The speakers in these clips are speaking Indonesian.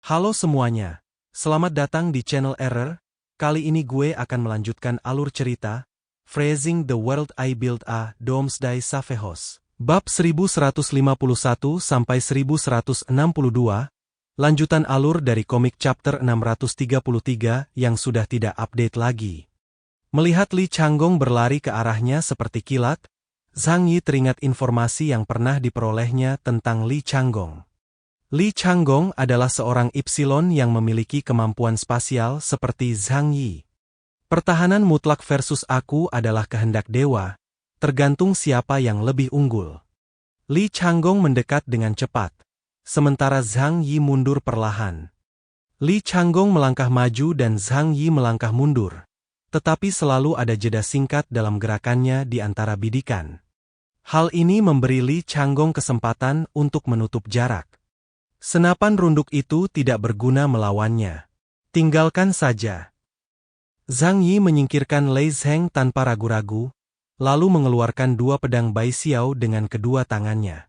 Halo semuanya, selamat datang di channel Error. Kali ini gue akan melanjutkan alur cerita, Phrasing the World I Built a Doomsday Savehos. Bab 1151 sampai 1162, lanjutan alur dari komik chapter 633 yang sudah tidak update lagi. Melihat Li Changgong berlari ke arahnya seperti kilat, Zhang Yi teringat informasi yang pernah diperolehnya tentang Li Changgong. Li Changgong adalah seorang Ipsilon yang memiliki kemampuan spasial seperti Zhang Yi. Pertahanan mutlak versus aku adalah kehendak dewa, tergantung siapa yang lebih unggul. Li Changgong mendekat dengan cepat, sementara Zhang Yi mundur perlahan. Li Changgong melangkah maju dan Zhang Yi melangkah mundur, tetapi selalu ada jeda singkat dalam gerakannya di antara bidikan. Hal ini memberi Li Changgong kesempatan untuk menutup jarak. Senapan runduk itu tidak berguna melawannya. Tinggalkan saja. Zhang Yi menyingkirkan Lei Zheng tanpa ragu-ragu, lalu mengeluarkan dua pedang Bai Xiao dengan kedua tangannya.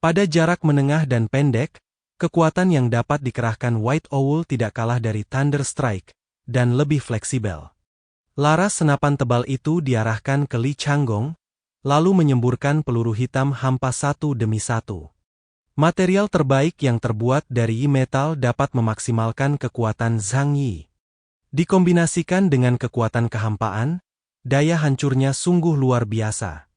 Pada jarak menengah dan pendek, kekuatan yang dapat dikerahkan White Owl tidak kalah dari Thunder Strike, dan lebih fleksibel. Laras senapan tebal itu diarahkan ke Li Changgong, lalu menyemburkan peluru hitam hampa satu demi satu. Material terbaik yang terbuat dari Yi metal dapat memaksimalkan kekuatan Zhang Yi. Dikombinasikan dengan kekuatan kehampaan, daya hancurnya sungguh luar biasa.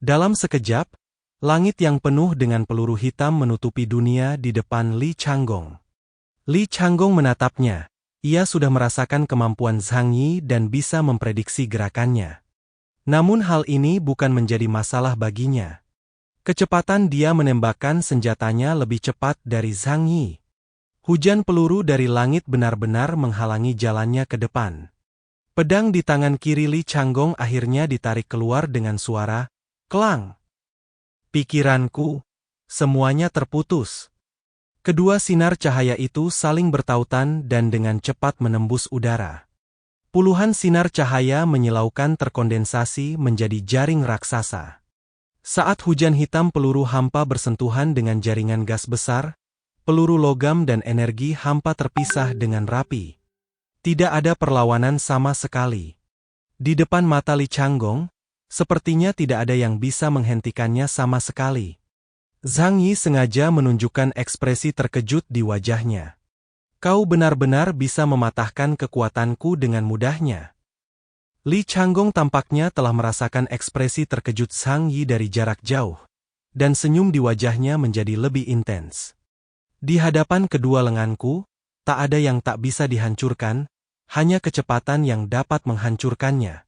Dalam sekejap, langit yang penuh dengan peluru hitam menutupi dunia di depan Li Changgong. Li Changgong menatapnya. Ia sudah merasakan kemampuan Zhang Yi dan bisa memprediksi gerakannya. Namun hal ini bukan menjadi masalah baginya. Kecepatan dia menembakkan senjatanya lebih cepat dari Zhang Yi. Hujan peluru dari langit benar-benar menghalangi jalannya ke depan. Pedang di tangan kiri Li Changgong akhirnya ditarik keluar dengan suara, klang. Pikiranku, semuanya terputus. Kedua sinar cahaya itu saling bertautan dan dengan cepat menembus udara. Puluhan sinar cahaya menyilaukan terkondensasi menjadi jaring raksasa. Saat hujan hitam peluru hampa bersentuhan dengan jaringan gas besar, peluru logam dan energi hampa terpisah dengan rapi. Tidak ada perlawanan sama sekali. Di depan mata Li Changgong, sepertinya tidak ada yang bisa menghentikannya sama sekali. Zhang Yi sengaja menunjukkan ekspresi terkejut di wajahnya. Kau benar-benar bisa mematahkan kekuatanku dengan mudahnya. Li Changgong tampaknya telah merasakan ekspresi terkejut Zhang Yi dari jarak jauh, dan senyum di wajahnya menjadi lebih intens. Di hadapan kedua lenganku, tak ada yang tak bisa dihancurkan, hanya kecepatan yang dapat menghancurkannya.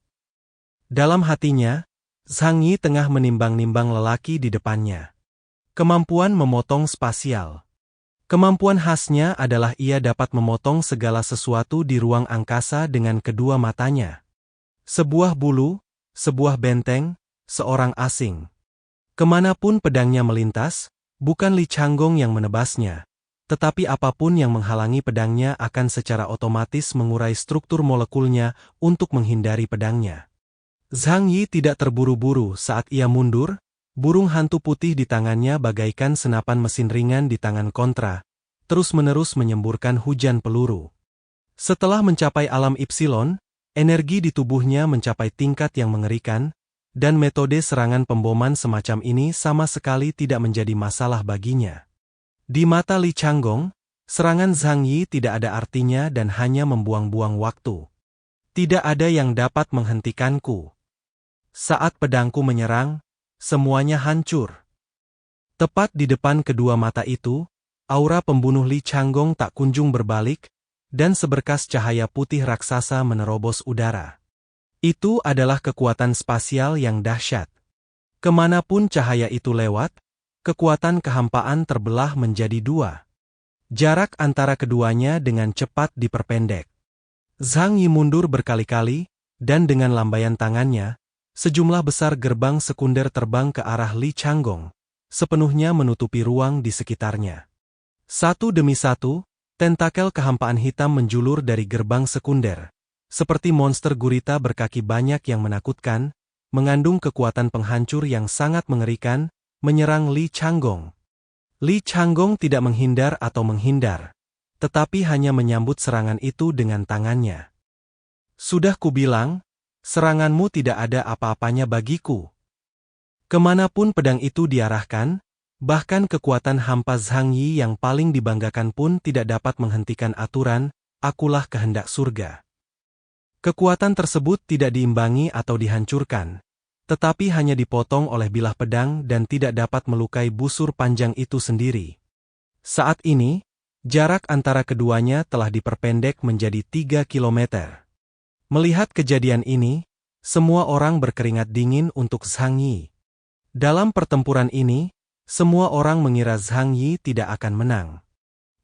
Dalam hatinya, Zhang Yi tengah menimbang-nimbang lelaki di depannya. Kemampuan memotong spasial. Kemampuan khasnya adalah ia dapat memotong segala sesuatu di ruang angkasa dengan kedua matanya. Sebuah bulu, sebuah benteng, seorang asing. Kemanapun pedangnya melintas, bukan Li Changgong yang menebasnya, tetapi apapun yang menghalangi pedangnya akan secara otomatis mengurai struktur molekulnya untuk menghindari pedangnya. Zhang Yi tidak terburu-buru saat ia mundur, burung hantu putih di tangannya bagaikan senapan mesin ringan di tangan kontra, terus-menerus menyemburkan hujan peluru. Setelah mencapai alam Ipsilon, energi di tubuhnya mencapai tingkat yang mengerikan, dan metode serangan pemboman semacam ini sama sekali tidak menjadi masalah baginya. Di mata Li Changgong, serangan Zhang Yi tidak ada artinya dan hanya membuang-buang waktu. Tidak ada yang dapat menghentikanku. Saat pedangku menyerang, semuanya hancur. Tepat di depan kedua mata itu, aura pembunuh Li Changgong tak kunjung berbalik, dan seberkas cahaya putih raksasa menerobos udara. Itu adalah kekuatan spasial yang dahsyat. Kemanapun cahaya itu lewat, kekuatan kehampaan terbelah menjadi dua. Jarak antara keduanya dengan cepat diperpendek. Zhang Yi mundur berkali-kali, dan dengan lambaian tangannya, sejumlah besar gerbang sekunder terbang ke arah Li Changgong, sepenuhnya menutupi ruang di sekitarnya. Satu demi satu, tentakel kehampaan hitam menjulur dari gerbang sekunder, seperti monster gurita berkaki banyak yang menakutkan, mengandung kekuatan penghancur yang sangat mengerikan, menyerang Li Changgong. Li Changgong tidak menghindar atau menghindar, tetapi hanya menyambut serangan itu dengan tangannya. Sudah kubilang, seranganmu tidak ada apa-apanya bagiku. Kemanapun pedang itu diarahkan, bahkan kekuatan hampa Zhang Yi yang paling dibanggakan pun tidak dapat menghentikan aturan, akulah kehendak surga. Kekuatan tersebut tidak diimbangi atau dihancurkan, tetapi hanya dipotong oleh bilah pedang dan tidak dapat melukai busur panjang itu sendiri. Saat ini, jarak antara keduanya telah diperpendek menjadi 3 kilometer. Melihat kejadian ini, semua orang berkeringat dingin untuk Zhang Yi. Dalam pertempuran ini, semua orang mengira Zhang Yi tidak akan menang.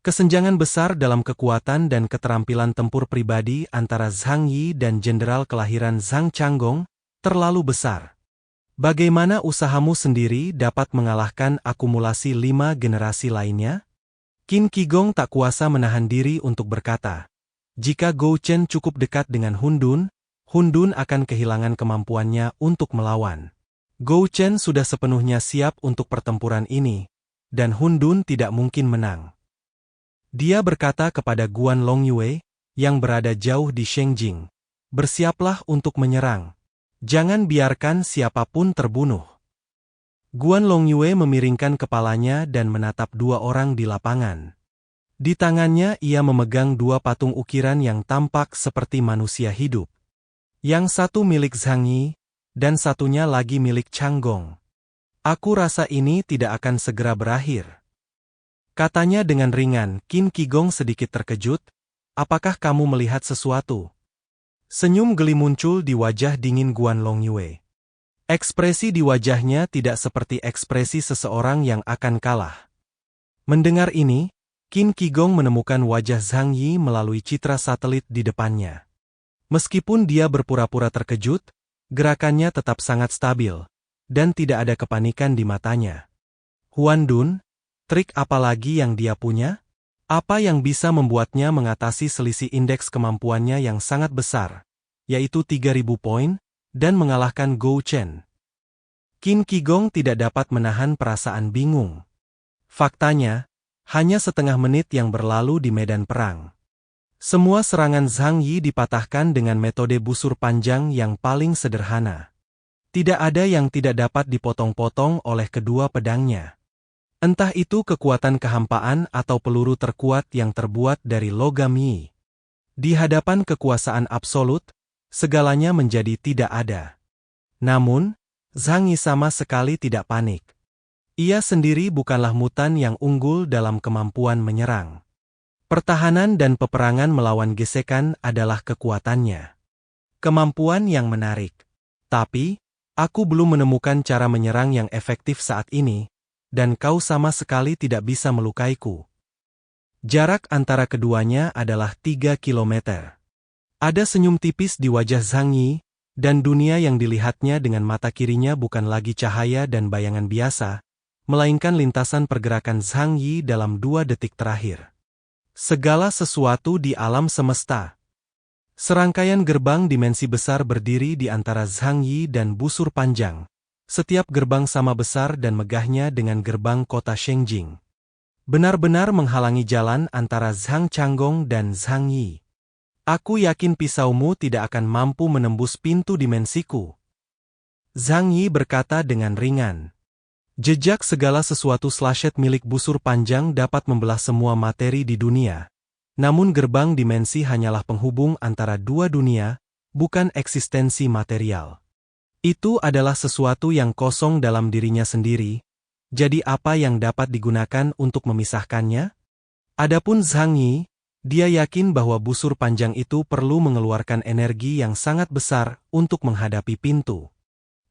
Kesenjangan besar dalam kekuatan dan keterampilan tempur pribadi antara Zhang Yi dan jenderal kelahiran Zhang Changgong terlalu besar. Bagaimana usahamu sendiri dapat mengalahkan akumulasi 5 generasi lainnya? Qin Qigong tak kuasa menahan diri untuk berkata, jika Gou Chen cukup dekat dengan Hun Dun akan kehilangan kemampuannya untuk melawan. Gou Chen sudah sepenuhnya siap untuk pertempuran ini, dan Hun Dun tidak mungkin menang. Dia berkata kepada Guan Longyue, yang berada jauh di Shengjing, bersiaplah untuk menyerang. Jangan biarkan siapapun terbunuh. Guan Longyue memiringkan kepalanya dan menatap dua orang di lapangan. Di tangannya ia memegang dua patung ukiran yang tampak seperti manusia hidup. Yang satu milik Zhang Yi, dan satunya lagi milik Changgong. Aku rasa ini tidak akan segera berakhir. Katanya dengan ringan. Qin Qigong sedikit terkejut. Apakah kamu melihat sesuatu? Senyum geli muncul di wajah dingin Guan Longyue. Ekspresi di wajahnya tidak seperti ekspresi seseorang yang akan kalah. Mendengar ini, Qin Qigong menemukan wajah Zhang Yi melalui citra satelit di depannya. Meskipun dia berpura-pura terkejut, gerakannya tetap sangat stabil, dan tidak ada kepanikan di matanya. Huan Dun, trik apa lagi yang dia punya? Apa yang bisa membuatnya mengatasi selisih indeks kemampuannya yang sangat besar, yaitu 3.000 poin, dan mengalahkan Gou Chen? Qin Qigong tidak dapat menahan perasaan bingung. Faktanya, hanya setengah menit yang berlalu di medan perang. Semua serangan Zhang Yi dipatahkan dengan metode busur panjang yang paling sederhana. Tidak ada yang tidak dapat dipotong-potong oleh kedua pedangnya. Entah itu kekuatan kehampaan atau peluru terkuat yang terbuat dari logam Yi. Di hadapan kekuasaan absolut, segalanya menjadi tidak ada. Namun, Zhang Yi sama sekali tidak panik. Ia sendiri bukanlah mutan yang unggul dalam kemampuan menyerang. Pertahanan dan peperangan melawan gesekan adalah kekuatannya. Kemampuan yang menarik. Tapi, aku belum menemukan cara menyerang yang efektif saat ini, dan kau sama sekali tidak bisa melukaiku. Jarak antara keduanya adalah 3 kilometer. Ada senyum tipis di wajah Zhang Yi, dan dunia yang dilihatnya dengan mata kirinya bukan lagi cahaya dan bayangan biasa, melainkan lintasan pergerakan Zhang Yi dalam 2 detik terakhir. Segala sesuatu di alam semesta. Serangkaian gerbang dimensi besar berdiri di antara Zhang Yi dan busur panjang. Setiap gerbang sama besar dan megahnya dengan gerbang kota Shengjing. Benar-benar menghalangi jalan antara Zhang Changgong dan Zhang Yi. Aku yakin pisaumu tidak akan mampu menembus pintu dimensiku. Zhang Yi berkata dengan ringan. Jejak segala sesuatu slashet milik busur panjang dapat membelah semua materi di dunia. Namun gerbang dimensi hanyalah penghubung antara dua dunia, bukan eksistensi material. Itu adalah sesuatu yang kosong dalam dirinya sendiri, jadi apa yang dapat digunakan untuk memisahkannya? Adapun Zhang Yi, dia yakin bahwa busur panjang itu perlu mengeluarkan energi yang sangat besar untuk menghadapi pintu.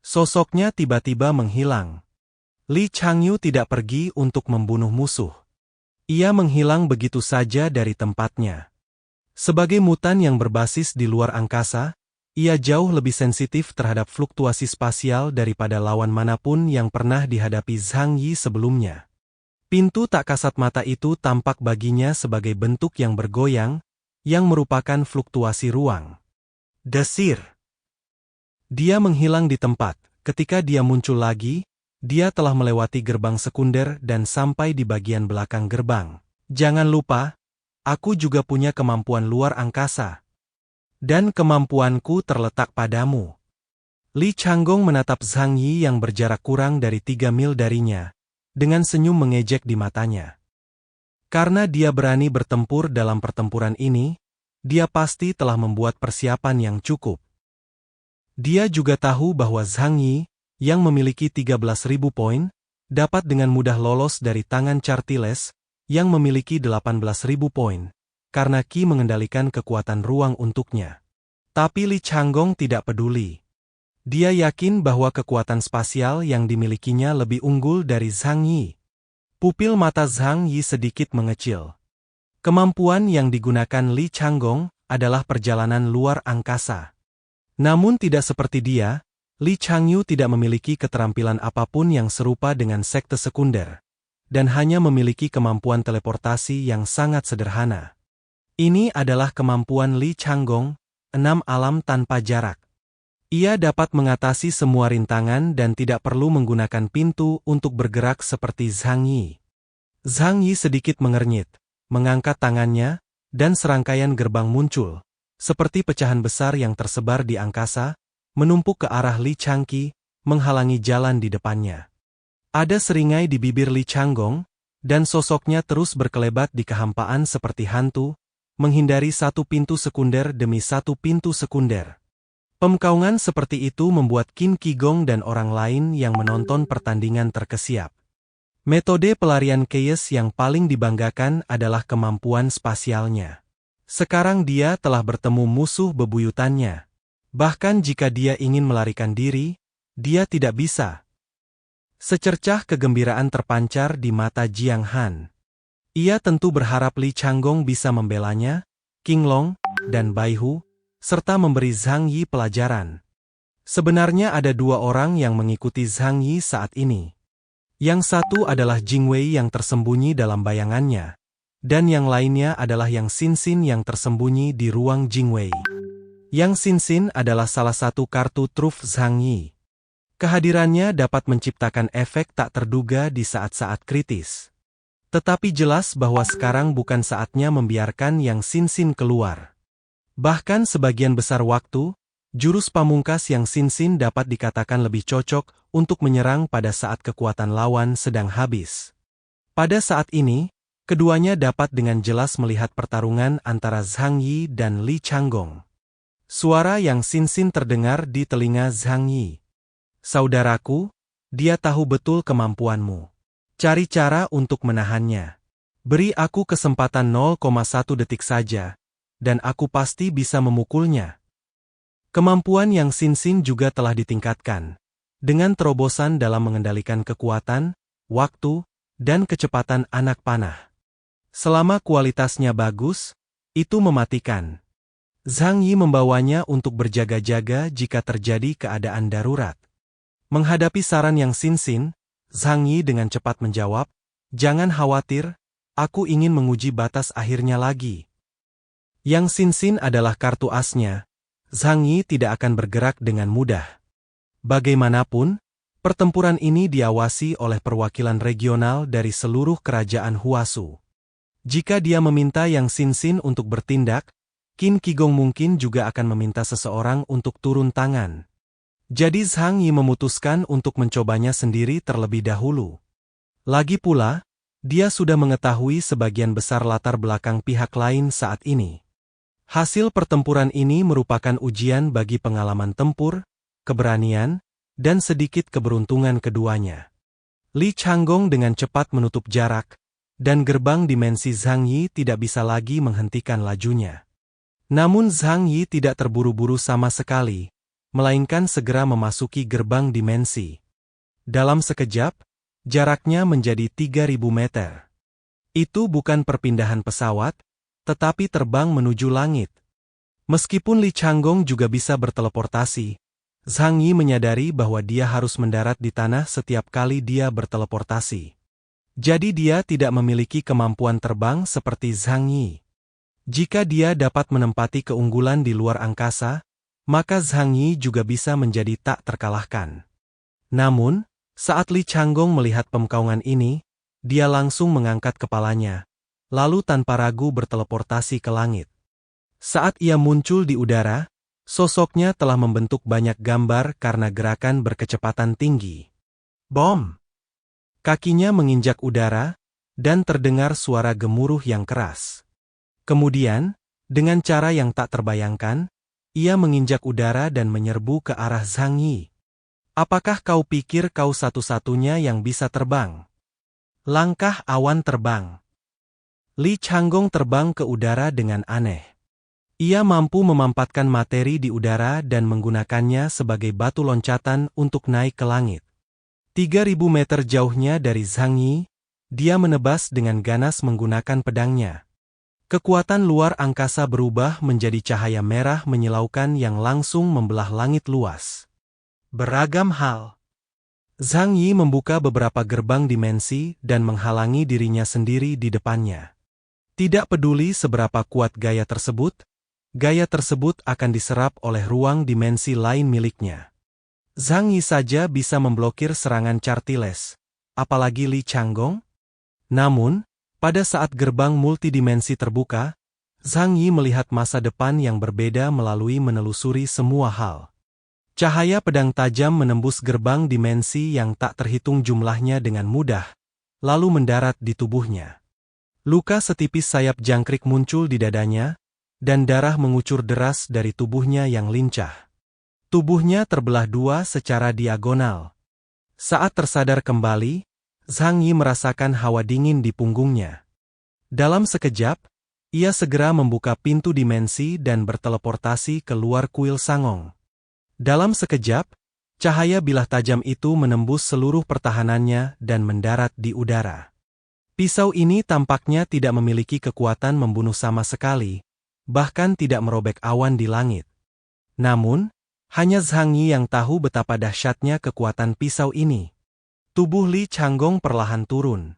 Sosoknya tiba-tiba menghilang. Li Changyu tidak pergi untuk membunuh musuh. Ia menghilang begitu saja dari tempatnya. Sebagai mutan yang berbasis di luar angkasa, ia jauh lebih sensitif terhadap fluktuasi spasial daripada lawan manapun yang pernah dihadapi Zhang Yi sebelumnya. Pintu tak kasat mata itu tampak baginya sebagai bentuk yang bergoyang, yang merupakan fluktuasi ruang. Desir. Dia menghilang di tempat. Ketika dia muncul lagi, dia telah melewati gerbang sekunder dan sampai di bagian belakang gerbang. Jangan lupa, aku juga punya kemampuan luar angkasa. Dan kemampuanku terletak padamu. Li Changgong menatap Zhang Yi yang berjarak kurang dari 3 mil darinya, dengan senyum mengejek di matanya. Karena dia berani bertempur dalam pertempuran ini, dia pasti telah membuat persiapan yang cukup. Dia juga tahu bahwa Zhang Yi, yang memiliki 13.000 poin, dapat dengan mudah lolos dari tangan Chartiles, yang memiliki 18.000 poin, karena Qi mengendalikan kekuatan ruang untuknya. Tapi Li Changgong tidak peduli. Dia yakin bahwa kekuatan spasial yang dimilikinya lebih unggul dari Zhang Yi. Pupil mata Zhang Yi sedikit mengecil. Kemampuan yang digunakan Li Changgong adalah perjalanan luar angkasa. Namun tidak seperti dia, Li Changyu tidak memiliki keterampilan apapun yang serupa dengan sekte sekunder, dan hanya memiliki kemampuan teleportasi yang sangat sederhana. Ini adalah kemampuan Li Changgong, 6 alam tanpa jarak. Ia dapat mengatasi semua rintangan dan tidak perlu menggunakan pintu untuk bergerak seperti Zhang Yi. Zhang Yi sedikit mengernyit, mengangkat tangannya, dan serangkaian gerbang muncul, seperti pecahan besar yang tersebar di angkasa, menumpuk ke arah Li Changqi, menghalangi jalan di depannya. Ada seringai di bibir Li Changgong, dan sosoknya terus berkelebat di kehampaan seperti hantu, menghindari satu pintu sekunder demi satu pintu sekunder. Pemkaungan seperti itu membuat Qin Qigong dan orang lain yang menonton pertandingan terkesiap. Metode pelarian chaos yang paling dibanggakan adalah kemampuan spasialnya. Sekarang dia telah bertemu musuh bebuyutannya. Bahkan jika dia ingin melarikan diri, dia tidak bisa. Secercah kegembiraan terpancar di mata Jiang Han. Ia tentu berharap Li Changgong bisa membelanya, King Long, dan Bai Hu, serta memberi Zhang Yi pelajaran. Sebenarnya ada 2 orang yang mengikuti Zhang Yi saat ini. Yang satu adalah Jing Wei yang tersembunyi dalam bayangannya, dan yang lainnya adalah Yang Xin yang tersembunyi di ruang Jing Wei. Yang Xin adalah salah satu kartu truf Zhang Yi. Kehadirannya dapat menciptakan efek tak terduga di saat-saat kritis. Tetapi jelas bahwa sekarang bukan saatnya membiarkan Yang Xin keluar. Bahkan sebagian besar waktu, jurus pamungkas Yang Xin dapat dikatakan lebih cocok untuk menyerang pada saat kekuatan lawan sedang habis. Pada saat ini, keduanya dapat dengan jelas melihat pertarungan antara Zhang Yi dan Li Changgong. Suara Yang Xin terdengar di telinga Zhang Yi. Saudaraku, dia tahu betul kemampuanmu. Cari cara untuk menahannya. Beri aku kesempatan 0,1 detik saja, dan aku pasti bisa memukulnya. Kemampuan Yang Xin juga telah ditingkatkan, dengan terobosan dalam mengendalikan kekuatan, waktu, dan kecepatan anak panah. Selama kualitasnya bagus, itu mematikan. Zhang Yi membawanya untuk berjaga-jaga jika terjadi keadaan darurat. Menghadapi saran Yang Xin, Zhang Yi dengan cepat menjawab, "Jangan khawatir, aku ingin menguji batas akhirnya lagi." Yang Xin adalah kartu asnya, Zhang Yi tidak akan bergerak dengan mudah. Bagaimanapun, pertempuran ini diawasi oleh perwakilan regional dari seluruh kerajaan Huasu. Jika dia meminta Yang Xin untuk bertindak, Qin Qigong mungkin juga akan meminta seseorang untuk turun tangan. Jadi Zhang Yi memutuskan untuk mencobanya sendiri terlebih dahulu. Lagi pula, dia sudah mengetahui sebagian besar latar belakang pihak lain saat ini. Hasil pertempuran ini merupakan ujian bagi pengalaman tempur, keberanian, dan sedikit keberuntungan keduanya. Li Changgong dengan cepat menutup jarak, dan gerbang dimensi Zhang Yi tidak bisa lagi menghentikan lajunya. Namun Zhang Yi tidak terburu-buru sama sekali, melainkan segera memasuki gerbang dimensi. Dalam sekejap, jaraknya menjadi 3.000 meter. Itu bukan perpindahan pesawat, tetapi terbang menuju langit. Meskipun Li Changgong juga bisa berteleportasi, Zhang Yi menyadari bahwa dia harus mendarat di tanah setiap kali dia berteleportasi. Jadi dia tidak memiliki kemampuan terbang seperti Zhang Yi. Jika dia dapat menempati keunggulan di luar angkasa, maka Zhang Yi juga bisa menjadi tak terkalahkan. Namun, saat Li Changgong melihat pemkaungan ini, dia langsung mengangkat kepalanya, lalu tanpa ragu berteleportasi ke langit. Saat ia muncul di udara, sosoknya telah membentuk banyak gambar karena gerakan berkecepatan tinggi. Bom! Kakinya menginjak udara, dan terdengar suara gemuruh yang keras. Kemudian, dengan cara yang tak terbayangkan, ia menginjak udara dan menyerbu ke arah Zhang Yi. Apakah kau pikir kau satu-satunya yang bisa terbang? Langkah awan terbang. Li Changgong terbang ke udara dengan aneh. Ia mampu memampatkan materi di udara dan menggunakannya sebagai batu loncatan untuk naik ke langit. 3.000 meter jauhnya dari Zhang Yi, dia menebas dengan ganas menggunakan pedangnya. Kekuatan luar angkasa berubah menjadi cahaya merah menyilaukan yang langsung membelah langit luas. Beragam hal. Zhang Yi membuka beberapa gerbang dimensi dan menghalangi dirinya sendiri di depannya. Tidak peduli seberapa kuat gaya tersebut akan diserap oleh ruang dimensi lain miliknya. Zhang Yi saja bisa memblokir serangan Chartiles, apalagi Li Changgong? Namun, pada saat gerbang multidimensi terbuka, Zhang Yi melihat masa depan yang berbeda melalui menelusuri semua hal. Cahaya pedang tajam menembus gerbang dimensi yang tak terhitung jumlahnya dengan mudah, lalu mendarat di tubuhnya. Luka setipis sayap jangkrik muncul di dadanya, dan darah mengucur deras dari tubuhnya yang lincah. Tubuhnya terbelah dua secara diagonal. Saat tersadar kembali, Zhang Yi merasakan hawa dingin di punggungnya. Dalam sekejap, ia segera membuka pintu dimensi dan berteleportasi ke luar kuil Sangong. Dalam sekejap, cahaya bilah tajam itu menembus seluruh pertahanannya dan mendarat di udara. Pisau ini tampaknya tidak memiliki kekuatan membunuh sama sekali, bahkan tidak merobek awan di langit. Namun, hanya Zhang Yi yang tahu betapa dahsyatnya kekuatan pisau ini. Tubuh Li Changgong perlahan turun.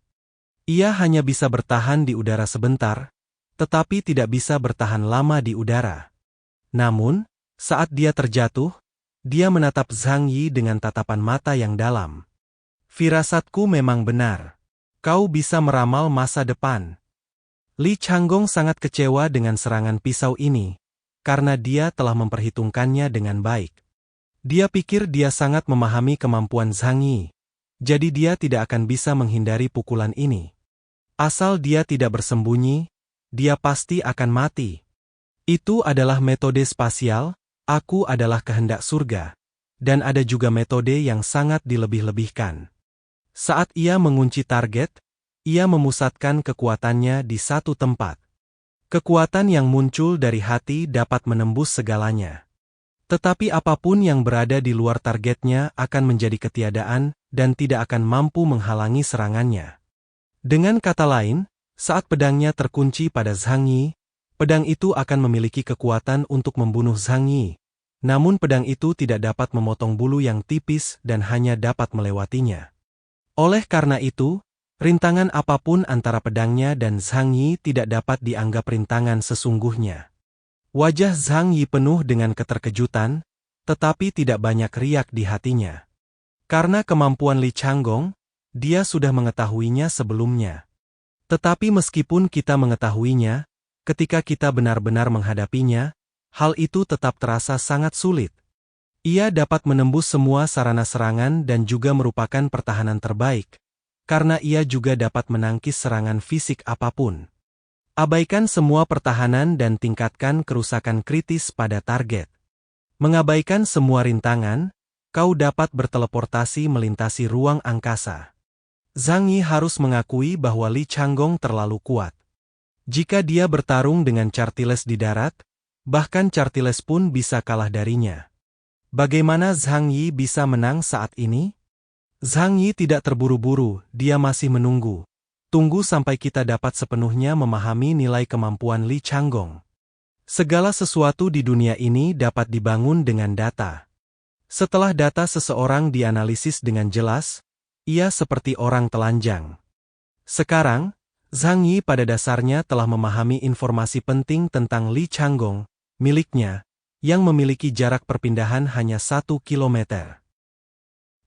Ia hanya bisa bertahan di udara sebentar, tetapi tidak bisa bertahan lama di udara. Namun, saat dia terjatuh, dia menatap Zhang Yi dengan tatapan mata yang dalam. Firasatku memang benar. Kau bisa meramal masa depan. Li Changgong sangat kecewa dengan serangan pisau ini, karena dia telah memperhitungkannya dengan baik. Dia pikir dia sangat memahami kemampuan Zhang Yi, jadi dia tidak akan bisa menghindari pukulan ini. Asal dia tidak bersembunyi, dia pasti akan mati. Itu adalah metode spasial, aku adalah kehendak surga, dan ada juga metode yang sangat dilebih-lebihkan. Saat ia mengunci target, ia memusatkan kekuatannya di satu tempat. Kekuatan yang muncul dari hati dapat menembus segalanya. Tetapi apapun yang berada di luar targetnya akan menjadi ketiadaan dan tidak akan mampu menghalangi serangannya. Dengan kata lain, saat pedangnya terkunci pada Zhang Yi, pedang itu akan memiliki kekuatan untuk membunuh Zhang Yi. Namun pedang itu tidak dapat memotong bulu yang tipis dan hanya dapat melewatinya. Oleh karena itu, rintangan apapun antara pedangnya dan Zhang Yi tidak dapat dianggap rintangan sesungguhnya. Wajah Zhang Yi penuh dengan keterkejutan, tetapi tidak banyak riak di hatinya. Karena kemampuan Li Changgong, dia sudah mengetahuinya sebelumnya. Tetapi meskipun kita mengetahuinya, ketika kita benar-benar menghadapinya, hal itu tetap terasa sangat sulit. Ia dapat menembus semua sarana serangan dan juga merupakan pertahanan terbaik, karena ia juga dapat menangkis serangan fisik apapun. Abaikan semua pertahanan dan tingkatkan kerusakan kritis pada target. Mengabaikan semua rintangan, kau dapat berteleportasi melintasi ruang angkasa. Zhang Yi harus mengakui bahwa Li Changgong terlalu kuat. Jika dia bertarung dengan Chartiles di darat, bahkan Chartiles pun bisa kalah darinya. Bagaimana Zhang Yi bisa menang saat ini? Zhang Yi tidak terburu-buru, dia masih menunggu. Tunggu sampai kita dapat sepenuhnya memahami nilai kemampuan Li Changgong. Segala sesuatu di dunia ini dapat dibangun dengan data. Setelah data seseorang dianalisis dengan jelas, ia seperti orang telanjang. Sekarang, Zhang Yi pada dasarnya telah memahami informasi penting tentang Li Changgong, miliknya, yang memiliki jarak perpindahan hanya 1 kilometer.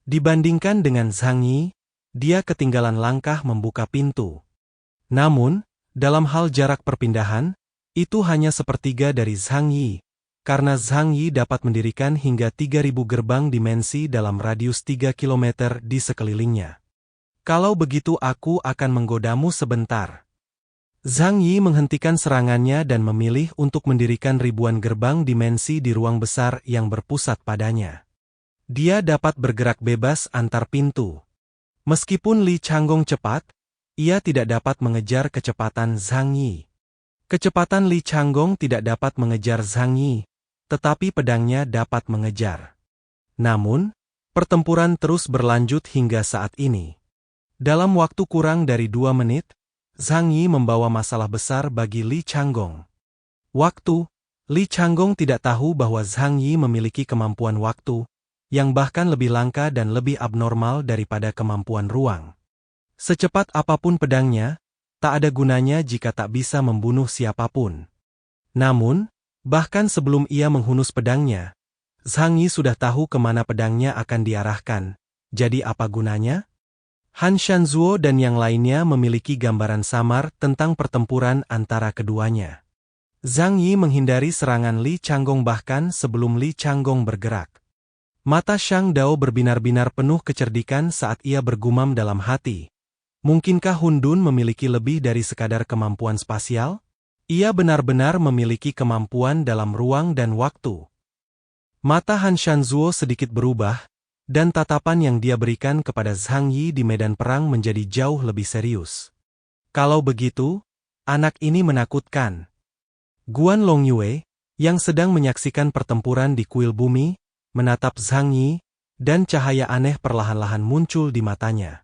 Dibandingkan dengan Zhang Yi, dia ketinggalan langkah membuka pintu. Namun, Dalam hal jarak perpindahan, itu hanya sepertiga dari Zhang Yi, karena Zhang Yi dapat mendirikan hingga 3.000 gerbang dimensi dalam radius 3 km di sekelilingnya. Kalau begitu aku akan menggodamu sebentar. Zhang Yi menghentikan serangannya dan memilih untuk mendirikan ribuan gerbang dimensi di ruang besar yang berpusat padanya. Dia dapat bergerak bebas antar pintu. Meskipun Li Changgong cepat, ia tidak dapat mengejar kecepatan Zhang Yi. Kecepatan Li Changgong tidak dapat mengejar Zhang Yi, tetapi pedangnya dapat mengejar. Namun, pertempuran terus berlanjut hingga saat ini. Dalam waktu kurang dari 2 menit, Zhang Yi membawa masalah besar bagi Li Changgong. Waktu, Li Changgong tidak tahu bahwa Zhang Yi memiliki kemampuan waktu, yang bahkan lebih langka dan lebih abnormal daripada kemampuan ruang. Secepat apapun pedangnya, tak ada gunanya jika tak bisa membunuh siapapun. Namun, bahkan sebelum ia menghunus pedangnya, Zhang Yi sudah tahu kemana pedangnya akan diarahkan. Jadi apa gunanya? Han Shanzuo dan yang lainnya memiliki gambaran samar tentang pertempuran antara keduanya. Zhang Yi menghindari serangan Li Changgong bahkan sebelum Li Changgong bergerak. Mata Shang Dao berbinar-binar penuh kecerdikan saat ia bergumam dalam hati. Mungkinkah Hun Dun memiliki lebih dari sekadar kemampuan spasial? Ia benar-benar memiliki kemampuan dalam ruang dan waktu. Mata Han Shanzuo sedikit berubah, dan tatapan yang dia berikan kepada Zhang Yi di medan perang menjadi jauh lebih serius. Kalau begitu, anak ini menakutkan. Guan Longyue, yang sedang menyaksikan pertempuran di kuil bumi, menatap Zhang Yi, dan cahaya aneh perlahan-lahan muncul di matanya.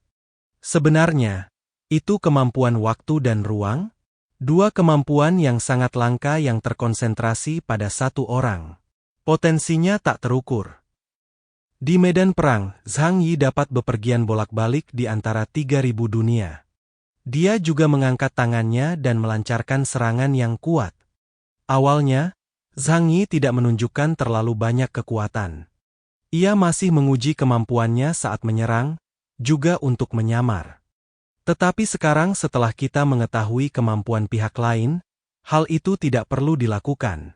Sebenarnya, itu kemampuan waktu dan ruang? Dua kemampuan yang sangat langka yang terkonsentrasi pada satu orang. Potensinya tak terukur. Di medan perang, Zhang Yi dapat bepergian bolak-balik di antara 3.000 dunia. Dia juga mengangkat tangannya dan melancarkan serangan yang kuat. Awalnya, Zhang Yi tidak menunjukkan terlalu banyak kekuatan. Ia masih menguji kemampuannya saat menyerang, juga untuk menyamar. Tetapi sekarang setelah kita mengetahui kemampuan pihak lain, hal itu tidak perlu dilakukan.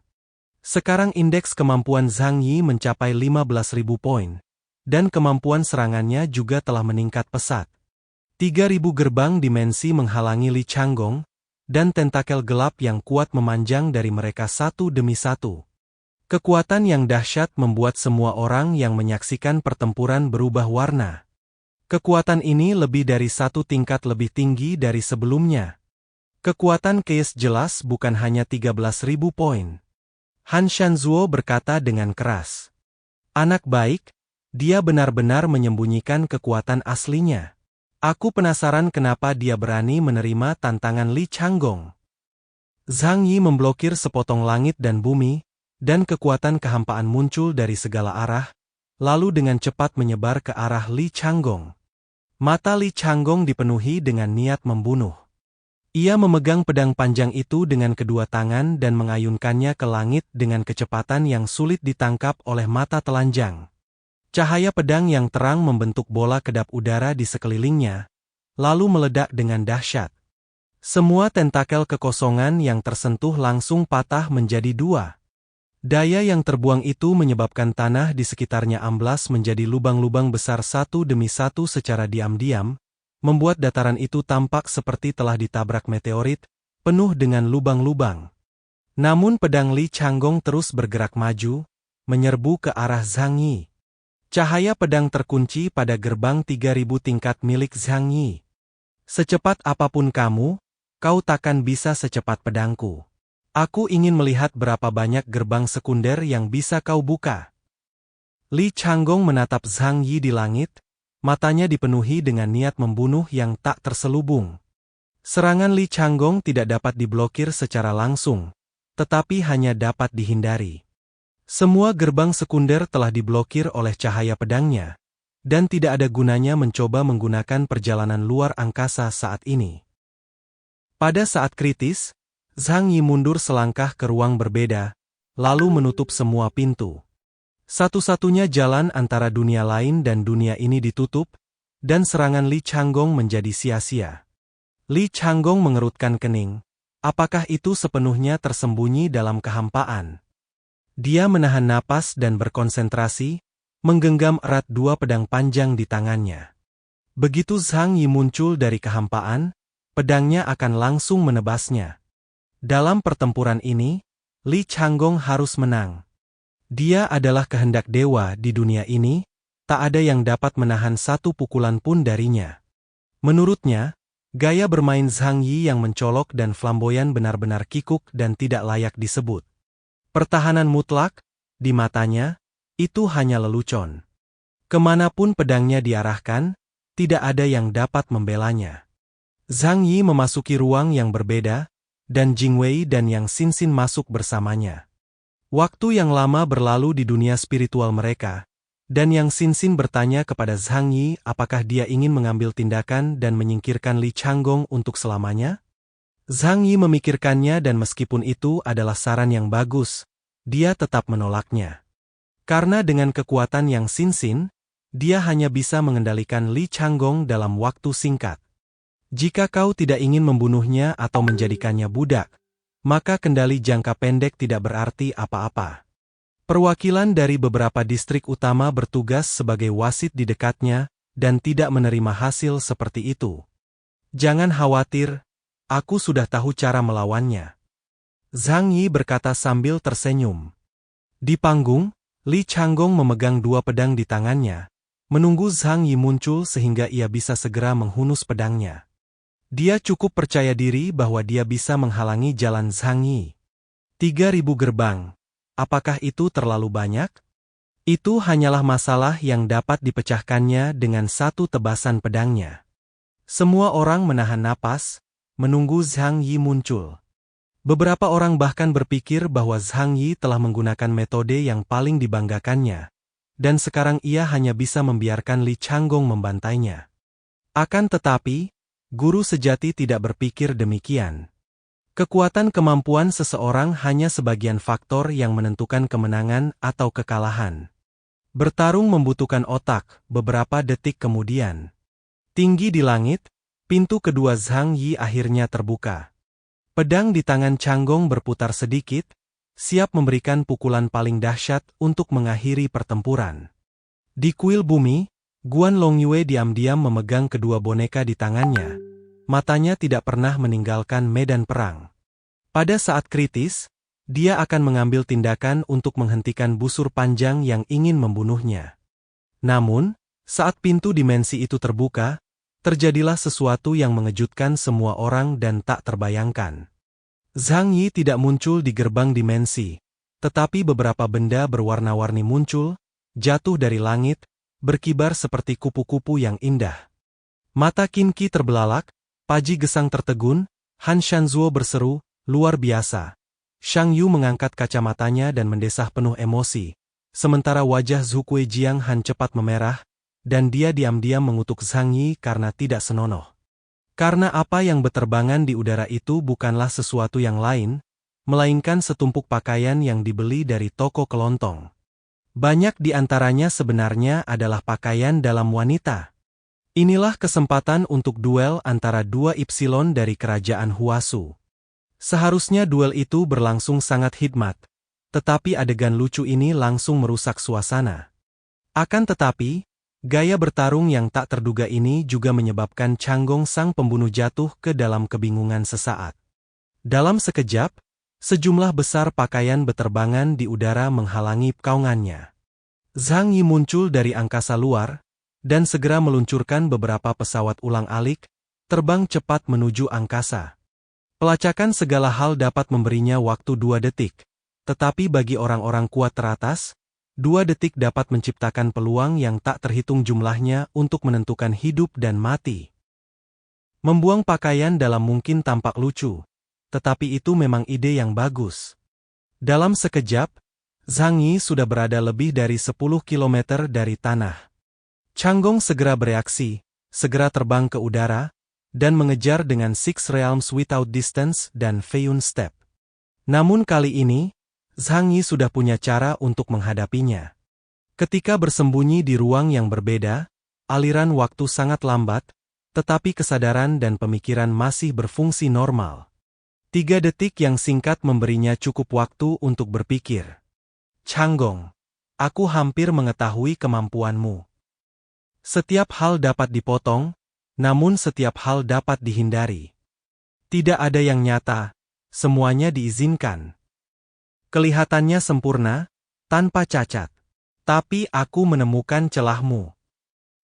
Sekarang indeks kemampuan Zhang Yi mencapai 15.000 poin, dan kemampuan serangannya juga telah meningkat pesat. 3.000 gerbang dimensi menghalangi Li Changgong, dan tentakel gelap yang kuat memanjang dari mereka satu demi satu. Kekuatan yang dahsyat membuat semua orang yang menyaksikan pertempuran berubah warna. Kekuatan ini lebih dari satu tingkat lebih tinggi dari sebelumnya. Kekuatan Keis jelas bukan hanya 13.000 poin. Han Shanzuo berkata dengan keras. Anak baik, dia benar-benar menyembunyikan kekuatan aslinya. Aku penasaran kenapa dia berani menerima tantangan Li Changgong. Zhang Yi memblokir sepotong langit dan bumi, dan kekuatan kehampaan muncul dari segala arah, lalu dengan cepat menyebar ke arah Li Changgong. Mata Li Changgong dipenuhi dengan niat membunuh. Ia memegang pedang panjang itu dengan kedua tangan dan mengayunkannya ke langit dengan kecepatan yang sulit ditangkap oleh mata telanjang. Cahaya pedang yang terang membentuk bola kedap udara di sekelilingnya, lalu meledak dengan dahsyat. Semua tentakel kekosongan yang tersentuh langsung patah menjadi dua. Daya yang terbuang itu menyebabkan tanah di sekitarnya amblas menjadi lubang-lubang besar satu demi satu secara diam-diam, membuat dataran itu tampak seperti telah ditabrak meteorit, penuh dengan lubang-lubang. Namun pedang Li Changgong terus bergerak maju, menyerbu ke arah Zhang Yi. Cahaya pedang terkunci pada gerbang 3.000 tingkat milik Zhang Yi. Secepat apapun kamu, kau takkan bisa secepat pedangku. Aku ingin melihat berapa banyak gerbang sekunder yang bisa kau buka. Li Changgong menatap Zhang Yi di langit, matanya dipenuhi dengan niat membunuh yang tak terselubung. Serangan Li Changgong tidak dapat diblokir secara langsung, tetapi hanya dapat dihindari. Semua gerbang sekunder telah diblokir oleh cahaya pedangnya, dan tidak ada gunanya mencoba menggunakan perjalanan luar angkasa saat ini. Pada saat kritis, Zhang Yi mundur selangkah ke ruang berbeda, lalu menutup semua pintu. Satu-satunya jalan antara dunia lain dan dunia ini ditutup, dan serangan Li Changgong menjadi sia-sia. Li Changgong mengerutkan kening, Apakah itu sepenuhnya tersembunyi dalam kehampaan? Dia menahan napas dan berkonsentrasi, menggenggam erat dua pedang panjang di tangannya. Begitu Zhang Yi muncul dari kehampaan, pedangnya akan langsung menebasnya. Dalam pertempuran ini, Li Changgong harus menang. Dia adalah kehendak dewa di dunia ini, tak ada yang dapat menahan satu pukulan pun darinya. Menurutnya, gaya bermain Zhang Yi yang mencolok dan flamboyan benar-benar kikuk dan tidak layak disebut pertahanan mutlak. Di matanya, itu hanya lelucon. Kemanapun pedangnya diarahkan, tidak ada yang dapat membelanya. Zhang Yi memasuki ruang yang berbeda, dan Jing Wei dan Yang Xinxin masuk bersamanya. Waktu yang lama berlalu di dunia spiritual mereka, dan Yang Xinxin bertanya kepada Zhang Yi apakah dia ingin mengambil tindakan dan menyingkirkan Li Changgong untuk selamanya. Zhang Yi memikirkannya dan meskipun itu adalah saran yang bagus, dia tetap menolaknya. Karena dengan kekuatan Yang Xinxin, dia hanya bisa mengendalikan Li Changgong dalam waktu singkat. Jika kau tidak ingin membunuhnya atau menjadikannya budak, maka kendali jangka pendek tidak berarti apa-apa. Perwakilan dari beberapa distrik utama bertugas sebagai wasit di dekatnya, dan tidak menerima hasil seperti itu. Jangan khawatir, aku sudah tahu cara melawannya. Zhang Yi berkata sambil tersenyum. Di panggung, Li Changgong memegang dua pedang di tangannya, menunggu Zhang Yi muncul sehingga ia bisa segera menghunus pedangnya. Dia cukup percaya diri bahwa dia bisa menghalangi jalan Zhang Yi. 3.000 gerbang. Apakah itu terlalu banyak? Itu hanyalah masalah yang dapat dipecahkannya dengan satu tebasan pedangnya. Semua orang menahan napas, menunggu Zhang Yi muncul. Beberapa orang bahkan berpikir bahwa Zhang Yi telah menggunakan metode yang paling dibanggakannya, dan sekarang ia hanya bisa membiarkan Li Changgong membantainya. Akan tetapi, guru sejati tidak berpikir demikian. Kekuatan kemampuan seseorang hanya sebagian faktor yang menentukan kemenangan atau kekalahan. Bertarung membutuhkan otak. Beberapa detik kemudian, tinggi di langit, pintu kedua Zhang Yi akhirnya terbuka. Pedang di tangan Changgong berputar sedikit, siap memberikan pukulan paling dahsyat untuk mengakhiri pertempuran. Di kuil bumi, Guan Longyue diam-diam memegang kedua boneka di tangannya. Matanya tidak pernah meninggalkan medan perang. Pada saat kritis, dia akan mengambil tindakan untuk menghentikan busur panjang yang ingin membunuhnya. Namun, saat pintu dimensi itu terbuka, terjadilah sesuatu yang mengejutkan semua orang dan tak terbayangkan. Zhang Yi tidak muncul di gerbang dimensi, tetapi beberapa benda berwarna-warni muncul, jatuh dari langit, berkibar seperti kupu-kupu yang indah. Mata Qin Qi terbelalak, Paji Gesang tertegun, Han Shanzuo berseru, luar biasa. Shang Yu mengangkat kacamatanya dan mendesah penuh emosi, sementara wajah Zhu Kuijiang Han cepat memerah, dan dia diam-diam mengutuk Zhang Yi karena tidak senonoh. Karena apa yang beterbangan di udara itu bukanlah sesuatu yang lain, melainkan setumpuk pakaian yang dibeli dari toko kelontong. Banyak di antaranya sebenarnya adalah pakaian dalam wanita. Inilah kesempatan untuk duel antara dua Ipsilon dari kerajaan Huasu. Seharusnya duel itu berlangsung sangat hikmat, tetapi adegan lucu ini langsung merusak suasana. Akan tetapi, gaya bertarung yang tak terduga ini juga menyebabkan Changgong sang pembunuh jatuh ke dalam kebingungan sesaat. Dalam sekejap, sejumlah besar pakaian beterbangan di udara menghalangi kaungannya. Zhang Yi muncul dari angkasa luar, dan segera meluncurkan beberapa pesawat ulang-alik, terbang cepat menuju angkasa. Pelacakan segala hal dapat memberinya waktu 2 detik, tetapi bagi orang-orang kuat teratas, 2 detik dapat menciptakan peluang yang tak terhitung jumlahnya untuk menentukan hidup dan mati. Membuang pakaian dalam mungkin tampak lucu, tetapi itu memang ide yang bagus. Dalam sekejap, Zhang Yi sudah berada lebih dari 10 km dari tanah. Changgong segera bereaksi, segera terbang ke udara, dan mengejar dengan Six Realms Without Distance dan Feiyun Step. Namun kali ini, Zhang Yi sudah punya cara untuk menghadapinya. Ketika bersembunyi di ruang yang berbeda, aliran waktu sangat lambat, tetapi kesadaran dan pemikiran masih berfungsi normal. 3 detik yang singkat memberinya cukup waktu untuk berpikir. Changgong, aku hampir mengetahui kemampuanmu. Setiap hal dapat dipotong, namun setiap hal dapat dihindari. Tidak ada yang nyata, semuanya diizinkan. Kelihatannya sempurna, tanpa cacat. Tapi aku menemukan celahmu.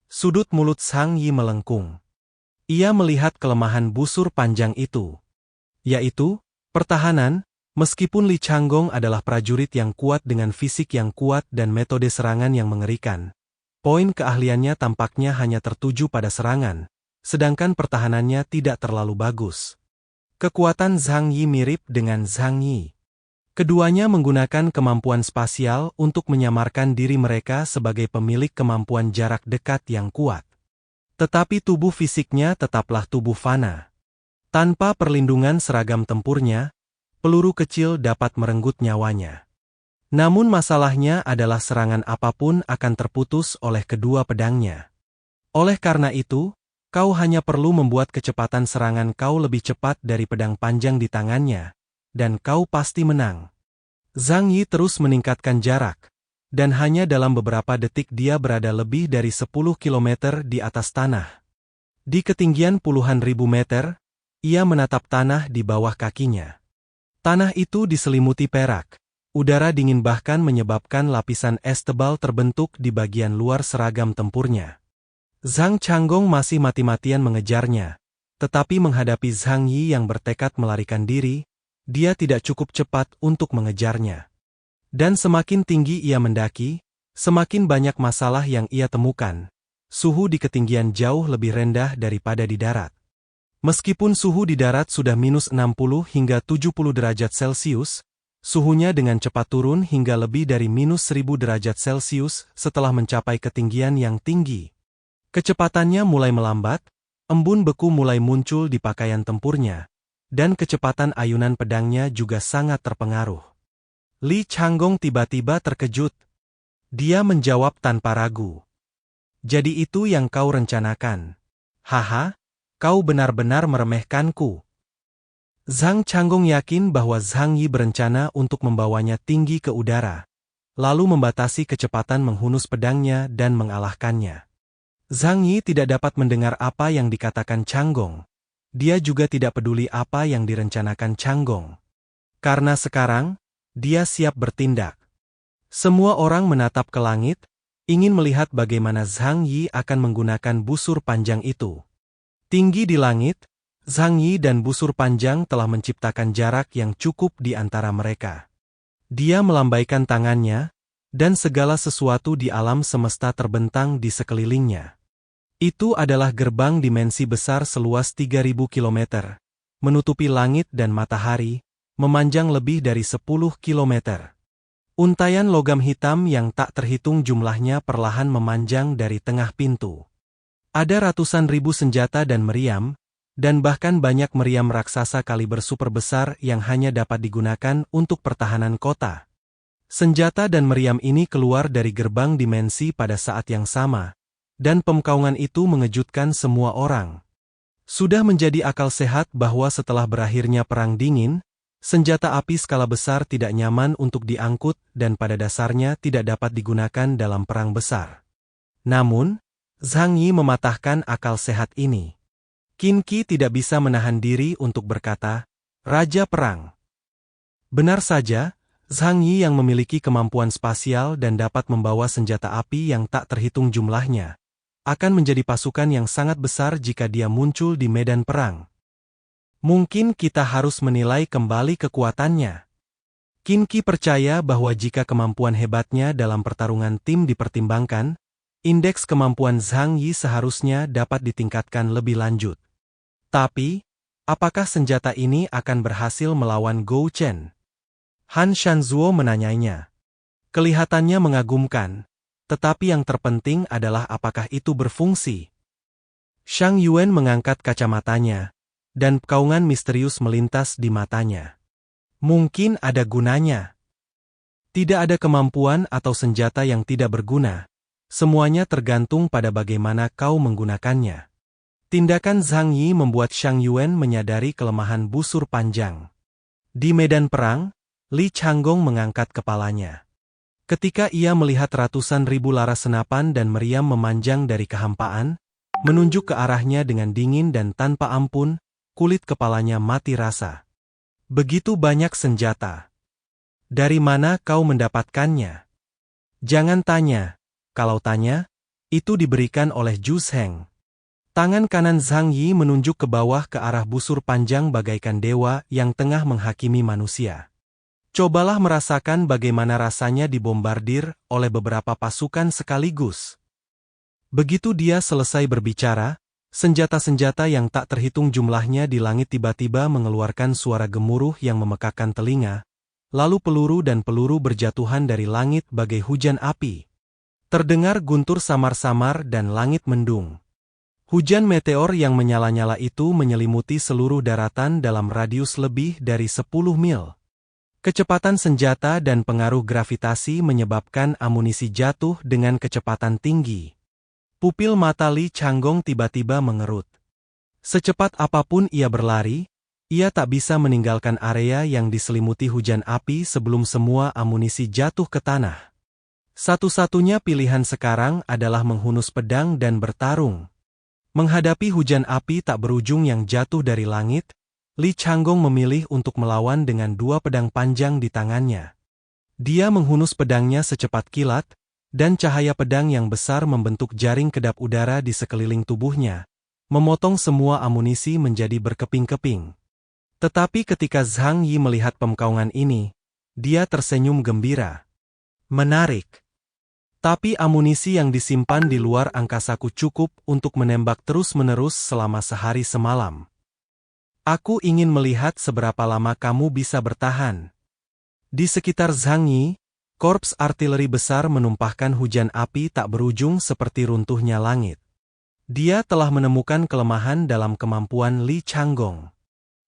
Sudut mulut Zhang Yi melengkung. Ia melihat kelemahan busur panjang itu. Yaitu, pertahanan, meskipun Li Changgong adalah prajurit yang kuat dengan fisik yang kuat dan metode serangan yang mengerikan. Poin keahliannya tampaknya hanya tertuju pada serangan, sedangkan pertahanannya tidak terlalu bagus. Kekuatan Zhang Yi mirip dengan Zhang Yi. Keduanya menggunakan kemampuan spasial untuk menyamarkan diri mereka sebagai pemilik kemampuan jarak dekat yang kuat. Tetapi tubuh fisiknya tetaplah tubuh fana. Tanpa perlindungan seragam tempurnya, peluru kecil dapat merenggut nyawanya. Namun masalahnya adalah serangan apapun akan terputus oleh kedua pedangnya. Oleh karena itu, kau hanya perlu membuat kecepatan serangan kau lebih cepat dari pedang panjang di tangannya, dan kau pasti menang. Zhang Yi terus meningkatkan jarak, dan hanya dalam beberapa detik dia berada lebih dari 10 km di atas tanah. Di ketinggian puluhan ribu meter, ia menatap tanah di bawah kakinya. Tanah itu diselimuti perak. Udara dingin bahkan menyebabkan lapisan es tebal terbentuk di bagian luar seragam tempurnya. Zhang Changgong masih mati-matian mengejarnya. Tetapi menghadapi Zhang Yi yang bertekad melarikan diri, dia tidak cukup cepat untuk mengejarnya. Dan semakin tinggi ia mendaki, semakin banyak masalah yang ia temukan. Suhu di ketinggian jauh lebih rendah daripada di darat. Meskipun suhu di darat sudah minus 60 hingga 70 derajat Celcius, suhunya dengan cepat turun hingga lebih dari minus 1000 derajat Celcius setelah mencapai ketinggian yang tinggi. Kecepatannya mulai melambat, embun beku mulai muncul di pakaian tempurnya, dan kecepatan ayunan pedangnya juga sangat terpengaruh. Li Changgong tiba-tiba terkejut. Dia menjawab tanpa ragu. Jadi itu yang kau rencanakan? Haha, kau benar-benar meremehkanku. Zhang Changgong yakin bahwa Zhang Yi berencana untuk membawanya tinggi ke udara, lalu membatasi kecepatan menghunus pedangnya dan mengalahkannya. Zhang Yi tidak dapat mendengar apa yang dikatakan Changgong. Dia juga tidak peduli apa yang direncanakan Changgong. Karena sekarang, dia siap bertindak. Semua orang menatap ke langit, ingin melihat bagaimana Zhang Yi akan menggunakan busur panjang itu. Tinggi di langit, Zhang Yi dan busur panjang telah menciptakan jarak yang cukup di antara mereka. Dia melambaikan tangannya, dan segala sesuatu di alam semesta terbentang di sekelilingnya. Itu adalah gerbang dimensi besar seluas 3000 km, menutupi langit dan matahari, memanjang lebih dari 10 km. Untaian logam hitam yang tak terhitung jumlahnya perlahan memanjang dari tengah pintu. Ada ratusan ribu senjata dan meriam, dan bahkan banyak meriam raksasa kaliber super besar yang hanya dapat digunakan untuk pertahanan kota. Senjata dan meriam ini keluar dari gerbang dimensi pada saat yang sama, dan pemkaungan itu mengejutkan semua orang. Sudah menjadi akal sehat bahwa setelah berakhirnya Perang Dingin, senjata api skala besar tidak nyaman untuk diangkut dan pada dasarnya tidak dapat digunakan dalam perang besar. Namun, Zhang Yi mematahkan akal sehat ini. Qin Qi tidak bisa menahan diri untuk berkata, Raja Perang. Benar saja, Zhang Yi yang memiliki kemampuan spasial dan dapat membawa senjata api yang tak terhitung jumlahnya, akan menjadi pasukan yang sangat besar jika dia muncul di medan perang. Mungkin kita harus menilai kembali kekuatannya. Qin Qi percaya bahwa jika kemampuan hebatnya dalam pertarungan tim dipertimbangkan, indeks kemampuan Zhang Yi seharusnya dapat ditingkatkan lebih lanjut. Tapi, apakah senjata ini akan berhasil melawan Gou Chen? Han Shanzuo menanyainya. Kelihatannya mengagumkan, tetapi yang terpenting adalah apakah itu berfungsi. Shang Yuan mengangkat kacamatanya, dan pekaungan misterius melintas di matanya. Mungkin ada gunanya. Tidak ada kemampuan atau senjata yang tidak berguna. Semuanya tergantung pada bagaimana kau menggunakannya. Tindakan Zhang Yi membuat Shang Yuan menyadari kelemahan busur panjang. Di medan perang, Li Changgong mengangkat kepalanya. Ketika ia melihat ratusan ribu laras senapan dan meriam memanjang dari kehampaan, menunjuk ke arahnya dengan dingin dan tanpa ampun, kulit kepalanya mati rasa. Begitu banyak senjata. Dari mana kau mendapatkannya? Jangan tanya. Kalau tanya, itu diberikan oleh Zhu Sheng. Tangan kanan Zhang Yi menunjuk ke bawah ke arah busur panjang bagaikan dewa yang tengah menghakimi manusia. Cobalah merasakan bagaimana rasanya dibombardir oleh beberapa pasukan sekaligus. Begitu dia selesai berbicara, senjata-senjata yang tak terhitung jumlahnya di langit tiba-tiba mengeluarkan suara gemuruh yang memekakkan telinga, lalu peluru dan peluru berjatuhan dari langit bagai hujan api. Terdengar guntur samar-samar dan langit mendung. Hujan meteor yang menyala-nyala itu menyelimuti seluruh daratan dalam radius lebih dari 10 mil. Kecepatan senjata dan pengaruh gravitasi menyebabkan amunisi jatuh dengan kecepatan tinggi. Pupil mata Li Changgong tiba-tiba mengerut. Secepat apapun ia berlari, ia tak bisa meninggalkan area yang diselimuti hujan api sebelum semua amunisi jatuh ke tanah. Satu-satunya pilihan sekarang adalah menghunus pedang dan bertarung. Menghadapi hujan api tak berujung yang jatuh dari langit, Li Changgong memilih untuk melawan dengan dua pedang panjang di tangannya. Dia menghunus pedangnya secepat kilat, dan cahaya pedang yang besar membentuk jaring kedap udara di sekeliling tubuhnya, memotong semua amunisi menjadi berkeping-keping. Tetapi ketika Zhang Yi melihat pemkaungan ini, dia tersenyum gembira. Menarik. Tapi amunisi yang disimpan di luar angkasaku cukup untuk menembak terus-menerus selama sehari semalam. Aku ingin melihat seberapa lama kamu bisa bertahan. Di sekitar Zhang Yi, korps artileri besar menumpahkan hujan api tak berujung seperti runtuhnya langit. Dia telah menemukan kelemahan dalam kemampuan Li Changgong.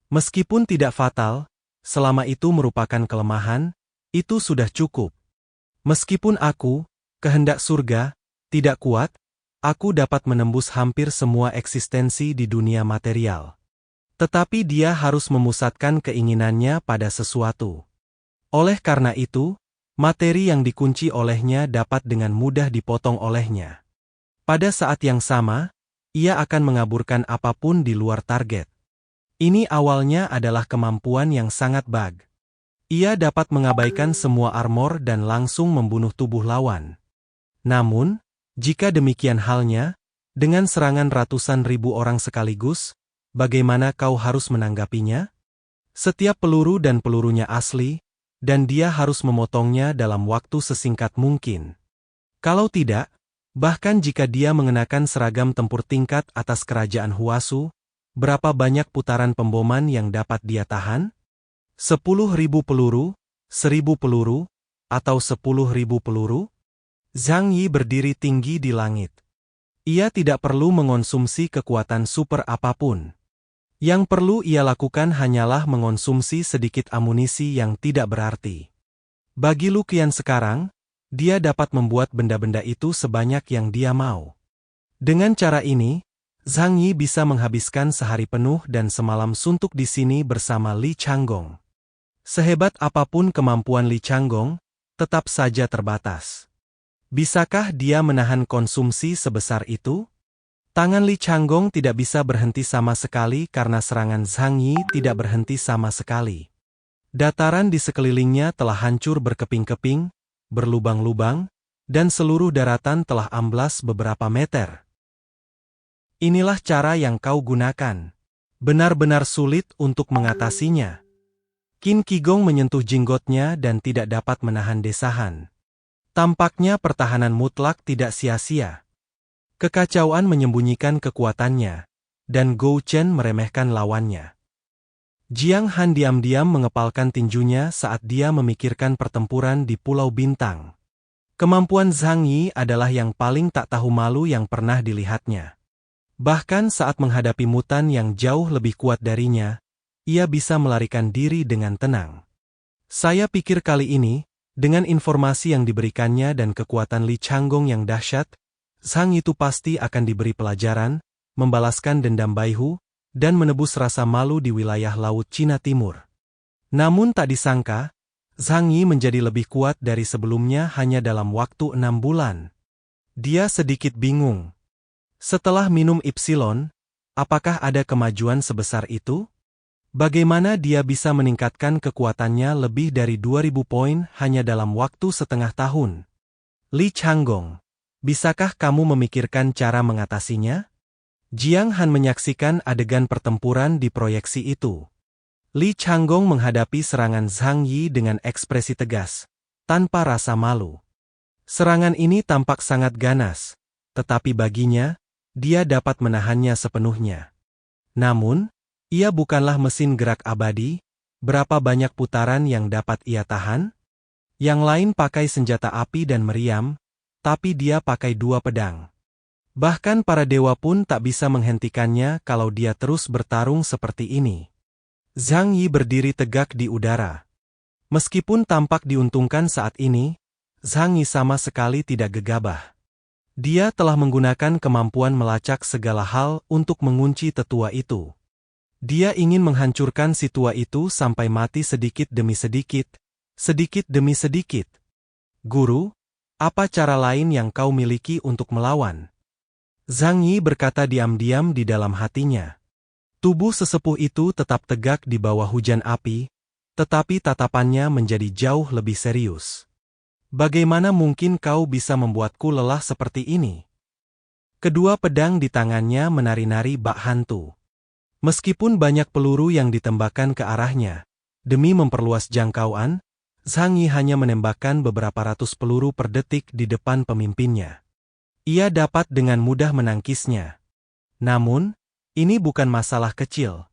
Meskipun tidak fatal, selama itu merupakan kelemahan, itu sudah cukup. Meskipun aku, kehendak surga, tidak kuat, aku dapat menembus hampir semua eksistensi di dunia material. Tetapi dia harus memusatkan keinginannya pada sesuatu. Oleh karena itu, materi yang dikunci olehnya dapat dengan mudah dipotong olehnya. Pada saat yang sama, ia akan mengaburkan apapun di luar target. Ini awalnya adalah kemampuan yang sangat bug. Ia dapat mengabaikan semua armor dan langsung membunuh tubuh lawan. Namun, jika demikian halnya, dengan serangan ratusan ribu orang sekaligus, bagaimana kau harus menanggapinya? Setiap peluru dan pelurunya asli, dan dia harus memotongnya dalam waktu sesingkat mungkin. Kalau tidak, bahkan jika dia mengenakan seragam tempur tingkat atas kerajaan Huasu, berapa banyak putaran pemboman yang dapat dia tahan? 10.000 peluru, 1.000 peluru, atau 10.000 peluru? Zhang Yi berdiri tinggi di langit. Ia tidak perlu mengonsumsi kekuatan super apapun. Yang perlu ia lakukan hanyalah mengonsumsi sedikit amunisi yang tidak berarti. Bagi Lu Qian sekarang, dia dapat membuat benda-benda itu sebanyak yang dia mau. Dengan cara ini, Zhang Yi bisa menghabiskan sehari penuh dan semalam suntuk di sini bersama Li Changgong. Sehebat apapun kemampuan Li Changgong, tetap saja terbatas. Bisakah dia menahan konsumsi sebesar itu? Tangan Li Changgong tidak bisa berhenti sama sekali karena serangan Zhang Yi tidak berhenti sama sekali. Dataran di sekelilingnya telah hancur berkeping-keping, berlubang-lubang, dan seluruh daratan telah amblas beberapa meter. Inilah cara yang kau gunakan. Benar-benar sulit untuk mengatasinya. Qin Qigong menyentuh jenggotnya dan tidak dapat menahan desahan. Tampaknya pertahanan mutlak tidak sia-sia. Kekacauan menyembunyikan kekuatannya, dan Gou Chen meremehkan lawannya. Jiang Han diam-diam mengepalkan tinjunya saat dia memikirkan pertempuran di Pulau Bintang. Kemampuan Zhang Yi adalah yang paling tak tahu malu yang pernah dilihatnya. Bahkan saat menghadapi mutan yang jauh lebih kuat darinya, ia bisa melarikan diri dengan tenang. Saya pikir kali ini, dengan informasi yang diberikannya dan kekuatan Li Changgong yang dahsyat, Zhang itu pasti akan diberi pelajaran, membalaskan dendam Baihu, dan menebus rasa malu di wilayah Laut Cina Timur. Namun tak disangka, Zhang Yi menjadi lebih kuat dari sebelumnya hanya dalam waktu 6 bulan. Dia sedikit bingung. Setelah minum Ipsilon, apakah ada kemajuan sebesar itu? Bagaimana dia bisa meningkatkan kekuatannya lebih dari 2000 poin hanya dalam waktu setengah tahun? Li Changgong, bisakah kamu memikirkan cara mengatasinya? Jiang Han menyaksikan adegan pertempuran di proyeksi itu. Li Changgong menghadapi serangan Zhang Yi dengan ekspresi tegas, tanpa rasa malu. Serangan ini tampak sangat ganas, tetapi baginya, dia dapat menahannya sepenuhnya. Namun, ia bukanlah mesin gerak abadi, berapa banyak putaran yang dapat ia tahan? Yang lain pakai senjata api dan meriam, tapi dia pakai 2 pedang. Bahkan para dewa pun tak bisa menghentikannya kalau dia terus bertarung seperti ini. Zhang Yi berdiri tegak di udara. Meskipun tampak diuntungkan saat ini, Zhang Yi sama sekali tidak gegabah. Dia telah menggunakan kemampuan melacak segala hal untuk mengunci tetua itu. Dia ingin menghancurkan si tua itu sampai mati sedikit demi sedikit, sedikit demi sedikit. Guru, apa cara lain yang kau miliki untuk melawan? Zhang Yi berkata diam-diam di dalam hatinya. Tubuh sesepuh itu tetap tegak di bawah hujan api, tetapi tatapannya menjadi jauh lebih serius. Bagaimana mungkin kau bisa membuatku lelah seperti ini? Kedua pedang di tangannya menari-nari bak hantu. Meskipun banyak peluru yang ditembakkan ke arahnya, demi memperluas jangkauan, Zhang Yi hanya menembakkan beberapa ratus peluru per detik di depan pemimpinnya. Ia dapat dengan mudah menangkisnya. Namun, ini bukan masalah kecil.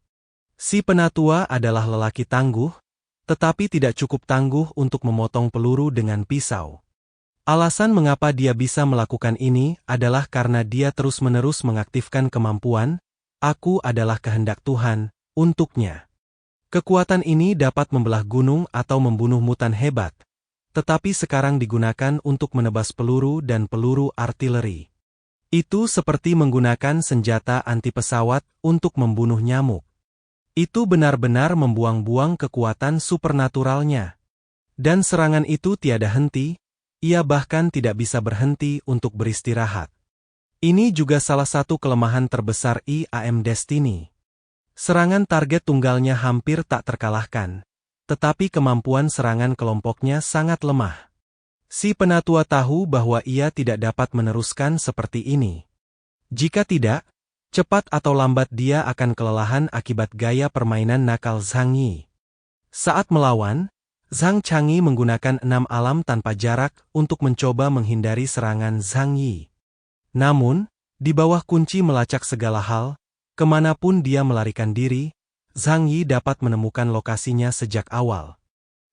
Si penatua adalah lelaki tangguh, tetapi tidak cukup tangguh untuk memotong peluru dengan pisau. Alasan mengapa dia bisa melakukan ini adalah karena dia terus-menerus mengaktifkan kemampuan, "Aku adalah kehendak Tuhan," untuknya. Kekuatan ini dapat membelah gunung atau membunuh mutan hebat, tetapi sekarang digunakan untuk menebas peluru dan peluru artileri. Itu seperti menggunakan senjata anti pesawat untuk membunuh nyamuk. Itu benar-benar membuang-buang kekuatan supernaturalnya. Dan serangan itu tiada henti, ia bahkan tidak bisa berhenti untuk beristirahat. Ini juga salah satu kelemahan terbesar IAM Destiny. Serangan target tunggalnya hampir tak terkalahkan, tetapi kemampuan serangan kelompoknya sangat lemah. Si penatua tahu bahwa ia tidak dapat meneruskan seperti ini. Jika tidak, cepat atau lambat dia akan kelelahan akibat gaya permainan nakal Zhang Yi. Saat melawan, Zhang Changyi menggunakan 6 alam tanpa jarak untuk mencoba menghindari serangan Zhang Yi. Namun, di bawah kunci melacak segala hal, kemanapun dia melarikan diri, Zhang Yi dapat menemukan lokasinya sejak awal.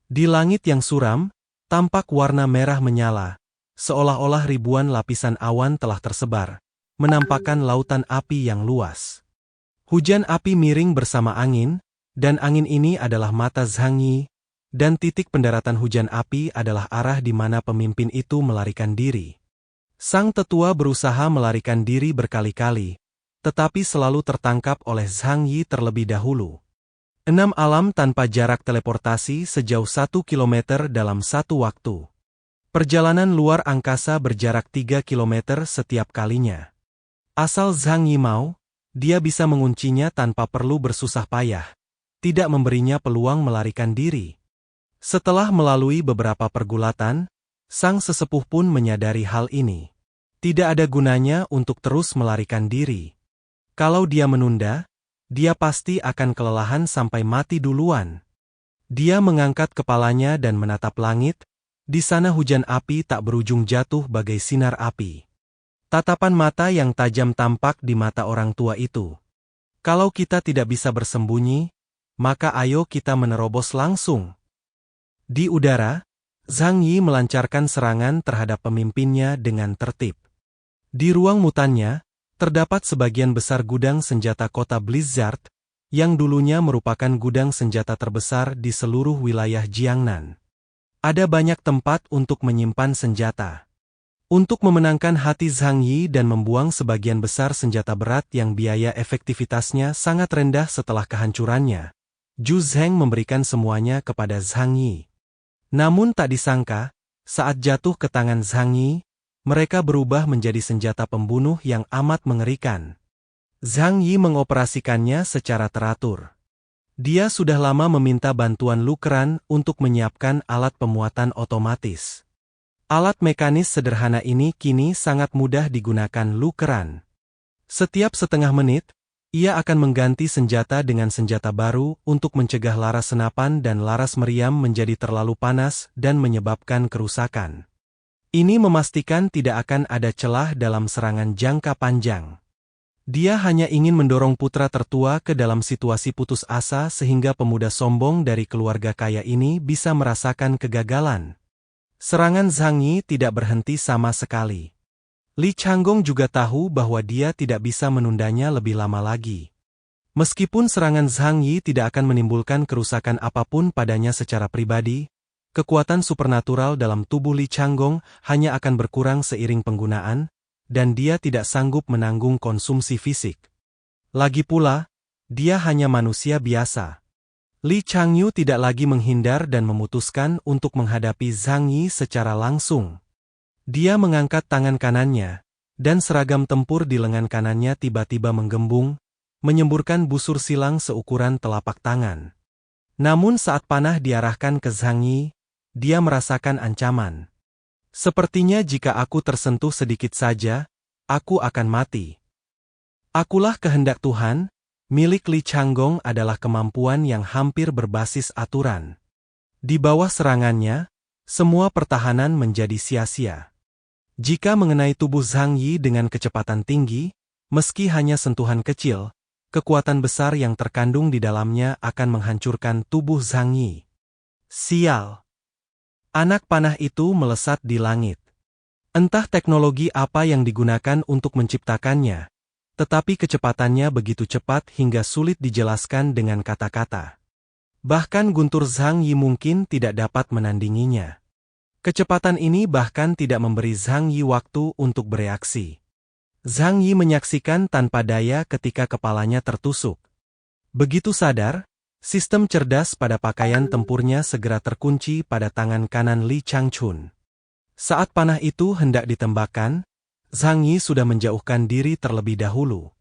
Di langit yang suram, tampak warna merah menyala, seolah-olah ribuan lapisan awan telah tersebar, menampakkan lautan api yang luas. Hujan api miring bersama angin, dan angin ini adalah mata Zhang Yi, dan titik pendaratan hujan api adalah arah di mana pemimpin itu melarikan diri. Sang tetua berusaha melarikan diri berkali-kali, tetapi selalu tertangkap oleh Zhang Yi terlebih dahulu. 6 alam tanpa jarak teleportasi sejauh 1 kilometer dalam satu waktu. Perjalanan luar angkasa berjarak 3 kilometer setiap kalinya. Asal Zhang Yi mau, dia bisa menguncinya tanpa perlu bersusah payah, tidak memberinya peluang melarikan diri. Setelah melalui beberapa pergulatan, sang sesepuh pun menyadari hal ini. Tidak ada gunanya untuk terus melarikan diri. Kalau dia menunda, dia pasti akan kelelahan sampai mati duluan. Dia mengangkat kepalanya dan menatap langit, di sana hujan api tak berujung jatuh bagai sinar api. Tatapan mata yang tajam tampak di mata orang tua itu. Kalau kita tidak bisa bersembunyi, maka ayo kita menerobos langsung. Di udara, Zhang Yi melancarkan serangan terhadap pemimpinnya dengan tertib. Di ruang mutannya, terdapat sebagian besar gudang senjata kota Blizzard, yang dulunya merupakan gudang senjata terbesar di seluruh wilayah Jiangnan. Ada banyak tempat untuk menyimpan senjata. Untuk memenangkan hati Zhang Yi dan membuang sebagian besar senjata berat yang biaya efektivitasnya sangat rendah setelah kehancurannya, Zhu Zheng memberikan semuanya kepada Zhang Yi. Namun tak disangka, saat jatuh ke tangan Zhang Yi, mereka berubah menjadi senjata pembunuh yang amat mengerikan. Zhang Yi mengoperasikannya secara teratur. Dia sudah lama meminta bantuan Lu Keran untuk menyiapkan alat pemuatan otomatis. Alat mekanis sederhana ini kini sangat mudah digunakan Lu Keran. Setiap setengah menit, ia akan mengganti senjata dengan senjata baru untuk mencegah laras senapan dan laras meriam menjadi terlalu panas dan menyebabkan kerusakan. Ini memastikan tidak akan ada celah dalam serangan jangka panjang. Dia hanya ingin mendorong putra tertua ke dalam situasi putus asa sehingga pemuda sombong dari keluarga kaya ini bisa merasakan kegagalan. Serangan Zhang Yi tidak berhenti sama sekali. Li Changgong juga tahu bahwa dia tidak bisa menundanya lebih lama lagi. Meskipun serangan Zhang Yi tidak akan menimbulkan kerusakan apapun padanya secara pribadi, kekuatan supernatural dalam tubuh Li Changgong hanya akan berkurang seiring penggunaan, dan dia tidak sanggup menanggung konsumsi fisik. Lagi pula, dia hanya manusia biasa. Li Changyu tidak lagi menghindar dan memutuskan untuk menghadapi Zhang Yi secara langsung. Dia mengangkat tangan kanannya, dan seragam tempur di lengan kanannya tiba-tiba menggembung, menyemburkan busur silang seukuran telapak tangan. Namun saat panah diarahkan ke Zhang Yi, dia merasakan ancaman. Sepertinya jika aku tersentuh sedikit saja, aku akan mati. Akulah kehendak Tuhan, milik Li Changgong adalah kemampuan yang hampir berbasis aturan. Di bawah serangannya, semua pertahanan menjadi sia-sia. Jika mengenai tubuh Zhang Yi dengan kecepatan tinggi, meski hanya sentuhan kecil, kekuatan besar yang terkandung di dalamnya akan menghancurkan tubuh Zhang Yi. Sial! Anak panah itu melesat di langit. Entah teknologi apa yang digunakan untuk menciptakannya, tetapi kecepatannya begitu cepat hingga sulit dijelaskan dengan kata-kata. Bahkan guntur Zhang Yi mungkin tidak dapat menandinginya. Kecepatan ini bahkan tidak memberi Zhang Yi waktu untuk bereaksi. Zhang Yi menyaksikan tanpa daya ketika kepalanya tertusuk. Begitu sadar, sistem cerdas pada pakaian tempurnya segera terkunci pada tangan kanan Li Changchun. Saat panah itu hendak ditembakkan, Zhang Yi sudah menjauhkan diri terlebih dahulu.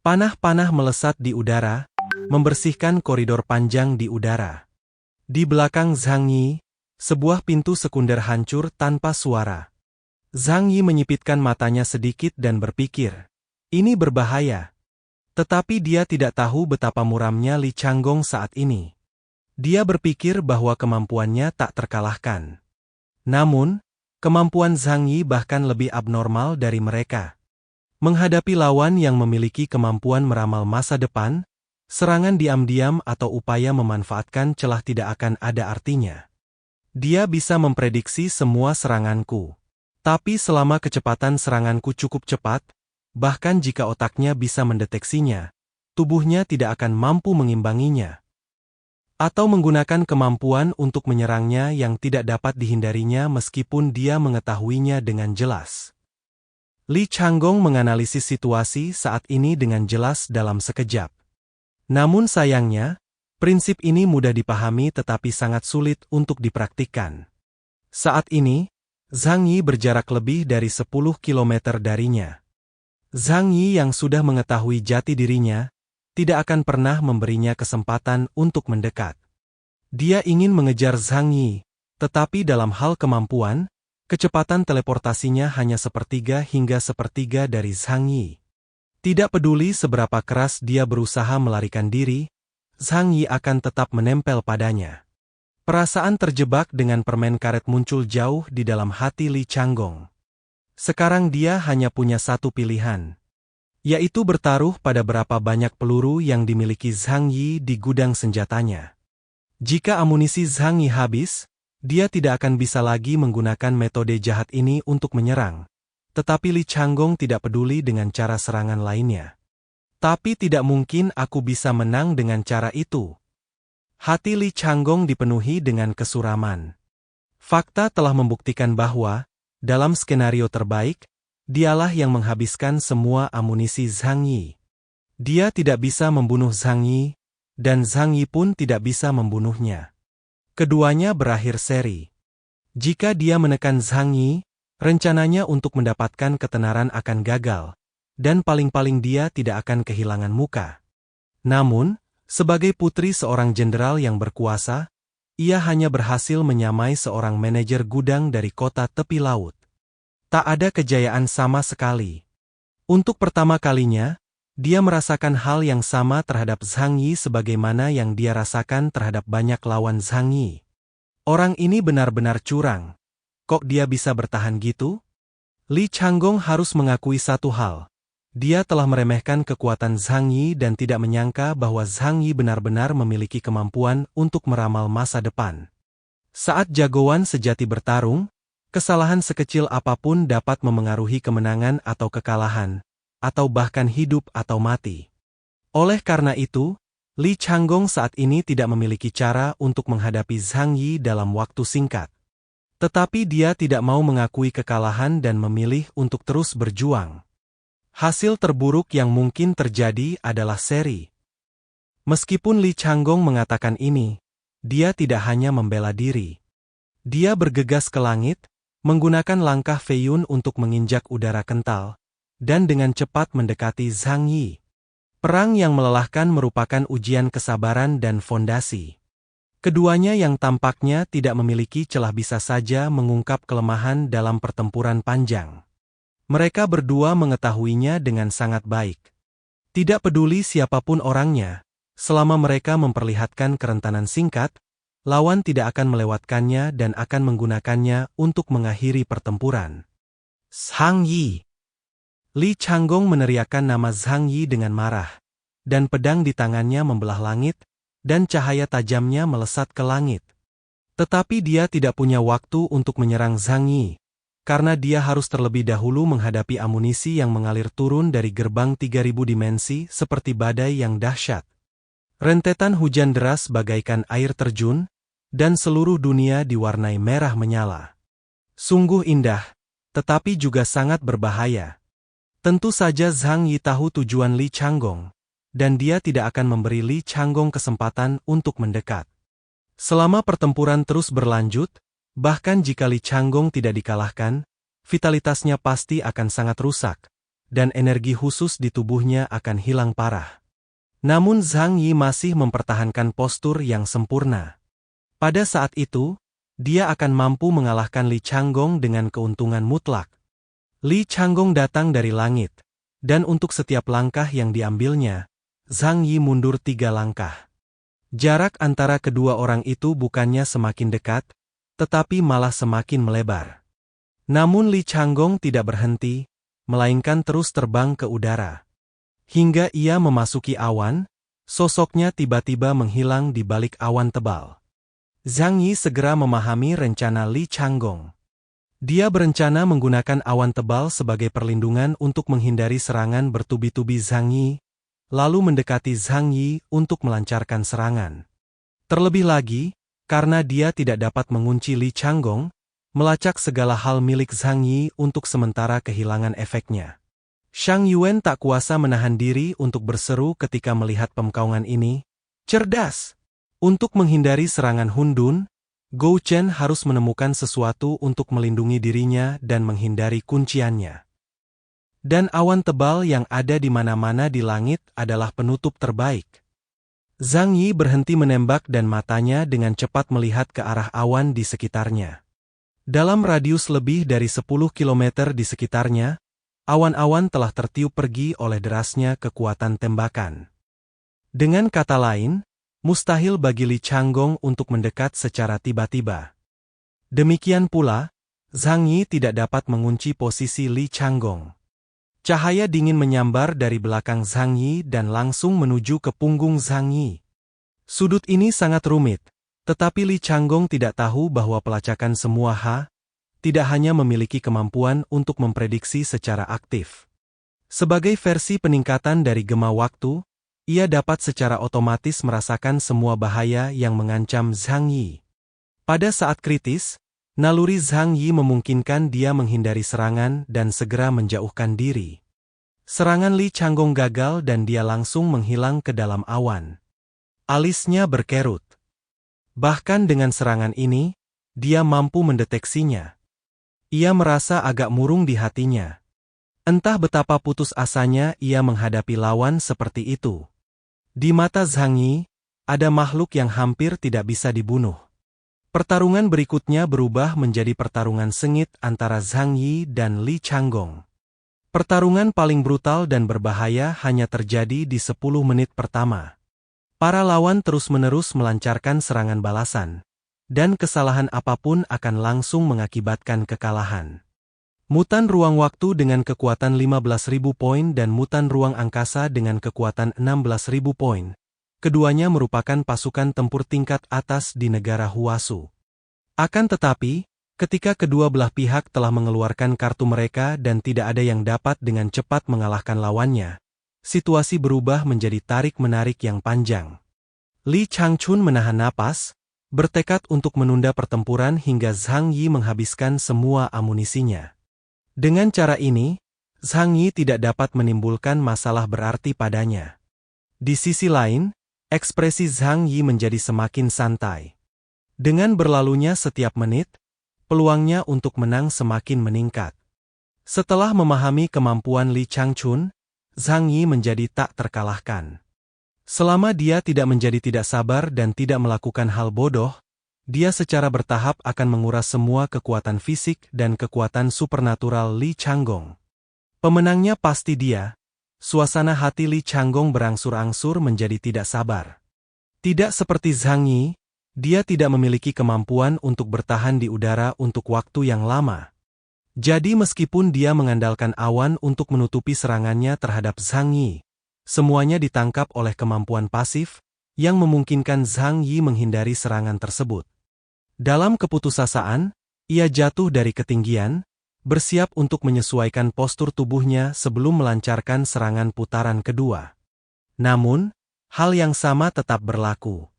Panah-panah melesat di udara, membersihkan koridor panjang di udara. Di belakang Zhang Yi, sebuah pintu sekunder hancur tanpa suara. Zhang Yi menyipitkan matanya sedikit dan berpikir, ini berbahaya. Tetapi dia tidak tahu betapa muramnya Li Changgong saat ini. Dia berpikir bahwa kemampuannya tak terkalahkan. Namun, kemampuan Zhang Yi bahkan lebih abnormal dari mereka. Menghadapi lawan yang memiliki kemampuan meramal masa depan, serangan diam-diam atau upaya memanfaatkan celah tidak akan ada artinya. Dia bisa memprediksi semua seranganku. Tapi selama kecepatan seranganku cukup cepat, bahkan jika otaknya bisa mendeteksinya, tubuhnya tidak akan mampu mengimbanginya. Atau menggunakan kemampuan untuk menyerangnya yang tidak dapat dihindarinya meskipun dia mengetahuinya dengan jelas. Li Changgong menganalisis situasi saat ini dengan jelas dalam sekejap. Namun sayangnya, prinsip ini mudah dipahami tetapi sangat sulit untuk dipraktikkan. Saat ini, Zhang Yi berjarak lebih dari 10 km darinya. Zhang Yi yang sudah mengetahui jati dirinya, tidak akan pernah memberinya kesempatan untuk mendekat. Dia ingin mengejar Zhang Yi, tetapi dalam hal kemampuan, kecepatan teleportasinya hanya sepertiga hingga sepertiga dari Zhang Yi. Tidak peduli seberapa keras dia berusaha melarikan diri, Zhang Yi akan tetap menempel padanya. Perasaan terjebak dengan permen karet muncul jauh di dalam hati Li Changgong. Sekarang dia hanya punya satu pilihan, yaitu bertaruh pada berapa banyak peluru yang dimiliki Zhang Yi di gudang senjatanya. Jika amunisi Zhang Yi habis, dia tidak akan bisa lagi menggunakan metode jahat ini untuk menyerang. Tetapi Li Changgong tidak peduli dengan cara serangan lainnya. Tapi tidak mungkin aku bisa menang dengan cara itu. Hati Li Changgong dipenuhi dengan kesuraman. Fakta telah membuktikan bahwa, dalam skenario terbaik, dialah yang menghabiskan semua amunisi Zhang Yi. Dia tidak bisa membunuh Zhang Yi, dan Zhang Yi pun tidak bisa membunuhnya. Keduanya berakhir seri. Jika dia menekan Zhang Yi, rencananya untuk mendapatkan ketenaran akan gagal, dan paling-paling dia tidak akan kehilangan muka. Namun, sebagai putri seorang jenderal yang berkuasa, ia hanya berhasil menyamai seorang manajer gudang dari kota tepi laut. Tak ada kejayaan sama sekali. Untuk pertama kalinya, dia merasakan hal yang sama terhadap Zhang Yi sebagaimana yang dia rasakan terhadap banyak lawan Zhang Yi. Orang ini benar-benar curang. Kok dia bisa bertahan gitu? Li Changgong harus mengakui satu hal. Dia telah meremehkan kekuatan Zhang Yi dan tidak menyangka bahwa Zhang Yi benar-benar memiliki kemampuan untuk meramal masa depan. Saat jagoan sejati bertarung, kesalahan sekecil apapun dapat memengaruhi kemenangan atau kekalahan, atau bahkan hidup atau mati. Oleh karena itu, Li Changgong saat ini tidak memiliki cara untuk menghadapi Zhang Yi dalam waktu singkat. Tetapi dia tidak mau mengakui kekalahan dan memilih untuk terus berjuang. Hasil terburuk yang mungkin terjadi adalah seri. Meskipun Li Changgong mengatakan ini, dia tidak hanya membela diri. Dia bergegas ke langit, menggunakan langkah Feiyun untuk menginjak udara kental, dan dengan cepat mendekati Zhang Yi. Perang yang melelahkan merupakan ujian kesabaran dan fondasi. Keduanya yang tampaknya tidak memiliki celah bisa saja mengungkap kelemahan dalam pertempuran panjang. Mereka berdua mengetahuinya dengan sangat baik. Tidak peduli siapapun orangnya, selama mereka memperlihatkan kerentanan singkat, lawan tidak akan melewatkannya dan akan menggunakannya untuk mengakhiri pertempuran. Zhang Yi. Li Changgong meneriakkan nama Zhang Yi dengan marah, dan pedang di tangannya membelah langit, dan cahaya tajamnya melesat ke langit. Tetapi dia tidak punya waktu untuk menyerang Zhang Yi, karena dia harus terlebih dahulu menghadapi amunisi yang mengalir turun dari gerbang 3000 dimensi seperti badai yang dahsyat. Rentetan hujan deras bagaikan air terjun, dan seluruh dunia diwarnai merah menyala. Sungguh indah, tetapi juga sangat berbahaya. Tentu saja Zhang Yi tahu tujuan Li Changgong, dan dia tidak akan memberi Li Changgong kesempatan untuk mendekat. Selama pertempuran terus berlanjut, bahkan jika Li Changgong tidak dikalahkan, vitalitasnya pasti akan sangat rusak, dan energi khusus di tubuhnya akan hilang parah. Namun Zhang Yi masih mempertahankan postur yang sempurna. Pada saat itu, dia akan mampu mengalahkan Li Changgong dengan keuntungan mutlak. Li Changgong datang dari langit, dan untuk setiap langkah yang diambilnya, Zhang Yi mundur 3 langkah. Jarak antara kedua orang itu bukannya semakin dekat, tetapi malah semakin melebar. Namun Li Changgong tidak berhenti, melainkan terus terbang ke udara. Hingga ia memasuki awan, sosoknya tiba-tiba menghilang di balik awan tebal. Zhang Yi segera memahami rencana Li Changgong. Dia berencana menggunakan awan tebal sebagai perlindungan untuk menghindari serangan bertubi-tubi Zhang Yi, lalu mendekati Zhang Yi untuk melancarkan serangan. Terlebih lagi, karena dia tidak dapat mengunci Li Changgong, melacak segala hal milik Zhang Yi untuk sementara kehilangan efeknya. Shang Yuan tak kuasa menahan diri untuk berseru ketika melihat pemkaungan ini. Cerdas! Untuk menghindari serangan Hun Dun, Gou Chen harus menemukan sesuatu untuk melindungi dirinya dan menghindari kunciannya. Dan awan tebal yang ada di mana-mana di langit adalah penutup terbaik. Zhang Yi berhenti menembak dan matanya dengan cepat melihat ke arah awan di sekitarnya. Dalam radius lebih dari 10 km di sekitarnya, awan-awan telah tertiup pergi oleh derasnya kekuatan tembakan. Dengan kata lain, mustahil bagi Li Changgong untuk mendekat secara tiba-tiba. Demikian pula, Zhang Yi tidak dapat mengunci posisi Li Changgong. Cahaya dingin menyambar dari belakang Zhang Yi dan langsung menuju ke punggung Zhang Yi. Sudut ini sangat rumit, tetapi Li Changgong tidak tahu bahwa pelacakan semua tidak hanya memiliki kemampuan untuk memprediksi secara aktif. Sebagai versi peningkatan dari gema waktu, ia dapat secara otomatis merasakan semua bahaya yang mengancam Zhang Yi. Pada saat kritis, naluri Zhang Yi memungkinkan dia menghindari serangan dan segera menjauhkan diri. Serangan Li Changgong gagal dan dia langsung menghilang ke dalam awan. Alisnya berkerut. Bahkan dengan serangan ini, dia mampu mendeteksinya. Ia merasa agak murung di hatinya. Entah betapa putus asanya ia menghadapi lawan seperti itu. Di mata Zhang Yi, ada makhluk yang hampir tidak bisa dibunuh. Pertarungan berikutnya berubah menjadi pertarungan sengit antara Zhang Yi dan Li Changgong. Pertarungan paling brutal dan berbahaya hanya terjadi di 10 menit pertama. Para lawan terus-menerus melancarkan serangan balasan, dan kesalahan apapun akan langsung mengakibatkan kekalahan. Mutan ruang waktu dengan kekuatan 15.000 poin dan mutan ruang angkasa dengan kekuatan 16.000 poin. Keduanya merupakan pasukan tempur tingkat atas di negara Huasu. Akan tetapi, ketika kedua belah pihak telah mengeluarkan kartu mereka dan tidak ada yang dapat dengan cepat mengalahkan lawannya, situasi berubah menjadi tarik-menarik yang panjang. Li Changchun menahan napas, bertekad untuk menunda pertempuran hingga Zhang Yi menghabiskan semua amunisinya. Dengan cara ini, Zhang Yi tidak dapat menimbulkan masalah berarti padanya. Di sisi lain, ekspresi Zhang Yi menjadi semakin santai. Dengan berlalunya setiap menit, peluangnya untuk menang semakin meningkat. Setelah memahami kemampuan Li Changchun, Zhang Yi menjadi tak terkalahkan. Selama dia tidak menjadi tidak sabar dan tidak melakukan hal bodoh, dia secara bertahap akan menguras semua kekuatan fisik dan kekuatan supernatural Li Changgong. Pemenangnya pasti dia. Suasana hati Li Changgong berangsur-angsur menjadi tidak sabar. Tidak seperti Zhang Yi, dia tidak memiliki kemampuan untuk bertahan di udara untuk waktu yang lama. Jadi meskipun dia mengandalkan awan untuk menutupi serangannya terhadap Zhang Yi, semuanya ditangkap oleh kemampuan pasif, yang memungkinkan Zhang Yi menghindari serangan tersebut. Dalam keputusasaan, ia jatuh dari ketinggian, bersiap untuk menyesuaikan postur tubuhnya sebelum melancarkan serangan putaran kedua. Namun, hal yang sama tetap berlaku.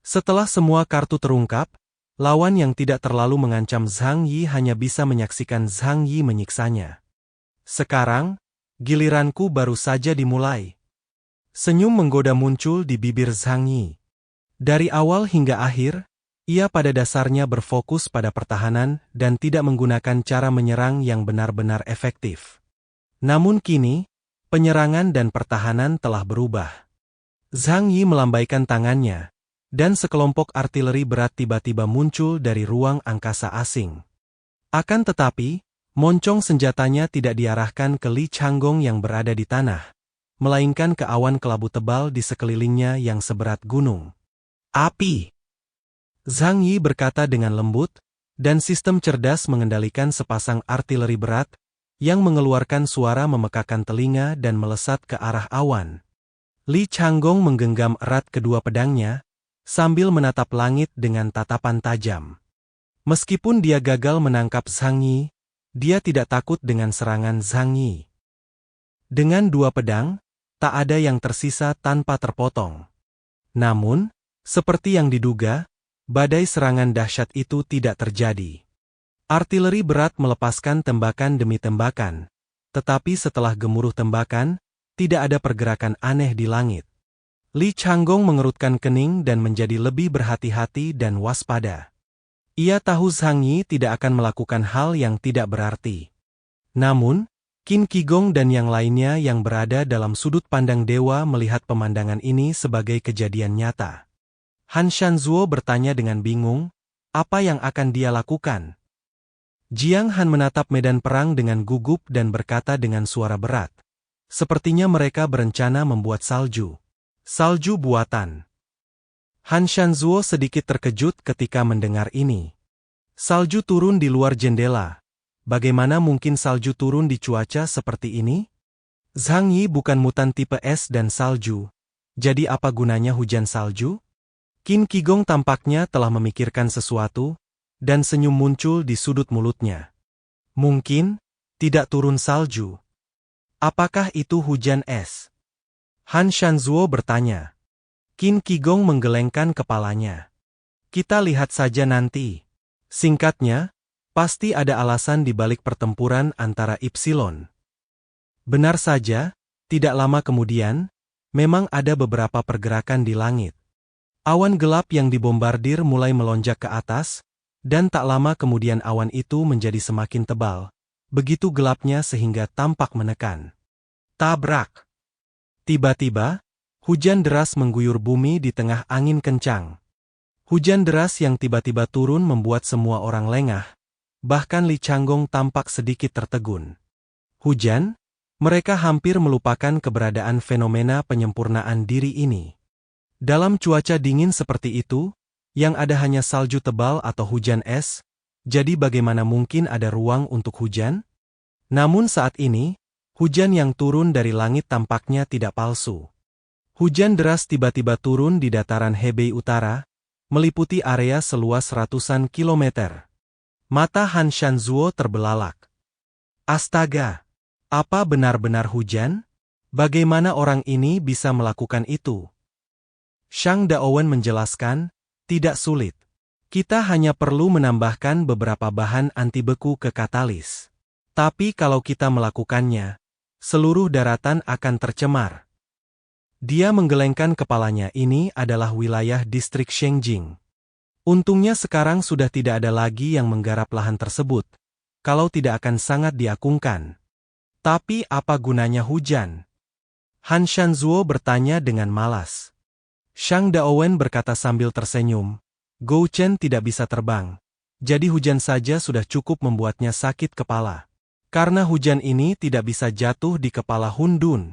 Setelah semua kartu terungkap, lawan yang tidak terlalu mengancam Zhang Yi hanya bisa menyaksikan Zhang Yi menyiksanya. Sekarang, giliranku baru saja dimulai. Senyum menggoda muncul di bibir Zhang Yi. Dari awal hingga akhir, ia pada dasarnya berfokus pada pertahanan dan tidak menggunakan cara menyerang yang benar-benar efektif. Namun kini, penyerangan dan pertahanan telah berubah. Zhang Yi melambaikan tangannya, dan sekelompok artileri berat tiba-tiba muncul dari ruang angkasa asing. Akan tetapi, moncong senjatanya tidak diarahkan ke Li Changgong yang berada di tanah, melainkan ke awan kelabu tebal di sekelilingnya yang seberat gunung. Api! Zhang Yi berkata dengan lembut, dan sistem cerdas mengendalikan sepasang artileri berat, yang mengeluarkan suara memekakan telinga dan melesat ke arah awan. Li Changgong menggenggam erat kedua pedangnya, sambil menatap langit dengan tatapan tajam. Meskipun dia gagal menangkap Zhang Yi, dia tidak takut dengan serangan Zhang Yi. Dengan dua pedang, tak ada yang tersisa tanpa terpotong. Namun, seperti yang diduga, badai serangan dahsyat itu tidak terjadi. Artileri berat melepaskan tembakan demi tembakan, tetapi setelah gemuruh tembakan, tidak ada pergerakan aneh di langit. Li Changgong mengerutkan kening dan menjadi lebih berhati-hati dan waspada. Ia tahu Zhang Yi tidak akan melakukan hal yang tidak berarti. Namun, Qin Qigong dan yang lainnya yang berada dalam sudut pandang dewa melihat pemandangan ini sebagai kejadian nyata. Han Shanzuo bertanya dengan bingung, apa yang akan dia lakukan? Jiang Han menatap medan perang dengan gugup dan berkata dengan suara berat. Sepertinya mereka berencana membuat salju. Salju buatan. Han Shanzuo sedikit terkejut ketika mendengar ini. Salju turun di luar jendela. Bagaimana mungkin salju turun di cuaca seperti ini? Zhang Yi bukan mutan tipe es dan salju. Jadi apa gunanya hujan salju? Qin Qigong tampaknya telah memikirkan sesuatu, dan senyum muncul di sudut mulutnya. Mungkin, tidak turun salju. Apakah itu hujan es? Han Shanzuo bertanya. Qin Qigong menggelengkan kepalanya. Kita lihat saja nanti. Singkatnya, pasti ada alasan di balik pertempuran antara Ipsilon. Benar saja, tidak lama kemudian, memang ada beberapa pergerakan di langit. Awan gelap yang dibombardir mulai melonjak ke atas, dan tak lama kemudian awan itu menjadi semakin tebal, begitu gelapnya sehingga tampak menekan. Tabrak! Tiba-tiba, hujan deras mengguyur bumi di tengah angin kencang. Hujan deras yang tiba-tiba turun membuat semua orang lengah, bahkan Li Changgong tampak sedikit tertegun. Hujan? Mereka hampir melupakan keberadaan fenomena penyempurnaan diri ini. Dalam cuaca dingin seperti itu, yang ada hanya salju tebal atau hujan es, jadi bagaimana mungkin ada ruang untuk hujan? Namun saat ini, hujan yang turun dari langit tampaknya tidak palsu. Hujan deras tiba-tiba turun di dataran Hebei Utara, meliputi area seluas ratusan kilometer. Mata Han Shanzuo terbelalak. Astaga! Apa benar-benar hujan? Bagaimana orang ini bisa melakukan itu? Shang Daowen menjelaskan, tidak sulit. Kita hanya perlu menambahkan beberapa bahan anti beku ke katalis. Tapi kalau kita melakukannya, seluruh daratan akan tercemar. Dia menggelengkan kepalanya. Ini adalah wilayah distrik Shengjing. Untungnya sekarang sudah tidak ada lagi yang menggarap lahan tersebut, kalau tidak akan sangat diagungkan. Tapi apa gunanya hujan? Han Shanzuo bertanya dengan malas. Shang Daowen berkata sambil tersenyum, Gou Chen tidak bisa terbang, jadi hujan saja sudah cukup membuatnya sakit kepala. Karena hujan ini tidak bisa jatuh di kepala Hun Dun.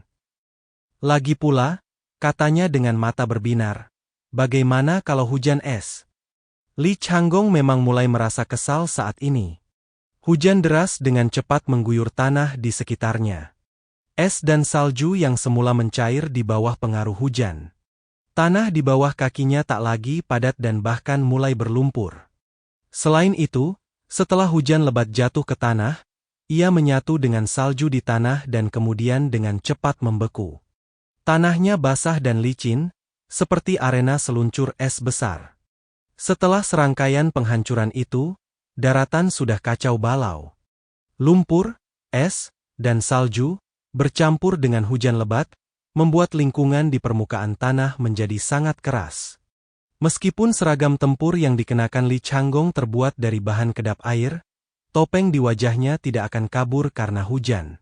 Lagi pula, katanya dengan mata berbinar, bagaimana kalau hujan es? Li Changgong memang mulai merasa kesal saat ini. Hujan deras dengan cepat mengguyur tanah di sekitarnya. Es dan salju yang semula mencair di bawah pengaruh hujan. Tanah di bawah kakinya tak lagi padat dan bahkan mulai berlumpur. Selain itu, setelah hujan lebat jatuh ke tanah, ia menyatu dengan salju di tanah dan kemudian dengan cepat membeku. Tanahnya basah dan licin, seperti arena seluncur es besar. Setelah serangkaian penghancuran itu, daratan sudah kacau balau. Lumpur, es, dan salju, bercampur dengan hujan lebat, membuat lingkungan di permukaan tanah menjadi sangat keras. Meskipun seragam tempur yang dikenakan Li Changgong terbuat dari bahan kedap air, topeng di wajahnya tidak akan kabur karena hujan.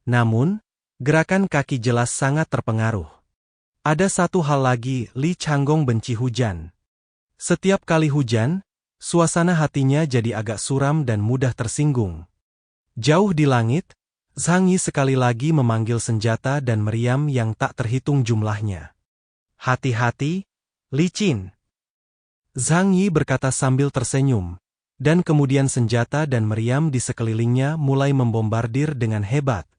Namun, gerakan kaki jelas sangat terpengaruh. Ada satu hal lagi, Li Changgong benci hujan. Setiap kali hujan, suasana hatinya jadi agak suram dan mudah tersinggung. Jauh di langit, Zhang Yi sekali lagi memanggil senjata dan meriam yang tak terhitung jumlahnya. Hati-hati, licin. Zhang Yi berkata sambil tersenyum, dan kemudian senjata dan meriam di sekelilingnya mulai membombardir dengan hebat.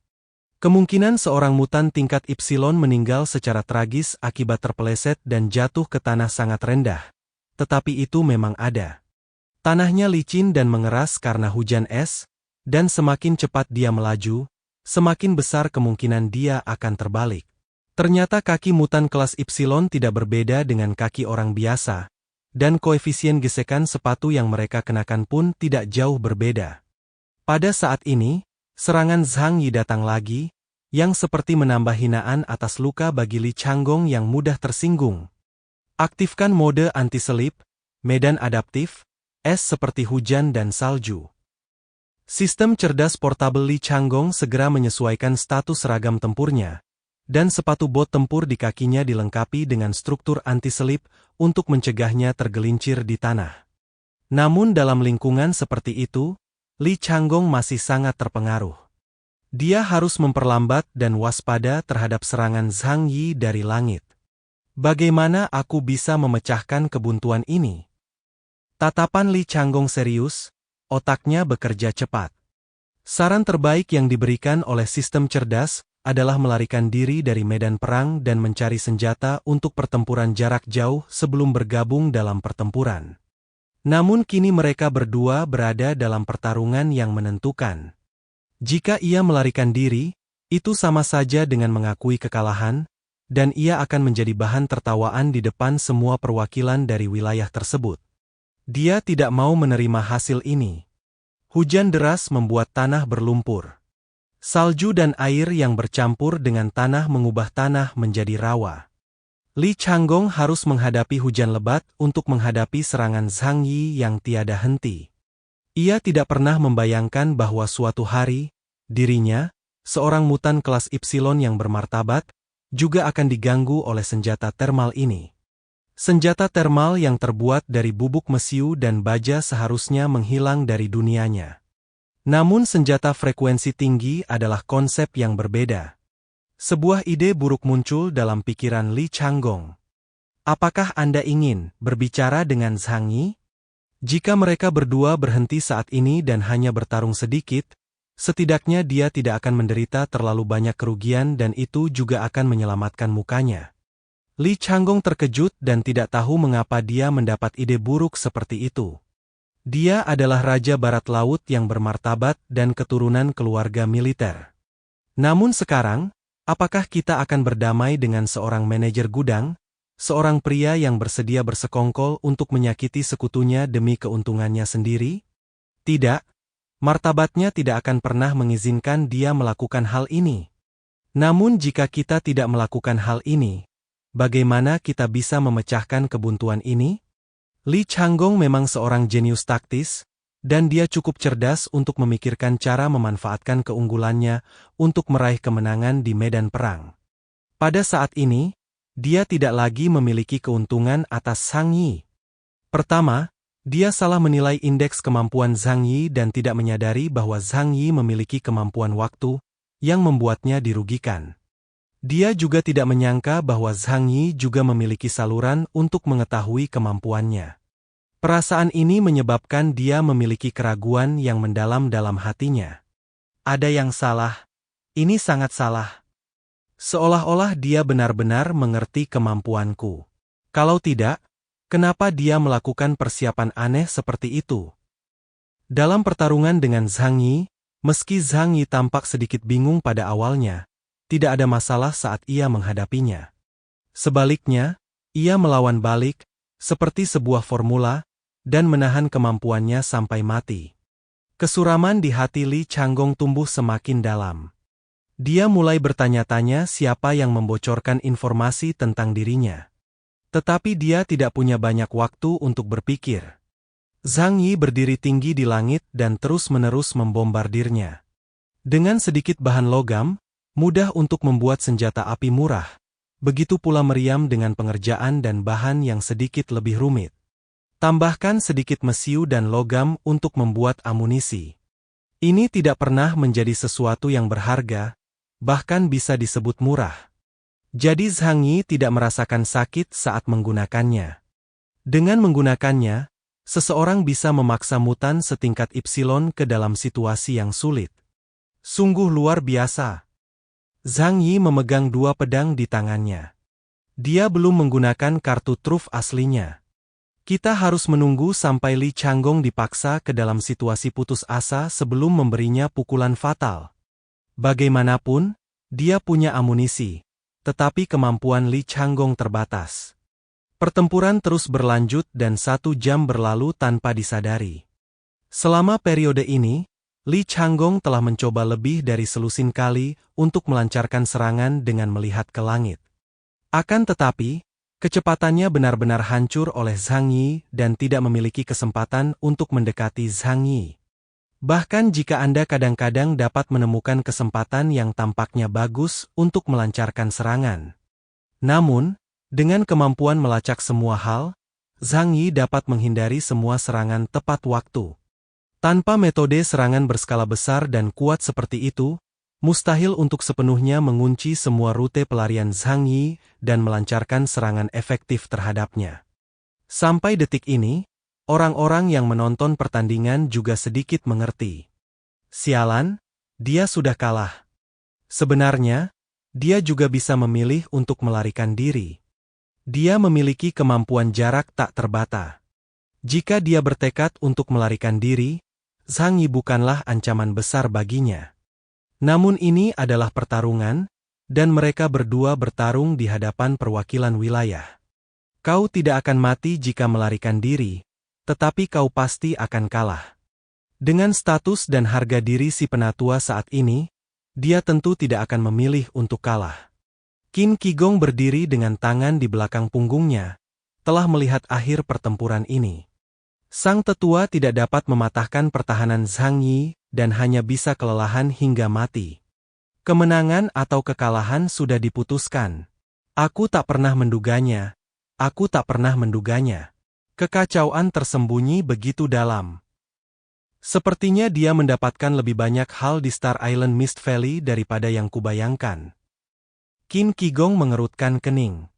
Kemungkinan seorang mutan tingkat Epsilon meninggal secara tragis akibat terpeleset dan jatuh ke tanah sangat rendah. Tetapi itu memang ada. Tanahnya licin dan mengeras karena hujan es, dan semakin cepat dia melaju, semakin besar kemungkinan dia akan terbalik. Ternyata kaki mutan kelas Epsilon tidak berbeda dengan kaki orang biasa, dan koefisien gesekan sepatu yang mereka kenakan pun tidak jauh berbeda. Pada saat ini, serangan Zhang Yi datang lagi, yang seperti menambah hinaan atas luka bagi Li Changgong yang mudah tersinggung. Aktifkan mode anti-selip, medan adaptif, es seperti hujan dan salju. Sistem cerdas portabel Li Changgong segera menyesuaikan status seragam tempurnya, dan sepatu bot tempur di kakinya dilengkapi dengan struktur anti-selip untuk mencegahnya tergelincir di tanah. Namun dalam lingkungan seperti itu, Li Changgong masih sangat terpengaruh. Dia harus memperlambat dan waspada terhadap serangan Zhang Yi dari langit. Bagaimana aku bisa memecahkan kebuntuan ini? Tatapan Li Changgong serius, otaknya bekerja cepat. Saran terbaik yang diberikan oleh sistem cerdas adalah melarikan diri dari medan perang dan mencari senjata untuk pertempuran jarak jauh sebelum bergabung dalam pertempuran. Namun kini mereka berdua berada dalam pertarungan yang menentukan. Jika ia melarikan diri, itu sama saja dengan mengakui kekalahan, dan ia akan menjadi bahan tertawaan di depan semua perwakilan dari wilayah tersebut. Dia tidak mau menerima hasil ini. Hujan deras membuat tanah berlumpur. Salju dan air yang bercampur dengan tanah mengubah tanah menjadi rawa. Li Changgong harus menghadapi hujan lebat untuk menghadapi serangan Zhang Yi yang tiada henti. Ia tidak pernah membayangkan bahwa suatu hari, dirinya, seorang mutan kelas Epsilon yang bermartabat, juga akan diganggu oleh senjata termal ini. Senjata termal yang terbuat dari bubuk mesiu dan baja seharusnya menghilang dari dunianya. Namun senjata frekuensi tinggi adalah konsep yang berbeda. Sebuah ide buruk muncul dalam pikiran Li Changgong. Apakah Anda ingin berbicara dengan Zhang Yi? Jika mereka berdua berhenti saat ini dan hanya bertarung sedikit, setidaknya dia tidak akan menderita terlalu banyak kerugian dan itu juga akan menyelamatkan mukanya. Li Changgong terkejut dan tidak tahu mengapa dia mendapat ide buruk seperti itu. Dia adalah Raja Barat Laut yang bermartabat dan keturunan keluarga militer. Namun sekarang, apakah kita akan berdamai dengan seorang manajer gudang, seorang pria yang bersedia bersekongkol untuk menyakiti sekutunya demi keuntungannya sendiri? Tidak, martabatnya tidak akan pernah mengizinkan dia melakukan hal ini. Namun jika kita tidak melakukan hal ini, bagaimana kita bisa memecahkan kebuntuan ini? Li Changgong memang seorang jenius taktis, dan dia cukup cerdas untuk memikirkan cara memanfaatkan keunggulannya untuk meraih kemenangan di medan perang. Pada saat ini, dia tidak lagi memiliki keuntungan atas Zhang Yi. Pertama, dia salah menilai indeks kemampuan Zhang Yi dan tidak menyadari bahwa Zhang Yi memiliki kemampuan waktu yang membuatnya dirugikan. Dia juga tidak menyangka bahwa Zhang Yi juga memiliki saluran untuk mengetahui kemampuannya. Perasaan ini menyebabkan dia memiliki keraguan yang mendalam dalam hatinya. Ada yang salah. Ini sangat salah. Seolah-olah dia benar-benar mengerti kemampuanku. Kalau tidak, kenapa dia melakukan persiapan aneh seperti itu? Dalam pertarungan dengan Zhang Yi, meski Zhang Yi tampak sedikit bingung pada awalnya, tidak ada masalah saat ia menghadapinya. Sebaliknya, ia melawan balik, seperti sebuah formula, dan menahan kemampuannya sampai mati. Kesuraman di hati Li Changgong tumbuh semakin dalam. Dia mulai bertanya-tanya siapa yang membocorkan informasi tentang dirinya. Tetapi dia tidak punya banyak waktu untuk berpikir. Zhang Yi berdiri tinggi di langit dan terus-menerus membombardirnya. Dengan sedikit bahan logam, mudah untuk membuat senjata api murah. Begitu pula meriam dengan pengerjaan dan bahan yang sedikit lebih rumit. Tambahkan sedikit mesiu dan logam untuk membuat amunisi. Ini tidak pernah menjadi sesuatu yang berharga, bahkan bisa disebut murah. Jadi Zhang Yi tidak merasakan sakit saat menggunakannya. Dengan menggunakannya, seseorang bisa memaksa mutan setingkat Epsilon ke dalam situasi yang sulit. Sungguh luar biasa. Zhang Yi memegang dua pedang di tangannya. Dia belum menggunakan kartu truf aslinya. Kita harus menunggu sampai Li Changgong dipaksa ke dalam situasi putus asa sebelum memberinya pukulan fatal. Bagaimanapun, dia punya amunisi, tetapi kemampuan Li Changgong terbatas. Pertempuran terus berlanjut dan 1 jam berlalu tanpa disadari. Selama periode ini, Li Changgong telah mencoba lebih dari selusin kali untuk melancarkan serangan dengan melihat ke langit. Akan tetapi, kecepatannya benar-benar hancur oleh Zhang Yi dan tidak memiliki kesempatan untuk mendekati Zhang Yi. Bahkan jika Anda kadang-kadang dapat menemukan kesempatan yang tampaknya bagus untuk melancarkan serangan. Namun, dengan kemampuan melacak semua hal, Zhang Yi dapat menghindari semua serangan tepat waktu. Tanpa metode serangan berskala besar dan kuat seperti itu, mustahil untuk sepenuhnya mengunci semua rute pelarian Zhang Yi dan melancarkan serangan efektif terhadapnya. Sampai detik ini, orang-orang yang menonton pertandingan juga sedikit mengerti. Sialan, dia sudah kalah. Sebenarnya, dia juga bisa memilih untuk melarikan diri. Dia memiliki kemampuan jarak tak terbata. Jika dia bertekad untuk melarikan diri, Zhang Yi bukanlah ancaman besar baginya. Namun ini adalah pertarungan, dan mereka berdua bertarung di hadapan perwakilan wilayah. Kau tidak akan mati jika melarikan diri, tetapi kau pasti akan kalah. Dengan status dan harga diri si penatua saat ini, dia tentu tidak akan memilih untuk kalah. Qin Qigong berdiri dengan tangan di belakang punggungnya, telah melihat akhir pertempuran ini. Sang tetua tidak dapat mematahkan pertahanan Zhang Yi dan hanya bisa kelelahan hingga mati. Kemenangan atau kekalahan sudah diputuskan. Aku tak pernah menduganya. Aku tak pernah menduganya. Kekacauan tersembunyi begitu dalam. Sepertinya dia mendapatkan lebih banyak hal di Star Island Mist Valley daripada yang kubayangkan. Qin Qigong mengerutkan kening.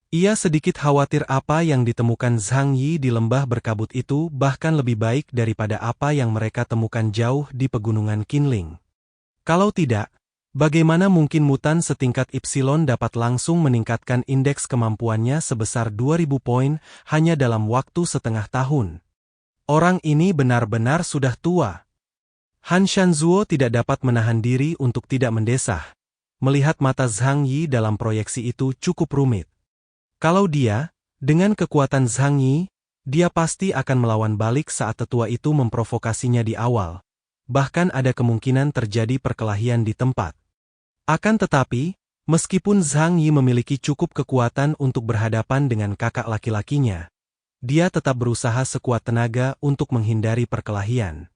Ia sedikit khawatir apa yang ditemukan Zhang Yi di lembah berkabut itu bahkan lebih baik daripada apa yang mereka temukan jauh di pegunungan Qinling. Kalau tidak, bagaimana mungkin mutan setingkat Epsilon dapat langsung meningkatkan indeks kemampuannya sebesar 2000 poin hanya dalam waktu setengah tahun? Orang ini benar-benar sudah tua. Han Shanzuo tidak dapat menahan diri untuk tidak mendesah. Melihat mata Zhang Yi dalam proyeksi itu cukup rumit. Kalau dia, dengan kekuatan Zhang Yi, dia pasti akan melawan balik saat tetua itu memprovokasinya di awal. Bahkan ada kemungkinan terjadi perkelahian di tempat. Akan tetapi, meskipun Zhang Yi memiliki cukup kekuatan untuk berhadapan dengan kakak laki-lakinya, dia tetap berusaha sekuat tenaga untuk menghindari perkelahian.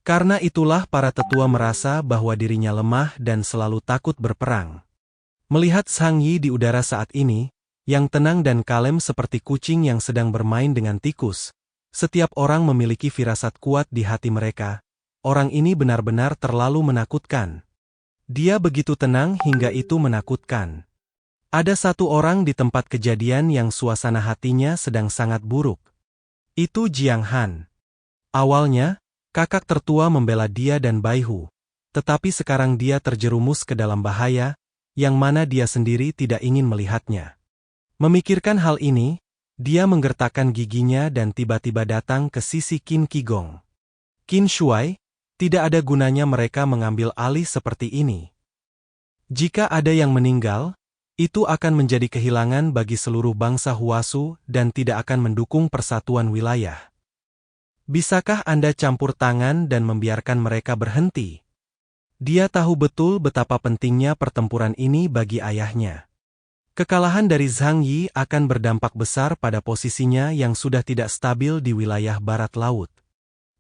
Karena itulah para tetua merasa bahwa dirinya lemah dan selalu takut berperang. Melihat Zhang Yi di udara saat ini, yang tenang dan kalem seperti kucing yang sedang bermain dengan tikus, setiap orang memiliki firasat kuat di hati mereka. Orang ini benar-benar terlalu menakutkan. Dia begitu tenang hingga itu menakutkan. Ada satu orang di tempat kejadian yang suasana hatinya sedang sangat buruk. Itu Jiang Han. Awalnya, kakak tertua membela dia dan Baihu, tetapi sekarang dia terjerumus ke dalam bahaya, yang mana dia sendiri tidak ingin melihatnya. Memikirkan hal ini, dia menggertakkan giginya dan tiba-tiba datang ke sisi Qin Qigong. Qin Shuai, tidak ada gunanya mereka mengambil alih seperti ini. Jika ada yang meninggal, itu akan menjadi kehilangan bagi seluruh bangsa Huasu dan tidak akan mendukung persatuan wilayah. Bisakah Anda campur tangan dan membiarkan mereka berhenti? Dia tahu betul betapa pentingnya pertempuran ini bagi ayahnya. Kekalahan dari Zhang Yi akan berdampak besar pada posisinya yang sudah tidak stabil di wilayah barat laut.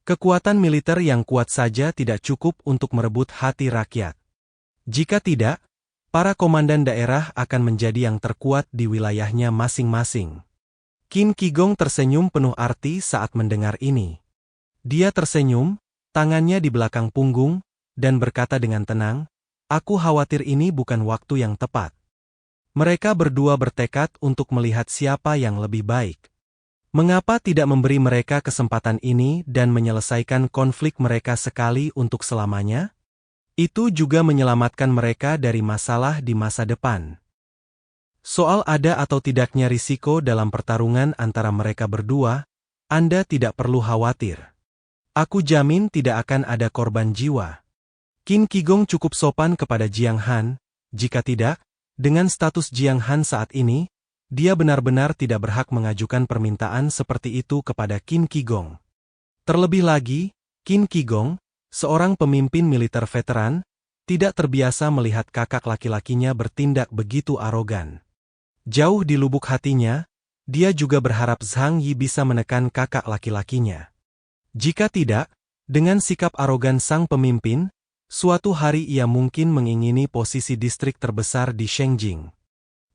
Kekuatan militer yang kuat saja tidak cukup untuk merebut hati rakyat. Jika tidak, para komandan daerah akan menjadi yang terkuat di wilayahnya masing-masing. Qin Qigong tersenyum penuh arti saat mendengar ini. Dia tersenyum, tangannya di belakang punggung, dan berkata dengan tenang, "Aku khawatir ini bukan waktu yang tepat." Mereka berdua bertekad untuk melihat siapa yang lebih baik. Mengapa tidak memberi mereka kesempatan ini dan menyelesaikan konflik mereka sekali untuk selamanya? Itu juga menyelamatkan mereka dari masalah di masa depan. Soal ada atau tidaknya risiko dalam pertarungan antara mereka berdua, Anda tidak perlu khawatir. Aku jamin tidak akan ada korban jiwa. Qin Qigong cukup sopan kepada Jiang Han, jika tidak, dengan status Jiang Han saat ini, dia benar-benar tidak berhak mengajukan permintaan seperti itu kepada Qin Qigong. Terlebih lagi, Qin Qigong, seorang pemimpin militer veteran, tidak terbiasa melihat kakak laki-lakinya bertindak begitu arogan. Jauh di lubuk hatinya, dia juga berharap Zhang Yi bisa menekan kakak laki-lakinya. Jika tidak, dengan sikap arogan sang pemimpin, suatu hari ia mungkin mengingini posisi distrik terbesar di Shengjing.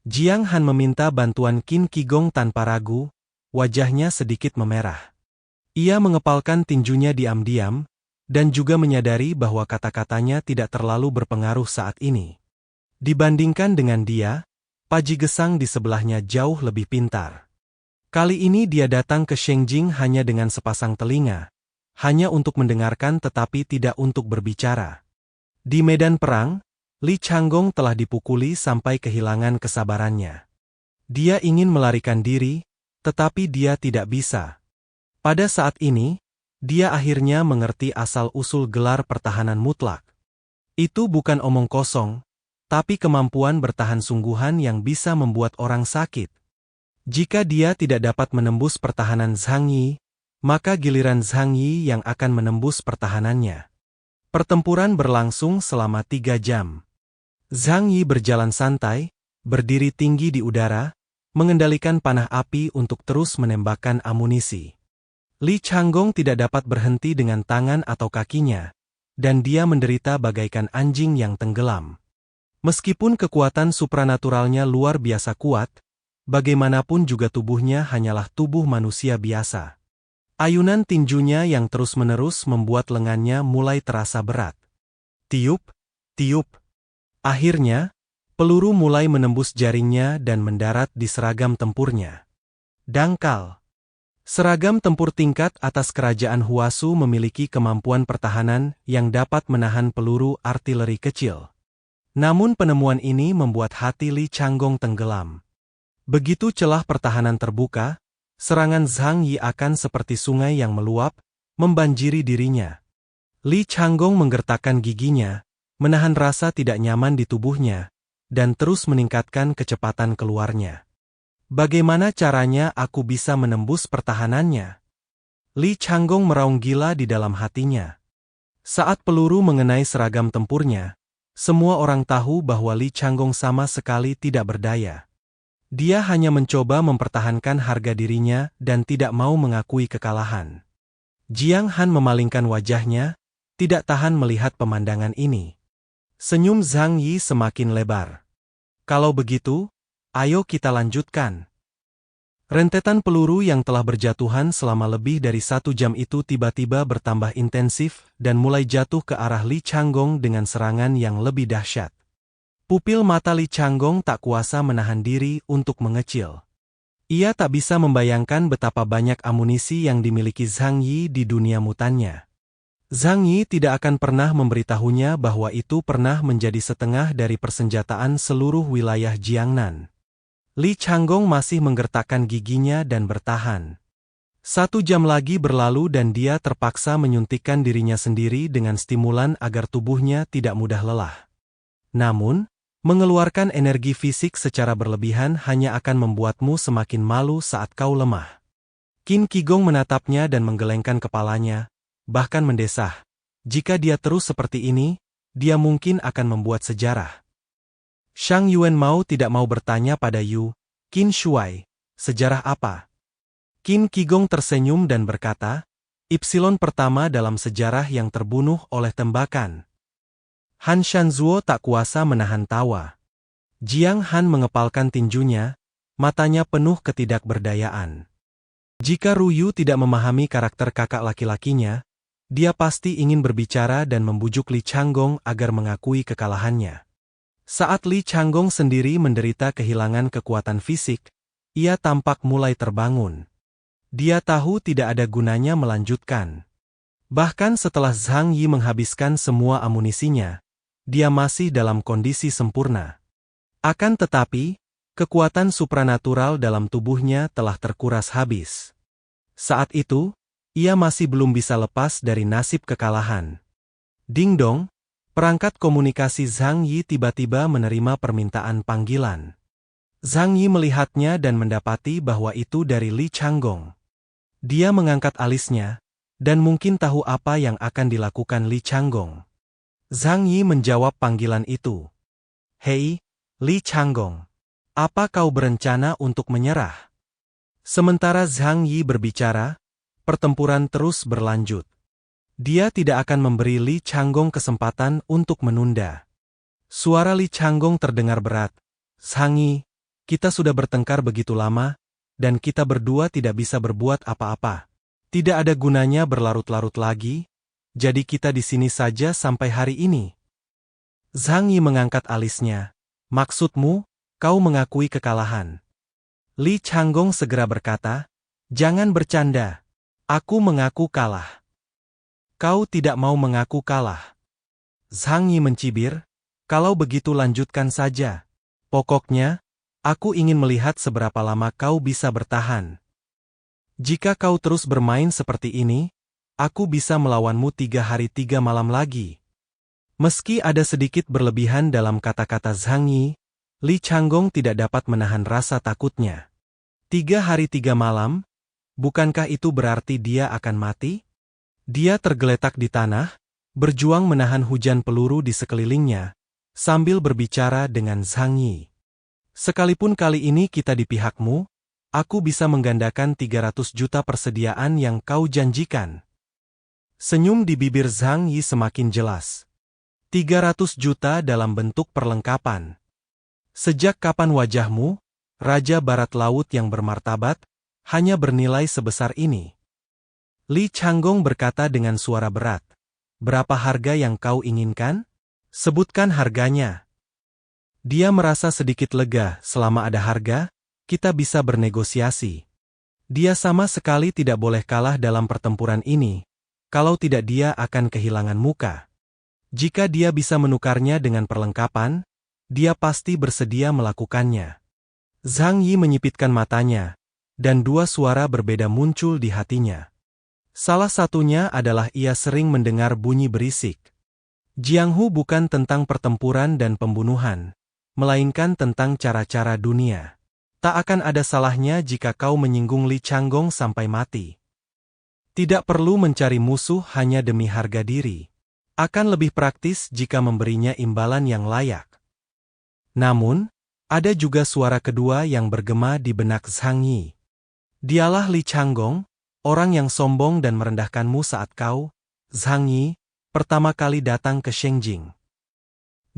Jiang Han meminta bantuan Qin Qigong tanpa ragu, wajahnya sedikit memerah. Ia mengepalkan tinjunya diam-diam, dan juga menyadari bahwa kata-katanya tidak terlalu berpengaruh saat ini. Dibandingkan dengan dia, Paji Gesang di sebelahnya jauh lebih pintar. Kali ini dia datang ke Shengjing hanya dengan sepasang telinga, hanya untuk mendengarkan tetapi tidak untuk berbicara. Di medan perang, Li Changgong telah dipukuli sampai kehilangan kesabarannya. Dia ingin melarikan diri, tetapi dia tidak bisa. Pada saat ini, dia akhirnya mengerti asal-usul gelar pertahanan mutlak. Itu bukan omong kosong, tapi kemampuan bertahan sungguhan yang bisa membuat orang sakit. Jika dia tidak dapat menembus pertahanan Zhang Yi, maka giliran Zhang Yi yang akan menembus pertahanannya. Pertempuran berlangsung selama 3 jam. Zhang Yi berjalan santai, berdiri tinggi di udara, mengendalikan panah api untuk terus menembakkan amunisi. Li Changgong tidak dapat berhenti dengan tangan atau kakinya, dan dia menderita bagaikan anjing yang tenggelam. Meskipun kekuatan supranaturalnya luar biasa kuat, bagaimanapun juga tubuhnya hanyalah tubuh manusia biasa. Ayunan tinjunya yang terus-menerus membuat lengannya mulai terasa berat. Tiup, tiup. Akhirnya, peluru mulai menembus jaringnya dan mendarat di seragam tempurnya. Dangkal. Seragam tempur tingkat atas kerajaan Huasu memiliki kemampuan pertahanan yang dapat menahan peluru artileri kecil. Namun penemuan ini membuat hati Li Changgong tenggelam. Begitu celah pertahanan terbuka, serangan Zhang Yi akan seperti sungai yang meluap, membanjiri dirinya. Li Changgong menggertakkan giginya, menahan rasa tidak nyaman di tubuhnya, dan terus meningkatkan kecepatan keluarnya. Bagaimana caranya aku bisa menembus pertahanannya? Li Changgong meraung gila di dalam hatinya. Saat peluru mengenai seragam tempurnya, semua orang tahu bahwa Li Changgong sama sekali tidak berdaya. Dia hanya mencoba mempertahankan harga dirinya dan tidak mau mengakui kekalahan. Jiang Han memalingkan wajahnya, tidak tahan melihat pemandangan ini. Senyum Zhang Yi semakin lebar. Kalau begitu, ayo kita lanjutkan. Rentetan peluru yang telah berjatuhan selama lebih dari 1 jam itu tiba-tiba bertambah intensif dan mulai jatuh ke arah Li Changgong dengan serangan yang lebih dahsyat. Pupil mata Li Changgong tak kuasa menahan diri untuk mengecil. Ia tak bisa membayangkan betapa banyak amunisi yang dimiliki Zhang Yi di dunia mutannya. Zhang Yi tidak akan pernah memberitahunya bahwa itu pernah menjadi setengah dari persenjataan seluruh wilayah Jiangnan. Li Changgong masih menggertakkan giginya dan bertahan. 1 jam lagi berlalu dan dia terpaksa menyuntikkan dirinya sendiri dengan stimulan agar tubuhnya tidak mudah lelah. Namun, mengeluarkan energi fisik secara berlebihan hanya akan membuatmu semakin malu saat kau lemah. Qin Qigong menatapnya dan menggelengkan kepalanya, bahkan mendesah. Jika dia terus seperti ini, dia mungkin akan membuat sejarah. Shang Yuan mau tidak mau bertanya pada Yu Qin Shuai, sejarah apa? Qin Qigong tersenyum dan berkata, Ipsilon pertama dalam sejarah yang terbunuh oleh tembakan. Han Shanzuo tak kuasa menahan tawa. Jiang Han mengepalkan tinjunya, matanya penuh ketidakberdayaan. Jika Ruyu tidak memahami karakter kakak laki-lakinya, dia pasti ingin berbicara dan membujuk Li Changgong agar mengakui kekalahannya. Saat Li Changgong sendiri menderita kehilangan kekuatan fisik, ia tampak mulai terbangun. Dia tahu tidak ada gunanya melanjutkan. Bahkan setelah Zhang Yi menghabiskan semua amunisinya, dia masih dalam kondisi sempurna. Akan tetapi, kekuatan supranatural dalam tubuhnya telah terkuras habis. Saat itu, ia masih belum bisa lepas dari nasib kekalahan. Ding dong, perangkat komunikasi Zhang Yi tiba-tiba menerima permintaan panggilan. Zhang Yi melihatnya dan mendapati bahwa itu dari Li Changgong. Dia mengangkat alisnya, dan mungkin tahu apa yang akan dilakukan Li Changgong. Zhang Yi menjawab panggilan itu. Hei, Li Changgong. Apa kau berencana untuk menyerah? Sementara Zhang Yi berbicara, pertempuran terus berlanjut. Dia tidak akan memberi Li Changgong kesempatan untuk menunda. Suara Li Changgong terdengar berat. Zhang Yi, kita sudah bertengkar begitu lama, dan kita berdua tidak bisa berbuat apa-apa. Tidak ada gunanya berlarut-larut lagi. Jadi kita di sini saja sampai hari ini. Zhang Yi mengangkat alisnya. Maksudmu, kau mengakui kekalahan? Li Changgong segera berkata, jangan bercanda. Aku mengaku kalah. Kau tidak mau mengaku kalah. Zhang Yi mencibir, kalau begitu lanjutkan saja. Pokoknya, aku ingin melihat seberapa lama kau bisa bertahan. Jika kau terus bermain seperti ini, aku bisa melawanmu 3 hari 3 malam lagi. Meski ada sedikit berlebihan dalam kata-kata Zhang Yi, Li Changgong tidak dapat menahan rasa takutnya. 3 hari 3 malam? Bukankah itu berarti dia akan mati? Dia tergeletak di tanah, berjuang menahan hujan peluru di sekelilingnya, sambil berbicara dengan Zhang Yi. Sekalipun kali ini kita di pihakmu, aku bisa menggandakan 300 juta persediaan yang kau janjikan. Senyum di bibir Zhang Yi semakin jelas. 300 juta dalam bentuk perlengkapan. Sejak kapan wajahmu, Raja Barat Laut yang bermartabat, hanya bernilai sebesar ini? Li Changgong berkata dengan suara berat. Berapa harga yang kau inginkan? Sebutkan harganya. Dia merasa sedikit lega. Selama ada harga, kita bisa bernegosiasi. Dia sama sekali tidak boleh kalah dalam pertempuran ini. Kalau tidak dia akan kehilangan muka. Jika dia bisa menukarnya dengan perlengkapan, dia pasti bersedia melakukannya. Zhang Yi menyipitkan matanya, dan dua suara berbeda muncul di hatinya. Salah satunya adalah ia sering mendengar bunyi berisik. Jianghu bukan tentang pertempuran dan pembunuhan, melainkan tentang cara-cara dunia. Tak akan ada salahnya jika kau menyinggung Li Changgong sampai mati. Tidak perlu mencari musuh hanya demi harga diri. Akan lebih praktis jika memberinya imbalan yang layak. Namun, ada juga suara kedua yang bergema di benak Zhang Yi. Dialah Li Changgong, orang yang sombong dan merendahkanmu saat kau, Zhang Yi, pertama kali datang ke Shengjing.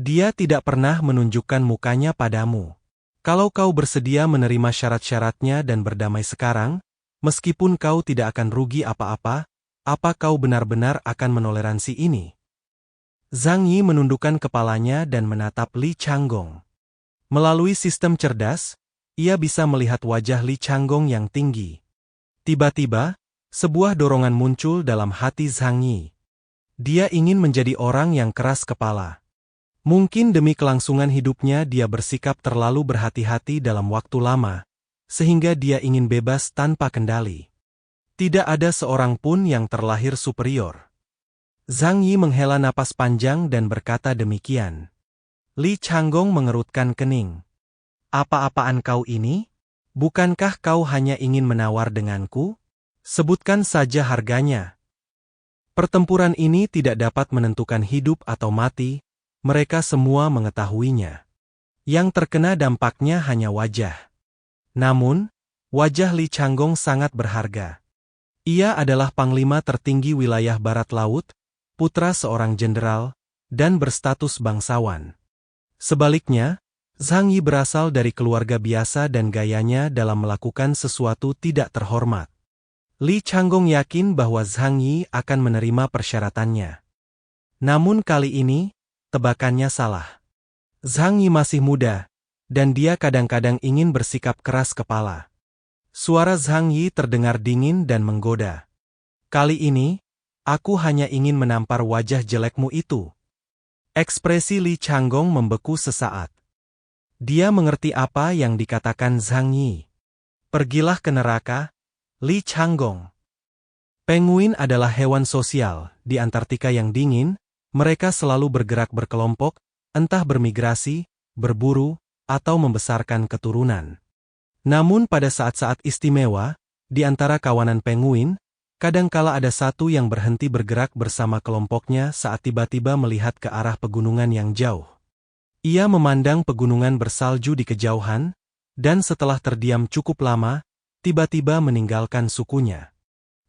Dia tidak pernah menunjukkan mukanya padamu. Kalau kau bersedia menerima syarat-syaratnya dan berdamai sekarang, meskipun kau tidak akan rugi apa-apa, apa kau benar-benar akan menoleransi ini? Zhang Yi menundukkan kepalanya dan menatap Li Changgong. Melalui sistem cerdas, ia bisa melihat wajah Li Changgong yang tinggi. Tiba-tiba, sebuah dorongan muncul dalam hati Zhang Yi. Dia ingin menjadi orang yang keras kepala. Mungkin demi kelangsungan hidupnya dia bersikap terlalu berhati-hati dalam waktu lama, sehingga dia ingin bebas tanpa kendali. Tidak ada seorang pun yang terlahir superior. Zhang Yi menghela napas panjang dan berkata demikian. Li Changgong mengerutkan kening. Apa-apaan kau ini? Bukankah kau hanya ingin menawar denganku? Sebutkan saja harganya. Pertempuran ini tidak dapat menentukan hidup atau mati, mereka semua mengetahuinya. Yang terkena dampaknya hanya wajah. Namun, wajah Li Changgong sangat berharga. Ia adalah panglima tertinggi wilayah Barat Laut, putra seorang jenderal, dan berstatus bangsawan. Sebaliknya, Zhang Yi berasal dari keluarga biasa dan gayanya dalam melakukan sesuatu tidak terhormat. Li Changgong yakin bahwa Zhang Yi akan menerima persyaratannya. Namun kali ini, tebakannya salah. Zhang Yi masih muda, dan dia kadang-kadang ingin bersikap keras kepala. Suara Zhang Yi terdengar dingin dan menggoda. Kali ini, aku hanya ingin menampar wajah jelekmu itu. Ekspresi Li Changgong membeku sesaat. Dia mengerti apa yang dikatakan Zhang Yi. Pergilah ke neraka, Li Changgong. Penguin adalah hewan sosial. Di Antartika yang dingin, mereka selalu bergerak berkelompok, entah bermigrasi, berburu, atau membesarkan keturunan. Namun pada saat-saat istimewa, di antara kawanan penguin, kadangkala ada satu yang berhenti bergerak bersama kelompoknya saat tiba-tiba melihat ke arah pegunungan yang jauh. Ia memandang pegunungan bersalju di kejauhan, dan setelah terdiam cukup lama, tiba-tiba meninggalkan sukunya.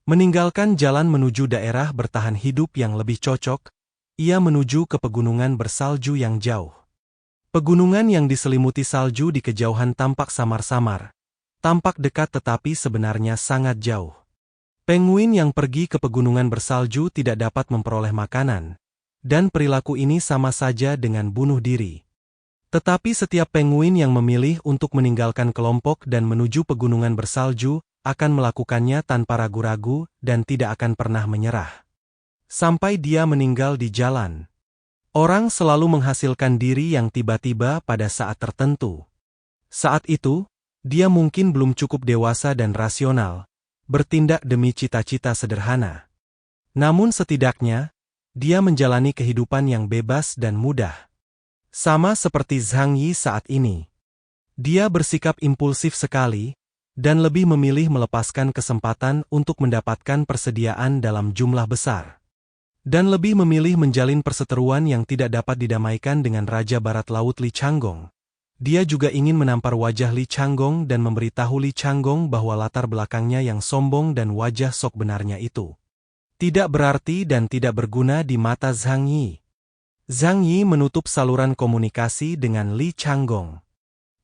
Meninggalkan jalan menuju daerah bertahan hidup yang lebih cocok, ia menuju ke pegunungan bersalju yang jauh. Pegunungan yang diselimuti salju di kejauhan tampak samar-samar, tampak dekat tetapi sebenarnya sangat jauh. Penguin yang pergi ke pegunungan bersalju tidak dapat memperoleh makanan, dan perilaku ini sama saja dengan bunuh diri. Tetapi setiap penguin yang memilih untuk meninggalkan kelompok dan menuju pegunungan bersalju, akan melakukannya tanpa ragu-ragu dan tidak akan pernah menyerah. Sampai dia meninggal di jalan. Orang selalu menghasilkan diri yang tiba-tiba pada saat tertentu. Saat itu, dia mungkin belum cukup dewasa dan rasional, bertindak demi cita-cita sederhana. Namun setidaknya, dia menjalani kehidupan yang bebas dan mudah. Sama seperti Zhang Yi saat ini. Dia bersikap impulsif sekali, dan lebih memilih melepaskan kesempatan untuk mendapatkan persediaan dalam jumlah besar. Dan lebih memilih menjalin perseteruan yang tidak dapat didamaikan dengan Raja Barat Laut Li Changgong, Dia juga ingin menampar wajah Li Changgong dan memberitahu Li Changgong bahwa latar belakangnya yang sombong dan wajah sok benarnya itu tidak berarti dan tidak berguna di mata Zhang Yi. Zhang Yi menutup saluran komunikasi dengan Li Changgong.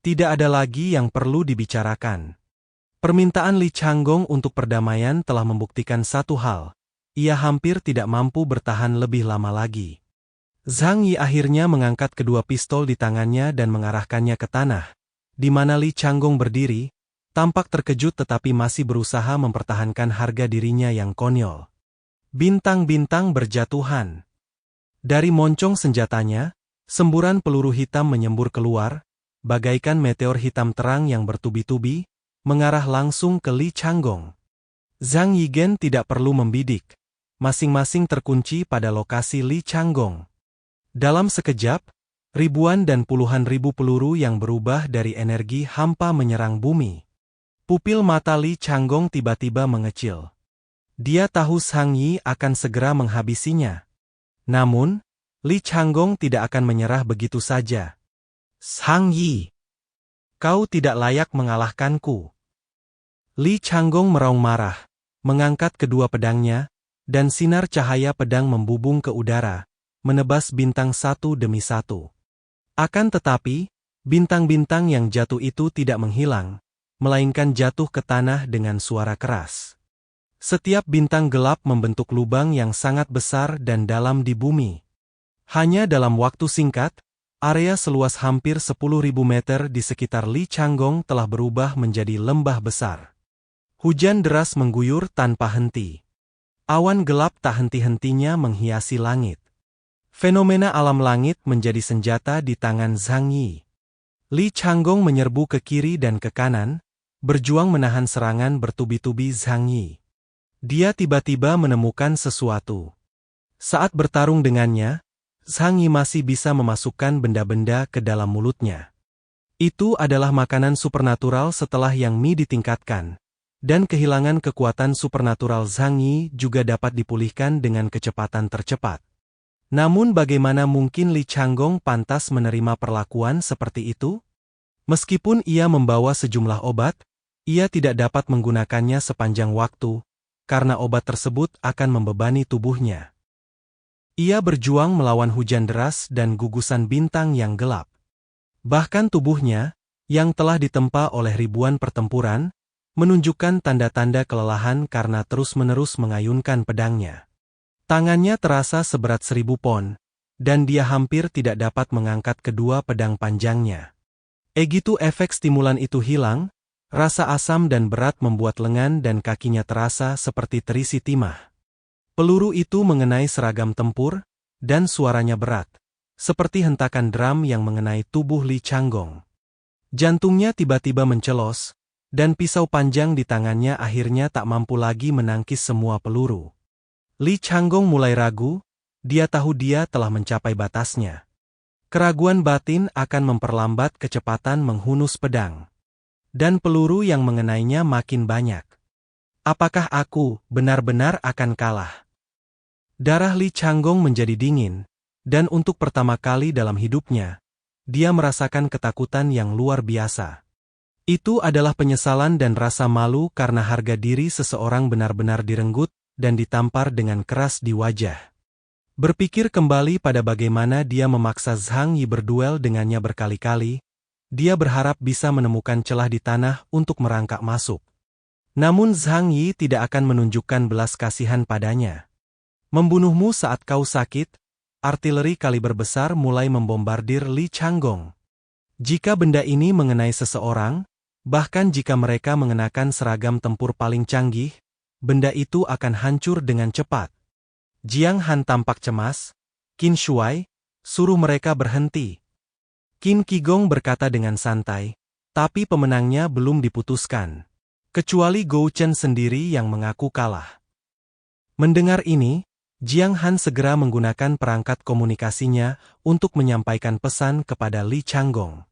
Tidak ada lagi yang perlu dibicarakan. Permintaan Li Changgong untuk perdamaian telah membuktikan satu hal. Ia hampir tidak mampu bertahan lebih lama lagi. Zhang Yi akhirnya mengangkat kedua pistol di tangannya dan mengarahkannya ke tanah, di mana Li Changgong berdiri, tampak terkejut tetapi masih berusaha mempertahankan harga dirinya yang konyol. Bintang-bintang berjatuhan. Dari moncong senjatanya, semburan peluru hitam menyembur keluar, bagaikan meteor hitam terang yang bertubi-tubi, mengarah langsung ke Li Changgong. Zhang Yigen tidak perlu membidik. Masing-masing terkunci pada lokasi Li Changgong. Dalam sekejap, ribuan dan puluhan ribu peluru yang berubah dari energi hampa menyerang bumi. Pupil mata Li Changgong tiba-tiba mengecil. Dia tahu Zhang Yi akan segera menghabisinya. Namun, Li Changgong tidak akan menyerah begitu saja. Zhang Yi, kau tidak layak mengalahkanku. Li Changgong meraung marah, mengangkat kedua pedangnya, dan sinar cahaya pedang membubung ke udara, menebas bintang satu demi satu. Akan tetapi, bintang-bintang yang jatuh itu tidak menghilang, melainkan jatuh ke tanah dengan suara keras. Setiap bintang gelap membentuk lubang yang sangat besar dan dalam di bumi. Hanya dalam waktu singkat, area seluas hampir 10.000 meter di sekitar Li Changgong telah berubah menjadi lembah besar. Hujan deras mengguyur tanpa henti. Awan gelap tak henti-hentinya menghiasi langit. Fenomena alam langit menjadi senjata di tangan Zhang Yi. Li Changgong menyerbu ke kiri dan ke kanan, berjuang menahan serangan bertubi-tubi Zhang Yi. Dia tiba-tiba menemukan sesuatu. Saat bertarung dengannya, Zhang Yi masih bisa memasukkan benda-benda ke dalam mulutnya. Itu adalah makanan supernatural setelah yang Mi ditingkatkan, dan kehilangan kekuatan supernatural Zhang Yi juga dapat dipulihkan dengan kecepatan tercepat. Namun bagaimana mungkin Li Changgong pantas menerima perlakuan seperti itu? Meskipun ia membawa sejumlah obat, ia tidak dapat menggunakannya sepanjang waktu, karena obat tersebut akan membebani tubuhnya. Ia berjuang melawan hujan deras dan gugusan bintang yang gelap. Bahkan tubuhnya, yang telah ditempa oleh ribuan pertempuran, menunjukkan tanda-tanda kelelahan karena terus-menerus mengayunkan pedangnya. Tangannya terasa seberat 1000 pon, dan dia hampir tidak dapat mengangkat kedua pedang panjangnya. Begitu efek stimulan itu hilang, rasa asam dan berat membuat lengan dan kakinya terasa seperti terisi timah. Peluru itu mengenai seragam tempur, dan suaranya berat, seperti hentakan drum yang mengenai tubuh Li Changgong. Jantungnya tiba-tiba mencelos, dan pisau panjang di tangannya akhirnya tak mampu lagi menangkis semua peluru. Li Changgong mulai ragu, dia tahu dia telah mencapai batasnya. Keraguan batin akan memperlambat kecepatan menghunus pedang. Dan peluru yang mengenainya makin banyak. Apakah aku benar-benar akan kalah? Darah Li Changgong menjadi dingin, dan untuk pertama kali dalam hidupnya, dia merasakan ketakutan yang luar biasa. Itu adalah penyesalan dan rasa malu karena harga diri seseorang benar-benar direnggut, dan ditampar dengan keras di wajah. Berpikir kembali pada bagaimana dia memaksa Zhang Yi berduel dengannya berkali-kali, dia berharap bisa menemukan celah di tanah untuk merangkak masuk. Namun Zhang Yi tidak akan menunjukkan belas kasihan padanya. Membunuhmu saat kau sakit, artileri kaliber besar mulai membombardir Li Changgong. Jika benda ini mengenai seseorang, bahkan jika mereka mengenakan seragam tempur paling canggih, benda itu akan hancur dengan cepat. Jiang Han tampak cemas. Qin Shuai, suruh mereka berhenti. Qin Qigong berkata dengan santai, tapi pemenangnya belum diputuskan. Kecuali Gou Chen sendiri yang mengaku kalah. Mendengar ini, Jiang Han segera menggunakan perangkat komunikasinya untuk menyampaikan pesan kepada Li Changgong.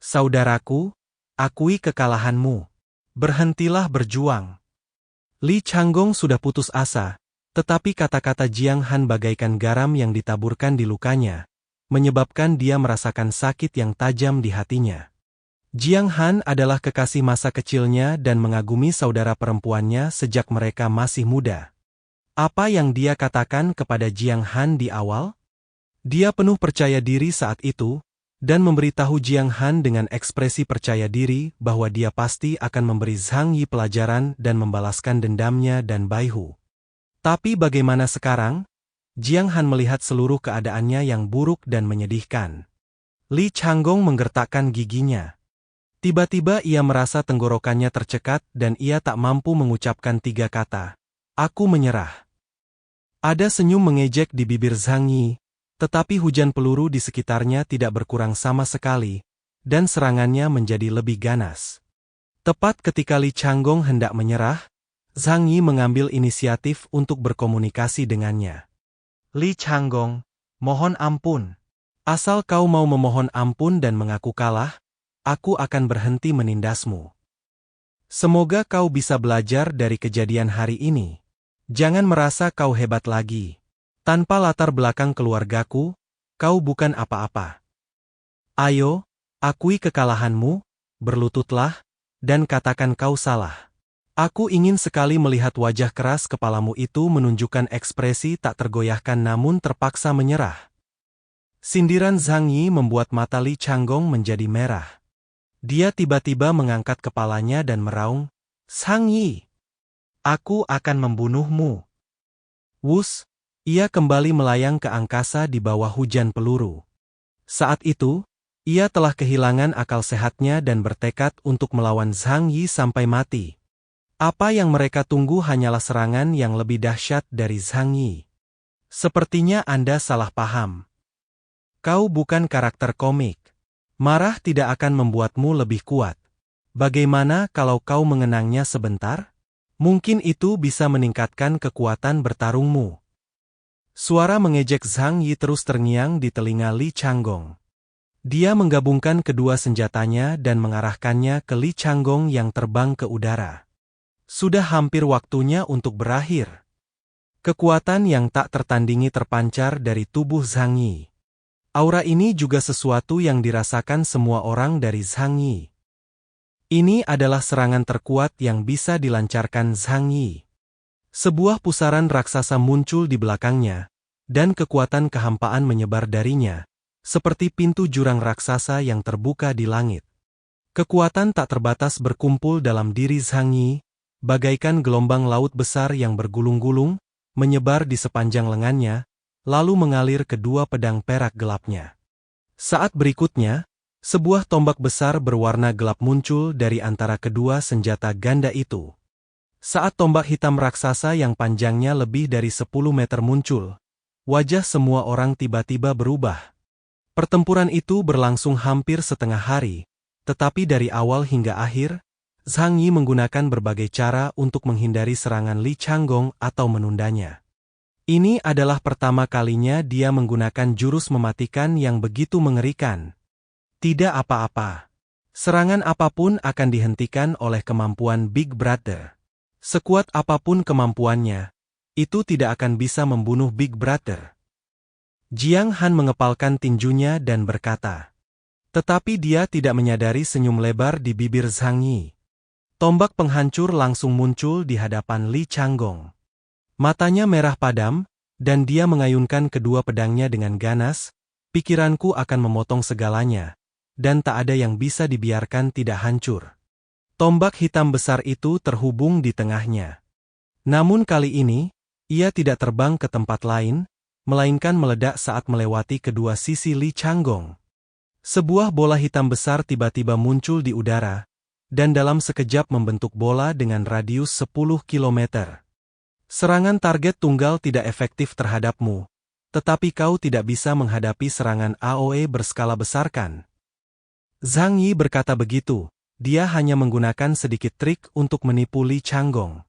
Saudaraku, akui kekalahanmu. Berhentilah berjuang. Li Changgong sudah putus asa, tetapi kata-kata Jiang Han bagaikan garam yang ditaburkan di lukanya. menyebabkan dia merasakan sakit yang tajam di hatinya. Jiang Han adalah kekasih masa kecilnya dan mengagumi saudara perempuannya sejak mereka masih muda. Apa yang dia katakan kepada Jiang Han di awal? Dia penuh percaya diri saat itu, dan memberitahu Jiang Han dengan ekspresi percaya diri bahwa dia pasti akan memberi Zhang Yi pelajaran dan membalaskan dendamnya dan Baihu. Tapi bagaimana sekarang? Jiang Han melihat seluruh keadaannya yang buruk dan menyedihkan. Li Changgong menggertakkan giginya. Tiba-tiba ia merasa tenggorokannya tercekat dan ia tak mampu mengucapkan 3 kata. Aku menyerah. Ada senyum mengejek di bibir Zhang Yi, tetapi hujan peluru di sekitarnya tidak berkurang sama sekali, dan serangannya menjadi lebih ganas. Tepat ketika Li Changgong hendak menyerah, Zhang Yi mengambil inisiatif untuk berkomunikasi dengannya. Li Changgong, mohon ampun. Asal kau mau memohon ampun dan mengaku kalah, aku akan berhenti menindasmu. Semoga kau bisa belajar dari kejadian hari ini. Jangan merasa kau hebat lagi. Tanpa latar belakang keluargaku, kau bukan apa-apa. Ayo, akui kekalahanmu, berlututlah, dan katakan kau salah. Aku ingin sekali melihat wajah keras kepalamu itu menunjukkan ekspresi tak tergoyahkan namun terpaksa menyerah. Sindiran Zhang Yi membuat mata Li Changgong menjadi merah. Dia tiba-tiba mengangkat kepalanya dan meraung, Zhang Yi, aku akan membunuhmu. Wus, ia kembali melayang ke angkasa di bawah hujan peluru. Saat itu, ia telah kehilangan akal sehatnya dan bertekad untuk melawan Zhang Yi sampai mati. Apa yang mereka tunggu hanyalah serangan yang lebih dahsyat dari Zhang Yi. Sepertinya Anda salah paham. Kau bukan karakter komik. Marah tidak akan membuatmu lebih kuat. Bagaimana kalau kau mengenangnya sebentar? Mungkin itu bisa meningkatkan kekuatan bertarungmu. Suara mengejek Zhang Yi terus terngiang di telinga Li Changgong. Dia menggabungkan kedua senjatanya dan mengarahkannya ke Li Changgong yang terbang ke udara. Sudah hampir waktunya untuk berakhir. Kekuatan yang tak tertandingi terpancar dari tubuh Zhang Yi. Aura ini juga sesuatu yang dirasakan semua orang dari Zhang Yi. Ini adalah serangan terkuat yang bisa dilancarkan Zhang Yi. Sebuah pusaran raksasa muncul di belakangnya, dan kekuatan kehampaan menyebar darinya, seperti pintu jurang raksasa yang terbuka di langit. Kekuatan tak terbatas berkumpul dalam diri Zhang Yi, bagaikan gelombang laut besar yang bergulung-gulung, menyebar di sepanjang lengannya, lalu mengalir ke dua pedang perak gelapnya. Saat berikutnya, sebuah tombak besar berwarna gelap muncul dari antara kedua senjata ganda itu. Saat tombak hitam raksasa yang panjangnya lebih dari 10 meter muncul, wajah semua orang tiba-tiba berubah. Pertempuran itu berlangsung hampir setengah hari, tetapi dari awal hingga akhir, Zhang Yi menggunakan berbagai cara untuk menghindari serangan Li Changgong atau menundanya. Ini adalah pertama kalinya dia menggunakan jurus mematikan yang begitu mengerikan. Tidak apa-apa. Serangan apapun akan dihentikan oleh kemampuan Big Brother. Sekuat apapun kemampuannya, itu tidak akan bisa membunuh Big Brother. Jiang Han mengepalkan tinjunya dan berkata. Tetapi dia tidak menyadari senyum lebar di bibir Zhang Yi. Tombak penghancur langsung muncul di hadapan Li Changgong. Matanya merah padam, dan dia mengayunkan kedua pedangnya dengan ganas, pikiranku akan memotong segalanya, dan tak ada yang bisa dibiarkan tidak hancur. Tombak hitam besar itu terhubung di tengahnya. Namun kali ini, ia tidak terbang ke tempat lain, melainkan meledak saat melewati kedua sisi Li Changgong. Sebuah bola hitam besar tiba-tiba muncul di udara, dan dalam sekejap membentuk bola dengan radius 10 kilometer. Serangan target tunggal tidak efektif terhadapmu, tetapi kau tidak bisa menghadapi serangan AOE berskala besar kan? Zhang Yi berkata begitu, dia hanya menggunakan sedikit trik untuk menipu Li Changgong.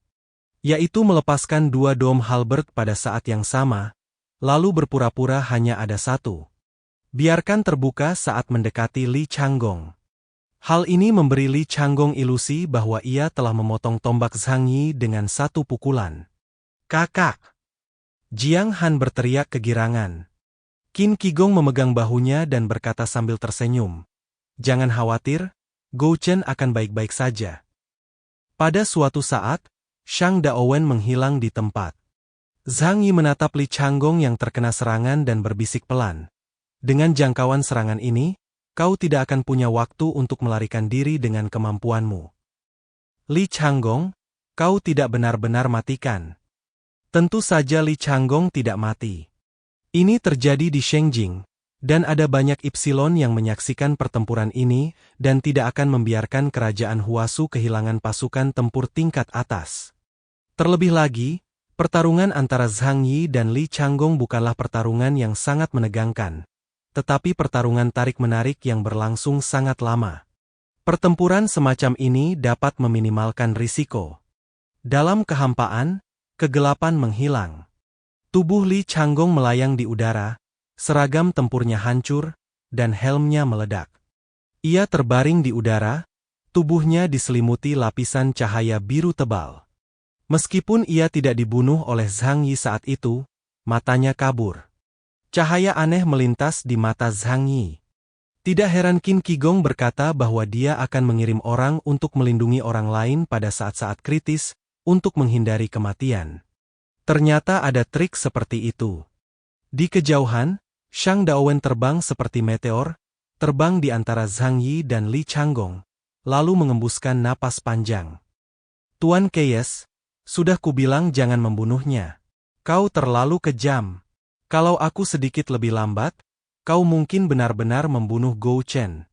Yaitu melepaskan dua dom halberd pada saat yang sama, lalu berpura-pura hanya ada satu. Biarkan terbuka saat mendekati Li Changgong. Hal ini memberi Li Changgong ilusi bahwa ia telah memotong tombak Zhang Yi dengan satu pukulan. Kakak! Jiang Han berteriak kegirangan. Qin Qigong memegang bahunya dan berkata sambil tersenyum. Jangan khawatir, Gou Chen akan baik-baik saja. Pada suatu saat, Shang Daowen menghilang di tempat. Zhang Yi menatap Li Changgong yang terkena serangan dan berbisik pelan. Dengan jangkauan serangan ini, kau tidak akan punya waktu untuk melarikan diri dengan kemampuanmu. Li Changgong, kau tidak benar-benar matikan. Tentu saja Li Changgong tidak mati. Ini terjadi di Shengjing, dan ada banyak Ipsilon yang menyaksikan pertempuran ini dan tidak akan membiarkan kerajaan Huasu kehilangan pasukan tempur tingkat atas. Terlebih lagi, pertarungan antara Zhang Yi dan Li Changgong bukanlah pertarungan yang sangat menegangkan, tetapi pertarungan tarik-menarik yang berlangsung sangat lama. Pertempuran semacam ini dapat meminimalkan risiko. Dalam kehampaan, kegelapan menghilang. Tubuh Li Changgong melayang di udara, seragam tempurnya hancur, dan helmnya meledak. Ia terbaring di udara, tubuhnya diselimuti lapisan cahaya biru tebal. Meskipun ia tidak dibunuh oleh Zhang Yi saat itu, matanya kabur. Cahaya aneh melintas di mata Zhang Yi. Tidak heran Qin Qigong berkata bahwa dia akan mengirim orang untuk melindungi orang lain pada saat-saat kritis, untuk menghindari kematian. Ternyata ada trik seperti itu. Di kejauhan, Shang Daowen terbang seperti meteor, terbang di antara Zhang Yi dan Li Changgong, lalu mengembuskan napas panjang. Tuan Keyes, sudah kubilang jangan membunuhnya. Kau terlalu kejam. Kalau aku sedikit lebih lambat, kau mungkin benar-benar membunuh Gou Chen.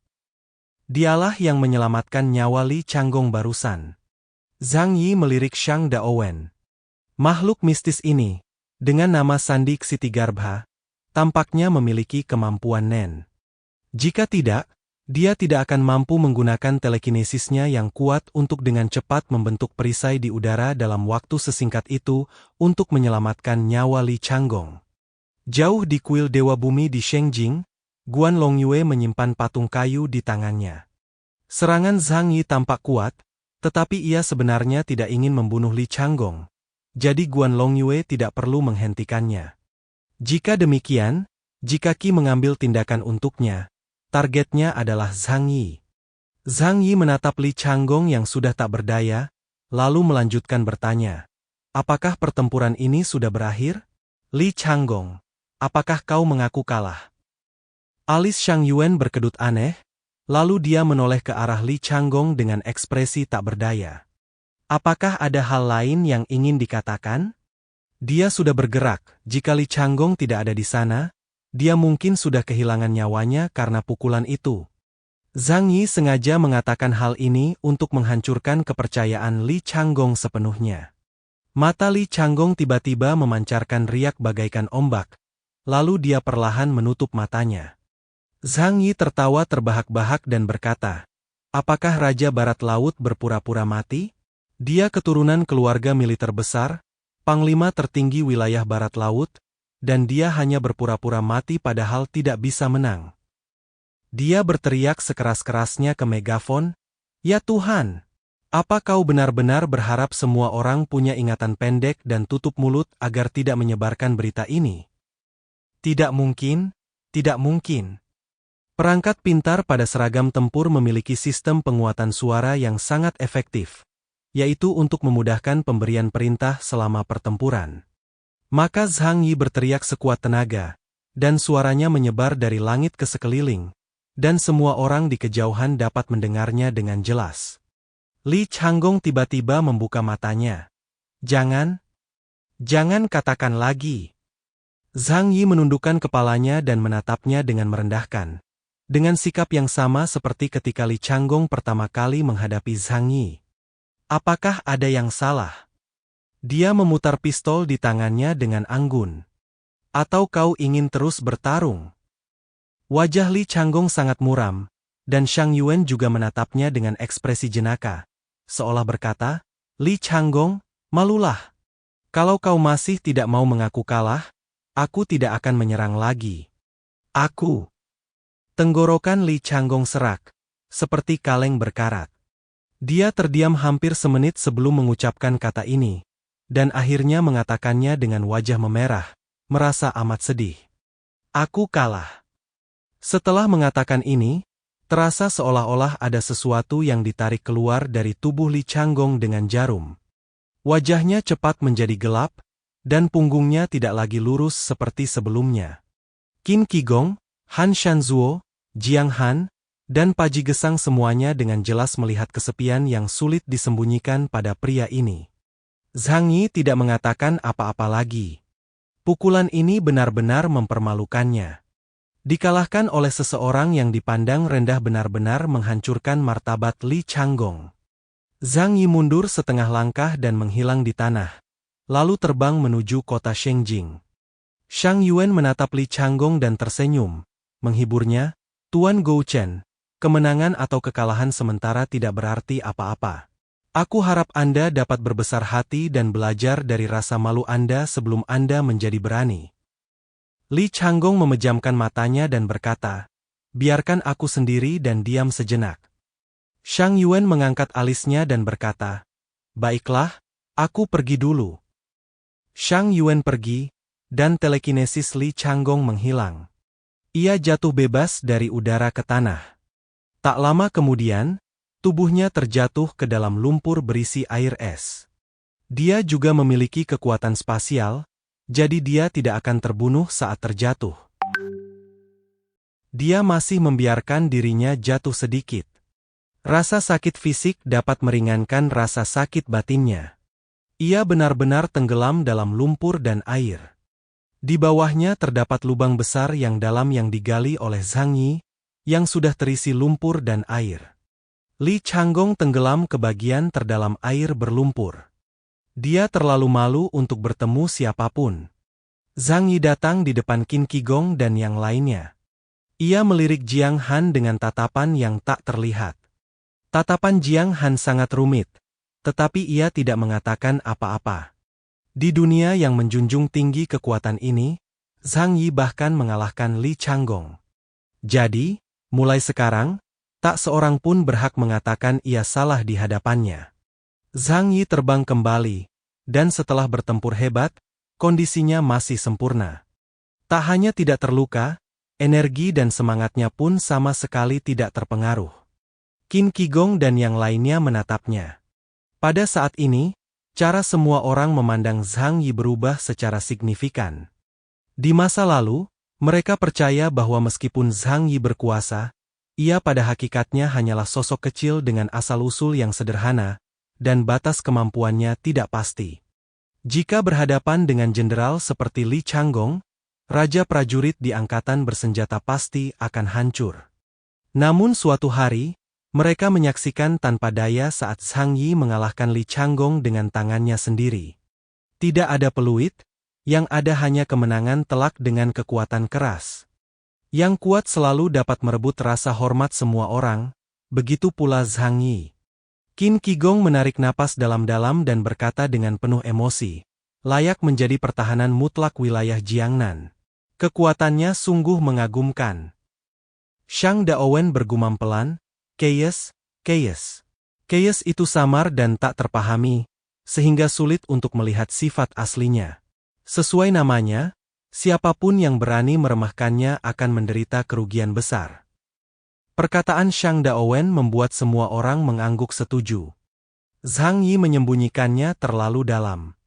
Dialah yang menyelamatkan nyawa Li Changgong barusan. Zhang Yi melirik Shang Daowen. Makhluk mistis ini, dengan nama Sandi Ksitigarbha, tampaknya memiliki kemampuan Nen. Jika tidak, dia tidak akan mampu menggunakan telekinesisnya yang kuat untuk dengan cepat membentuk perisai di udara dalam waktu sesingkat itu untuk menyelamatkan nyawa Li Changgong. Jauh di kuil Dewa Bumi di Shengjing, Guan Longyue menyimpan patung kayu di tangannya. Serangan Zhang Yi tampak kuat, tetapi ia sebenarnya tidak ingin membunuh Li Changgong. Jadi Guan Longyue tidak perlu menghentikannya. Jika demikian, jika Qi mengambil tindakan untuknya, targetnya adalah Zhang Yi. Zhang Yi menatap Li Changgong yang sudah tak berdaya, lalu melanjutkan bertanya, apakah pertempuran ini sudah berakhir? Li Changgong, apakah kau mengaku kalah? Alis Shang Yuan berkedut aneh, lalu dia menoleh ke arah Li Changgong dengan ekspresi tak berdaya. Apakah ada hal lain yang ingin dikatakan? Dia sudah bergerak, jika Li Changgong tidak ada di sana, dia mungkin sudah kehilangan nyawanya karena pukulan itu. Zhang Yi sengaja mengatakan hal ini untuk menghancurkan kepercayaan Li Changgong sepenuhnya. Mata Li Changgong tiba-tiba memancarkan riak bagaikan ombak, lalu dia perlahan menutup matanya. Zhang Yi tertawa terbahak-bahak dan berkata, apakah Raja Barat Laut berpura-pura mati? Dia keturunan keluarga militer besar, panglima tertinggi wilayah Barat Laut, dan dia hanya berpura-pura mati padahal tidak bisa menang. Dia berteriak sekeras-kerasnya ke megafon, "Ya Tuhan! Apa kau benar-benar berharap semua orang punya ingatan pendek dan tutup mulut agar tidak menyebarkan berita ini? Tidak mungkin, tidak mungkin." Perangkat pintar pada seragam tempur memiliki sistem penguatan suara yang sangat efektif, yaitu untuk memudahkan pemberian perintah selama pertempuran. Maka Zhang Yi berteriak sekuat tenaga, dan suaranya menyebar dari langit ke sekeliling, dan semua orang di kejauhan dapat mendengarnya dengan jelas. Li Changgong tiba-tiba membuka matanya. Jangan katakan lagi." Zhang Yi menundukkan kepalanya dan menatapnya dengan merendahkan, dengan sikap yang sama seperti ketika Li Changgong pertama kali menghadapi Zhang Yi. Apakah ada yang salah? Dia memutar pistol di tangannya dengan anggun. Atau kau ingin terus bertarung? Wajah Li Changgong sangat muram, dan Shang Yuan juga menatapnya dengan ekspresi jenaka, seolah berkata, Li Changgong, malulah. Kalau kau masih tidak mau mengaku kalah, aku tidak akan menyerang lagi. Aku. Tenggorokan Li Changgong serak, seperti kaleng berkarat. Dia terdiam hampir semenit sebelum mengucapkan kata ini, dan akhirnya mengatakannya dengan wajah memerah, merasa amat sedih. Aku kalah. Setelah mengatakan ini, terasa seolah-olah ada sesuatu yang ditarik keluar dari tubuh Li Changgong dengan jarum. Wajahnya cepat menjadi gelap, dan punggungnya tidak lagi lurus seperti sebelumnya. Qin Qigong, Han Shanzuo, Jiang Han, dan Paji Gesang semuanya dengan jelas melihat kesepian yang sulit disembunyikan pada pria ini. Zhang Yi tidak mengatakan apa-apa lagi. Pukulan ini benar-benar mempermalukannya. Dikalahkan oleh seseorang yang dipandang rendah benar-benar menghancurkan martabat Li Changgong. Zhang Yi mundur setengah langkah dan menghilang di tanah, lalu terbang menuju kota Shengjing. Shang Yuan menatap Li Changgong dan tersenyum, menghiburnya, "Tuan Gou Chen, kemenangan atau kekalahan sementara tidak berarti apa-apa. Aku harap Anda dapat berbesar hati dan belajar dari rasa malu Anda sebelum Anda menjadi berani." Li Changgong memejamkan matanya dan berkata, "Biarkan aku sendiri dan diam sejenak." Shang Yuan mengangkat alisnya dan berkata, "Baiklah, aku pergi dulu." Shang Yuan pergi, dan telekinesis Li Changgong menghilang. Ia jatuh bebas dari udara ke tanah. Tak lama kemudian, tubuhnya terjatuh ke dalam lumpur berisi air es. Dia juga memiliki kekuatan spasial, jadi dia tidak akan terbunuh saat terjatuh. Dia masih membiarkan dirinya jatuh sedikit. Rasa sakit fisik dapat meringankan rasa sakit batinnya. Ia benar-benar tenggelam dalam lumpur dan air. Di bawahnya terdapat lubang besar yang dalam yang digali oleh Zhang Yi, yang sudah terisi lumpur dan air. Li Changgong tenggelam ke bagian terdalam air berlumpur. Dia terlalu malu untuk bertemu siapapun. Zhang Yi datang di depan Qin Qigong dan yang lainnya. Ia melirik Jiang Han dengan tatapan yang tak terlihat. Tatapan Jiang Han sangat rumit, tetapi ia tidak mengatakan apa-apa. Di dunia yang menjunjung tinggi kekuatan ini, Zhang Yi bahkan mengalahkan Li Changgong. Jadi, mulai sekarang, tak seorang pun berhak mengatakan ia salah di hadapannya. Zhang Yi terbang kembali, dan setelah bertempur hebat, kondisinya masih sempurna. Tak hanya tidak terluka, energi dan semangatnya pun sama sekali tidak terpengaruh. Qin Qigong dan yang lainnya menatapnya. Pada saat ini, cara semua orang memandang Zhang Yi berubah secara signifikan. Di masa lalu, mereka percaya bahwa meskipun Zhang Yi berkuasa, ia pada hakikatnya hanyalah sosok kecil dengan asal-usul yang sederhana, dan batas kemampuannya tidak pasti. Jika berhadapan dengan jenderal seperti Li Changgong, raja prajurit di angkatan bersenjata pasti akan hancur. Namun suatu hari, mereka menyaksikan tanpa daya saat Zhang Yi mengalahkan Li Changgong dengan tangannya sendiri. Tidak ada peluit, yang ada hanya kemenangan telak dengan kekuatan keras. Yang kuat selalu dapat merebut rasa hormat semua orang, begitu pula Zhang Yi. Qin Qigong menarik napas dalam-dalam dan berkata dengan penuh emosi, layak menjadi pertahanan mutlak wilayah Jiangnan. Kekuatannya sungguh mengagumkan. Shang Daowen bergumam pelan, Keyes, Keyes. Keyes itu samar dan tak terpahami, sehingga sulit untuk melihat sifat aslinya. Sesuai namanya, siapapun yang berani meremehkannya akan menderita kerugian besar. Perkataan Shang Daowen membuat semua orang mengangguk setuju. Zhang Yi menyembunyikannya terlalu dalam.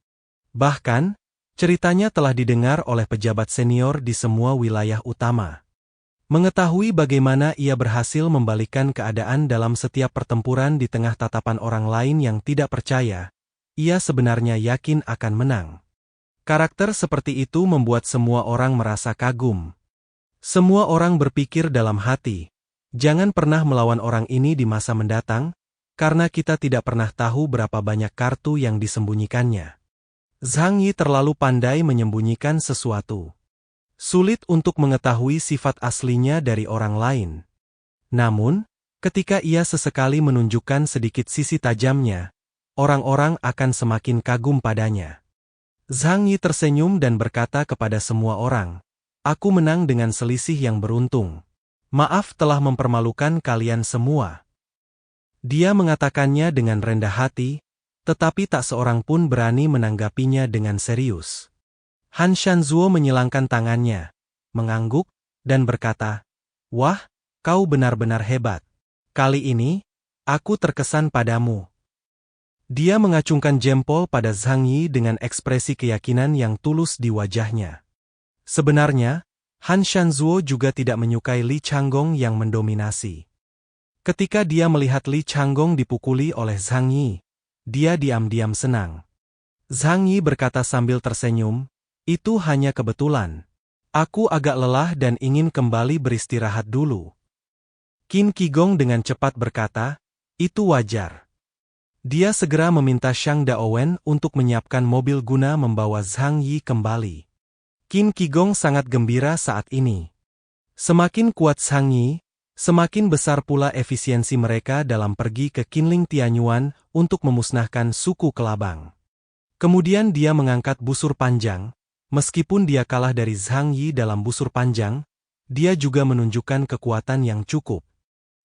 Bahkan, ceritanya telah didengar oleh pejabat senior di semua wilayah utama. Mengetahui bagaimana ia berhasil membalikkan keadaan dalam setiap pertempuran di tengah tatapan orang lain yang tidak percaya, ia sebenarnya yakin akan menang. Karakter seperti itu membuat semua orang merasa kagum. Semua orang berpikir dalam hati, jangan pernah melawan orang ini di masa mendatang, karena kita tidak pernah tahu berapa banyak kartu yang disembunyikannya. Zhang Yi terlalu pandai menyembunyikan sesuatu. Sulit untuk mengetahui sifat aslinya dari orang lain. Namun, ketika ia sesekali menunjukkan sedikit sisi tajamnya, orang-orang akan semakin kagum padanya. Zhang Yi tersenyum dan berkata kepada semua orang, "Aku menang dengan selisih yang beruntung. Maaf telah mempermalukan kalian semua." Dia mengatakannya dengan rendah hati, tetapi tak seorang pun berani menanggapinya dengan serius. Han Shanzuo menyilangkan tangannya. mengangguk, dan berkata, "Wah, kau benar-benar hebat. Kali ini, aku terkesan padamu." Dia mengacungkan jempol pada Zhang Yi dengan ekspresi keyakinan yang tulus di wajahnya. Sebenarnya, Han Shanzuo juga tidak menyukai Li Changgong yang mendominasi. Ketika dia melihat Li Changgong dipukuli oleh Zhang Yi, dia diam-diam senang. Zhang Yi berkata sambil tersenyum, "Itu hanya kebetulan. Aku agak lelah dan ingin kembali beristirahat dulu." Qin Qigong dengan cepat berkata, "Itu wajar." Dia segera meminta Shang Daowen untuk menyiapkan mobil guna membawa Zhang Yi kembali. Qin Qigong sangat gembira saat ini. Semakin kuat Zhang Yi, semakin besar pula efisiensi mereka dalam pergi ke Qinling Tianyuan untuk memusnahkan suku Kelabang. Kemudian dia mengangkat busur panjang. Meskipun dia kalah dari Zhang Yi dalam busur panjang, dia juga menunjukkan kekuatan yang cukup.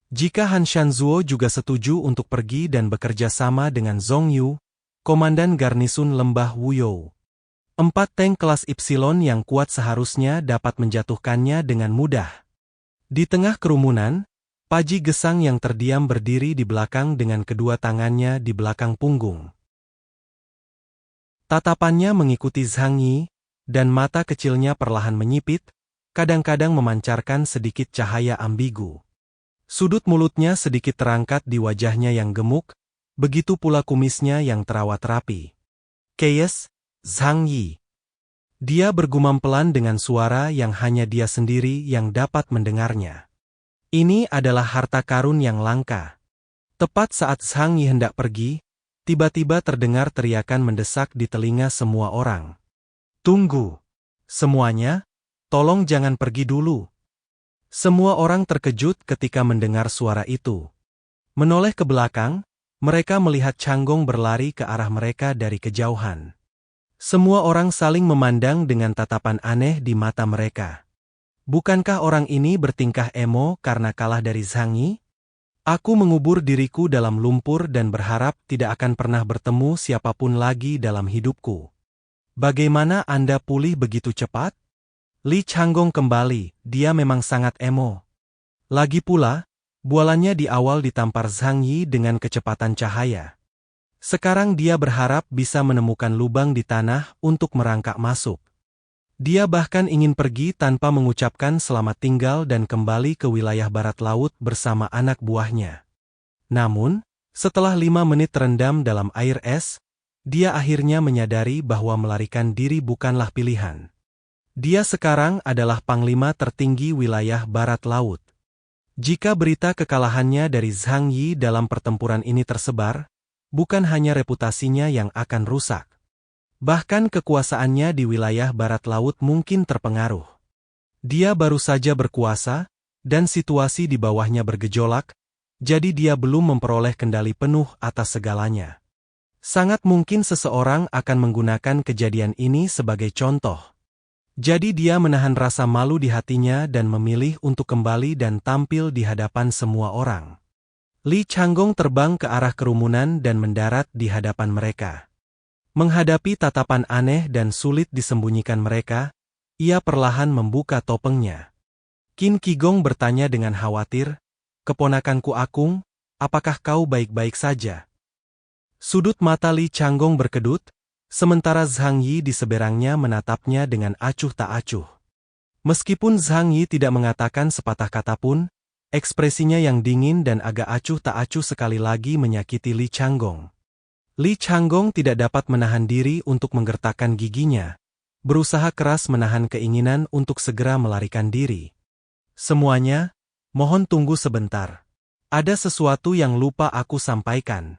Jika Han Shanzuo juga setuju untuk pergi dan bekerja sama dengan Zhong Yu, komandan garnisun lembah Wuyou. 4 tank kelas Y yang kuat seharusnya dapat menjatuhkannya dengan mudah. Di tengah kerumunan, Paji Gesang yang terdiam berdiri di belakang dengan kedua tangannya di belakang punggung. Tatapannya mengikuti Zhang Yi, dan mata kecilnya perlahan menyipit, kadang-kadang memancarkan sedikit cahaya ambigu. Sudut mulutnya sedikit terangkat di wajahnya yang gemuk, begitu pula kumisnya yang terawat rapi. "Keyes, Zhang Yi." Dia bergumam pelan dengan suara yang hanya dia sendiri yang dapat mendengarnya. Ini adalah harta karun yang langka. Tepat saat Zhang Yi hendak pergi, tiba-tiba terdengar teriakan mendesak di telinga semua orang. "Tunggu! Semuanya, tolong jangan pergi dulu." Semua orang terkejut ketika mendengar suara itu. Menoleh ke belakang, mereka melihat Changgong berlari ke arah mereka dari kejauhan. Semua orang saling memandang dengan tatapan aneh di mata mereka. Bukankah orang ini bertingkah emo karena kalah dari Zhang Yi? "Aku mengubur diriku dalam lumpur dan berharap tidak akan pernah bertemu siapapun lagi dalam hidupku. Bagaimana Anda pulih begitu cepat?" Li Changgong kembali, dia memang sangat emo. Lagi pula, bualannya di awal ditampar Zhang Yi dengan kecepatan cahaya. Sekarang dia berharap bisa menemukan lubang di tanah untuk merangkak masuk. Dia bahkan ingin pergi tanpa mengucapkan selamat tinggal dan kembali ke wilayah barat laut bersama anak buahnya. Namun, setelah 5 menit terendam dalam air es, dia akhirnya menyadari bahwa melarikan diri bukanlah pilihan. Dia sekarang adalah panglima tertinggi wilayah barat laut. Jika berita kekalahannya dari Zhang Yi dalam pertempuran ini tersebar, bukan hanya reputasinya yang akan rusak. Bahkan kekuasaannya di wilayah barat laut mungkin terpengaruh. Dia baru saja berkuasa, dan situasi di bawahnya bergejolak, jadi dia belum memperoleh kendali penuh atas segalanya. Sangat mungkin seseorang akan menggunakan kejadian ini sebagai contoh. Jadi dia menahan rasa malu di hatinya dan memilih untuk kembali dan tampil di hadapan semua orang. Li Changgong terbang ke arah kerumunan dan mendarat di hadapan mereka. Menghadapi tatapan aneh dan sulit disembunyikan mereka, ia perlahan membuka topengnya. Qin Qigong bertanya dengan khawatir, "Keponakanku Akung, apakah kau baik-baik saja?" Sudut mata Li Changgong berkedut, sementara Zhang Yi di seberangnya menatapnya dengan acuh tak acuh. Meskipun Zhang Yi tidak mengatakan sepatah kata pun, ekspresinya yang dingin dan agak acuh tak acuh sekali lagi menyakiti Li Changgong. Li Changgong tidak dapat menahan diri untuk menggertakkan giginya, berusaha keras menahan keinginan untuk segera melarikan diri. "Semuanya, mohon tunggu sebentar. Ada sesuatu yang lupa aku sampaikan."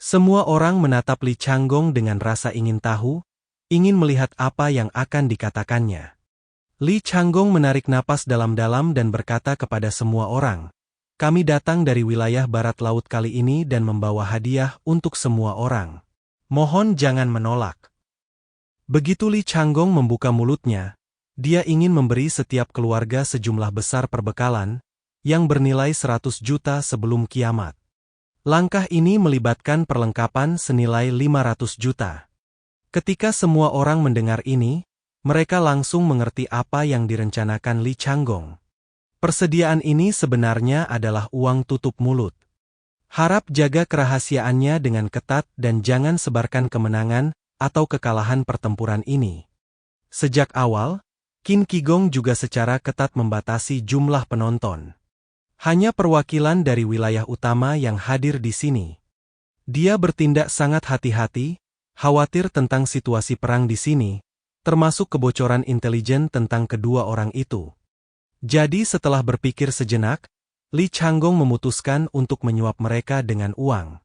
Semua orang menatap Li Changgong dengan rasa ingin tahu, ingin melihat apa yang akan dikatakannya. Li Changgong menarik napas dalam-dalam dan berkata kepada semua orang, "Kami datang dari wilayah barat laut kali ini dan membawa hadiah untuk semua orang. Mohon jangan menolak." Begitu Li Changgong membuka mulutnya, dia ingin memberi setiap keluarga sejumlah besar perbekalan, yang bernilai 100 juta sebelum kiamat. Langkah ini melibatkan perlengkapan senilai 500 juta. Ketika semua orang mendengar ini, mereka langsung mengerti apa yang direncanakan Li Changgong. Persediaan ini sebenarnya adalah uang tutup mulut. Harap jaga kerahasiaannya dengan ketat dan jangan sebarkan kemenangan atau kekalahan pertempuran ini. Sejak awal, Qin Qigong juga secara ketat membatasi jumlah penonton. Hanya perwakilan dari wilayah utama yang hadir di sini. Dia bertindak sangat hati-hati, khawatir tentang situasi perang di sini, termasuk kebocoran intelijen tentang kedua orang itu. Jadi setelah berpikir sejenak, Li Changgong memutuskan untuk menyuap mereka dengan uang.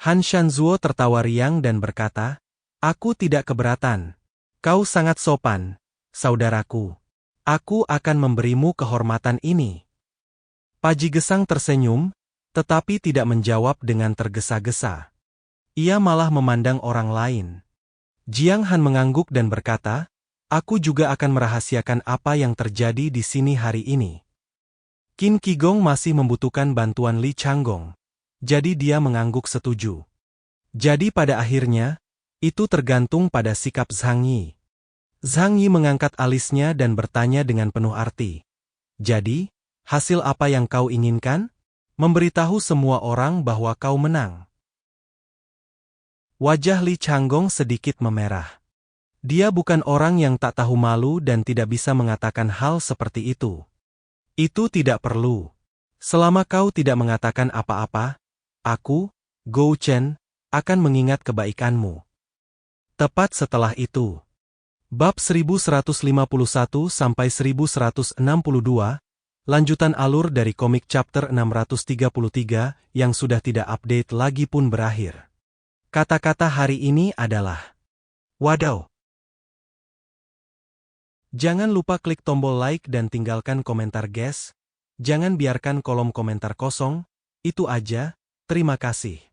Han Shanzuo tertawa riang dan berkata, "Aku tidak keberatan. Kau sangat sopan, saudaraku. Aku akan memberimu kehormatan ini." Paji Gesang tersenyum, tetapi tidak menjawab dengan tergesa-gesa. Ia malah memandang orang lain. Jiang Han mengangguk dan berkata, "Aku juga akan merahasiakan apa yang terjadi di sini hari ini." Qin Qigong masih membutuhkan bantuan Li Changgong, jadi dia mengangguk setuju. Jadi pada akhirnya, itu tergantung pada sikap Zhang Yi. Zhang Yi mengangkat alisnya dan bertanya dengan penuh arti. "Jadi, hasil apa yang kau inginkan? Memberitahu semua orang bahwa kau menang." Wajah Li Changgong sedikit memerah. Dia bukan orang yang tak tahu malu dan tidak bisa mengatakan hal seperti itu. "Itu tidak perlu. Selama kau tidak mengatakan apa-apa, aku, Gou Chen, akan mengingat kebaikanmu." Tepat setelah itu. Bab 1151-1162, lanjutan alur dari komik chapter 633 yang sudah tidak update lagi pun berakhir. Kata-kata hari ini adalah wadaw. Jangan lupa klik tombol like dan tinggalkan komentar guys. Jangan biarkan kolom komentar kosong. Itu aja, terima kasih.